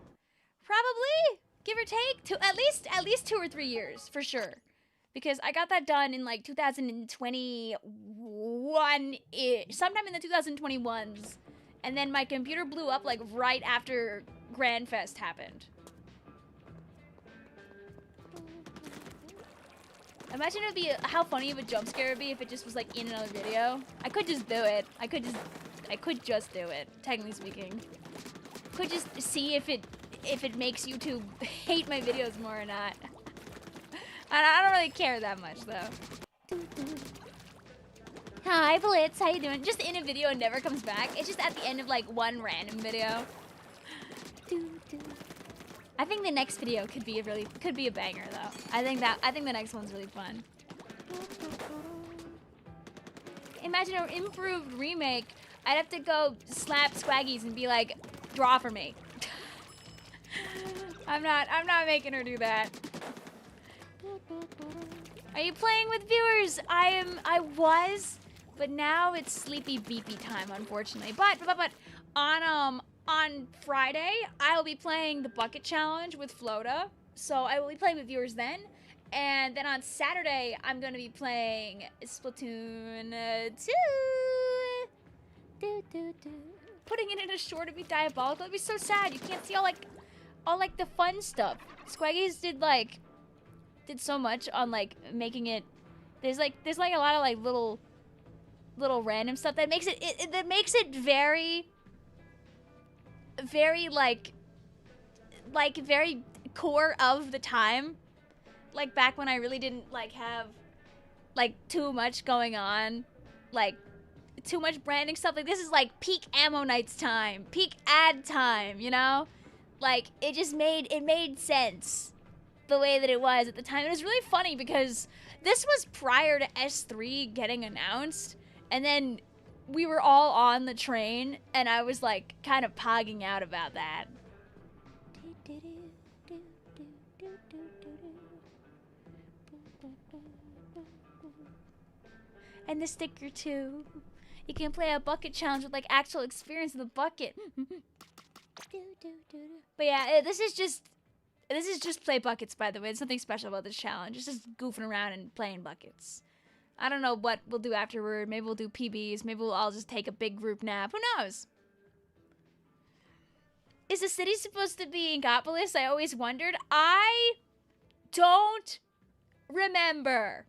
A: probably, give or take. At least 2 or 3 years for sure, because I got that done in like 2021, sometime in the 2021s, and then my computer blew up like right after Grand Fest happened. Imagine it would be how funny of a jump scare it would be if it just was like in another video. I could just do it. I could just do it, technically speaking. Could just see if it makes YouTube hate my videos more or not. I don't really care that much though. Hi Blitz, how you doing? Just in a video and never comes back. It's just at the end of like one random video. I think the next video could be a banger though. I think the next one's really fun. Imagine an improved remake. I'd have to go slap Swaggies and be like, draw for me. I'm not making her do that. Are you playing with viewers? I was, but now it's sleepy beepy time, unfortunately. But on Friday, I'll be playing the bucket challenge with Flota, so I will be playing with viewers then. And then on Saturday, I'm gonna be playing Splatoon 2. Putting it in a short would be diabolical. It'd be so sad. You can't see all the fun stuff. Swaggies did so much on like making it. There's like a lot of like little random stuff that makes it very very core of the time. like back when I really didn't like have like too much going on, like too much branding stuff. Like this is like peak Ammo Nights time, peak ad time, you know? Like it just made sense the way that it was at the time. It was really funny because this was prior to S3 getting announced, and then we were all on the train, and I was like kind of pogging out about that. And the sticker too. You can play a bucket challenge with like actual experience in the bucket. But yeah, this is just play buckets, by the way. There's nothing special about this challenge. It's just goofing around and playing buckets. I don't know what we'll do afterward. Maybe we'll do PBs. Maybe we'll all just take a big group nap. Who knows? Is the city supposed to be Inkopolis? I always wondered. I don't remember.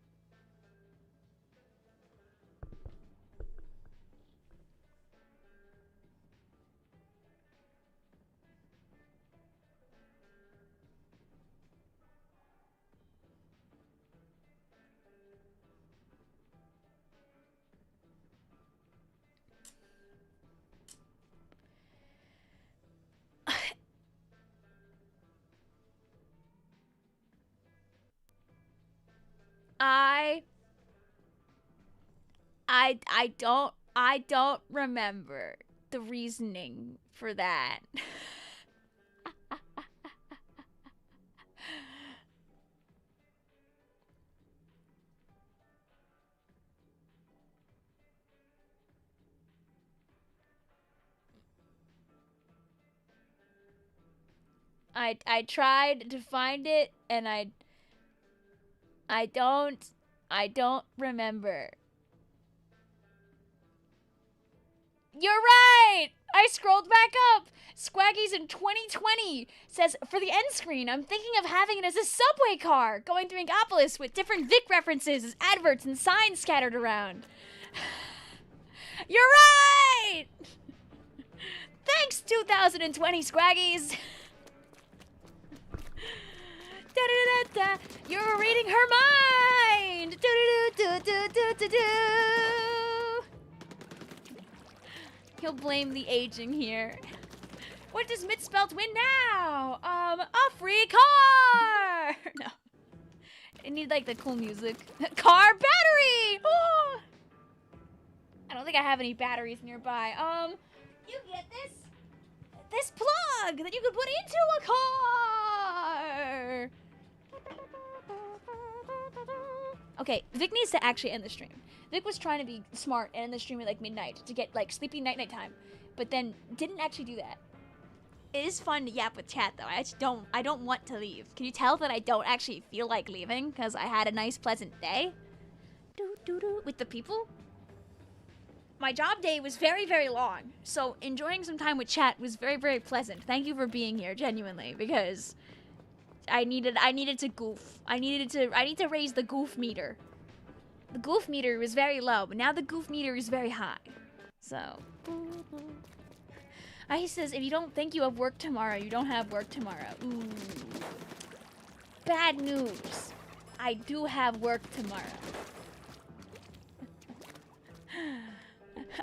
A: I don't remember the reasoning for that. I tried to find it and I don't remember. You're right! I scrolled back up! Squaggy's in 2020 says, for the end screen, I'm thinking of having it as a subway car, going through Inkopolis with different Vic references as adverts and signs scattered around. You're right! Thanks, 2020 Squaggies! You're reading her mind! He'll blame the aging here. What does Mitspelt win now? A free car! No. I need like the cool music. Car battery! Oh! I don't think I have any batteries nearby. You get this plug that you could put into a car! Okay, Vic needs to actually end the stream. Vic was trying to be smart and end the stream at like midnight to get like sleepy night time, but then didn't actually do that. It is fun to yap with chat though. I don't want to leave. Can you tell that I don't actually feel like leaving because I had a nice pleasant day with the people? My job day was very, very long, so enjoying some time with chat was very, very pleasant. Thank you for being here, genuinely, because I needed to goof. I need to raise the goof meter. The goof meter was very low, but now the goof meter is very high. So, he says, if you don't think you have work tomorrow, you don't have work tomorrow. Ooh. Bad news. I do have work tomorrow.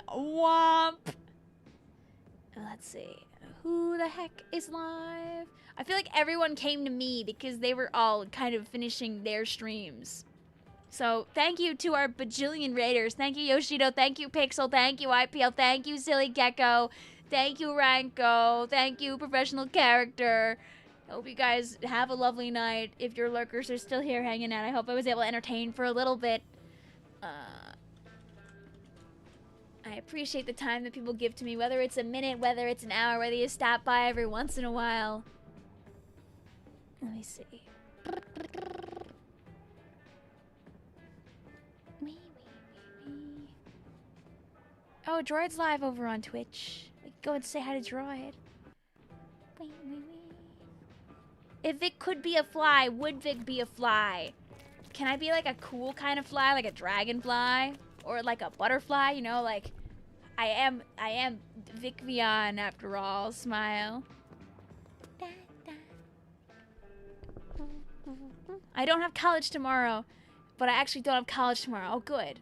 A: Womp. Let's see. Who the heck is live? I feel like everyone came to me because they were all kind of finishing their streams. So thank you to our bajillion raiders. Thank you, Yoshido. Thank you, Pixel. Thank you, IPL. Thank you, Silly Gecko. Thank you, Ranko. Thank you, Professional Character. I hope you guys have a lovely night. If your lurkers are still here hanging out, I hope I was able to entertain for a little bit. I appreciate the time that people give to me, whether it's a minute, whether it's an hour, whether you stop by every once in a while. Let me see. Oh, Droid's live over on Twitch. We can go and say hi to Droid. If Vic could be a fly, would Vic be a fly? Can I be like a cool kind of fly, like a dragonfly? Or like a butterfly, you know, like I am Vicvillon after all. Smile. I don't have college tomorrow, but I actually don't have college tomorrow. Oh, good.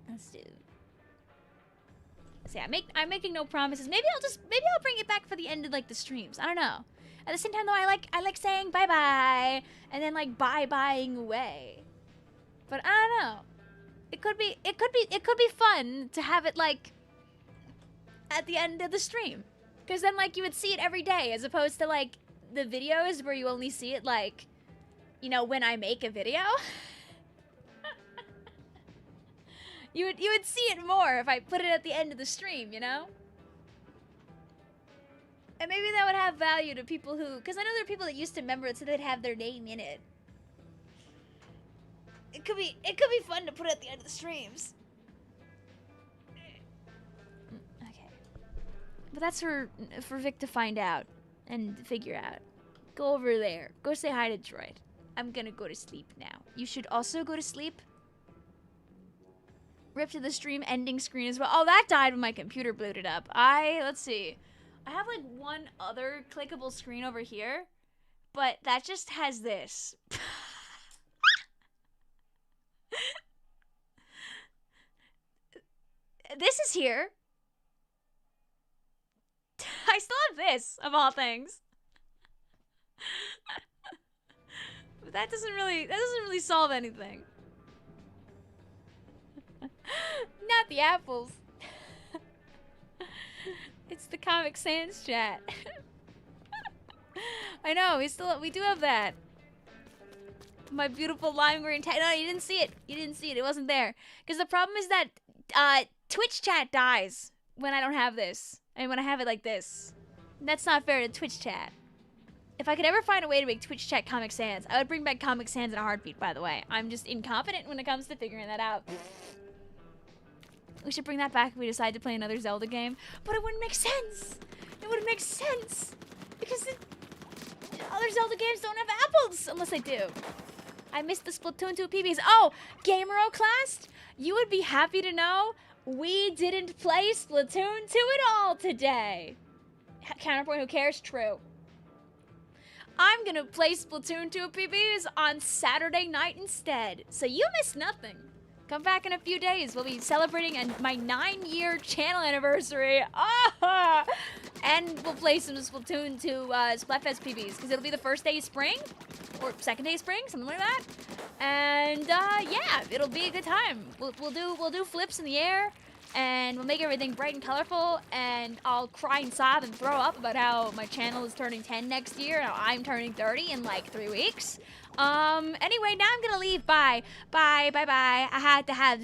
A: Let's do. So yeah, I'm making no promises. Maybe I'll bring it back for the end of like the streams. I don't know. At the same time though, I like saying bye bye and then like bye-byeing away. But I don't know. It could be fun to have it like at the end of the stream. Cause then like you would see it every day as opposed to like the videos where you only see it like, you know, when I make a video. You would see it more if I put it at the end of the stream, you know? And maybe that would have value to people who, because I know there are people that used to remember it so they'd have their name in it. It could be fun to put it at the end of the streams. Okay. But that's for Vic to find out and figure out. Go over there. Go say hi to Droid. I'm gonna go to sleep now. You should also go to sleep. Rip to the stream ending screen as well. Oh, that died when my computer booted up. Let's see. I have like one other clickable screen over here, but that just has this. This is here. I still have this, of all things. But that doesn't really solve anything. Not the apples. It's the Comic Sans chat. I know, we do have that. My beautiful lime green tag. No, you didn't see it. You didn't see it. It wasn't there. Because the problem is that Twitch chat dies when I don't have this. I mean, when I have it like this. And that's not fair to Twitch chat. If I could ever find a way to make Twitch chat Comic Sans, I would bring back Comic Sans in a heartbeat, by the way. I'm just incompetent when it comes to figuring that out. We should bring that back if we decide to play another Zelda game. But it wouldn't make sense. It wouldn't make sense. Because other Zelda games don't have apples. Unless they do. I missed the Splatoon 2 PBs. Oh, Gameroclast, you would be happy to know we didn't play Splatoon 2 at all today. Counterpoint, who cares? True. I'm gonna play Splatoon 2 PBs on Saturday night instead. So you missed nothing. Come back in a few days. We'll be celebrating my 9-year channel anniversary. Ah! And we'll play some Splatoon 2 Splatfest PBs because it'll be the first day of spring or second day of spring, something like that. And yeah, it'll be a good time. We'll do flips in the air, and we'll make everything bright and colorful. And I'll cry and sob and throw up about how my channel is turning 10 next year, and I'm turning 30 in like 3 weeks. Anyway, now I'm gonna leave. Bye. Bye. I had to have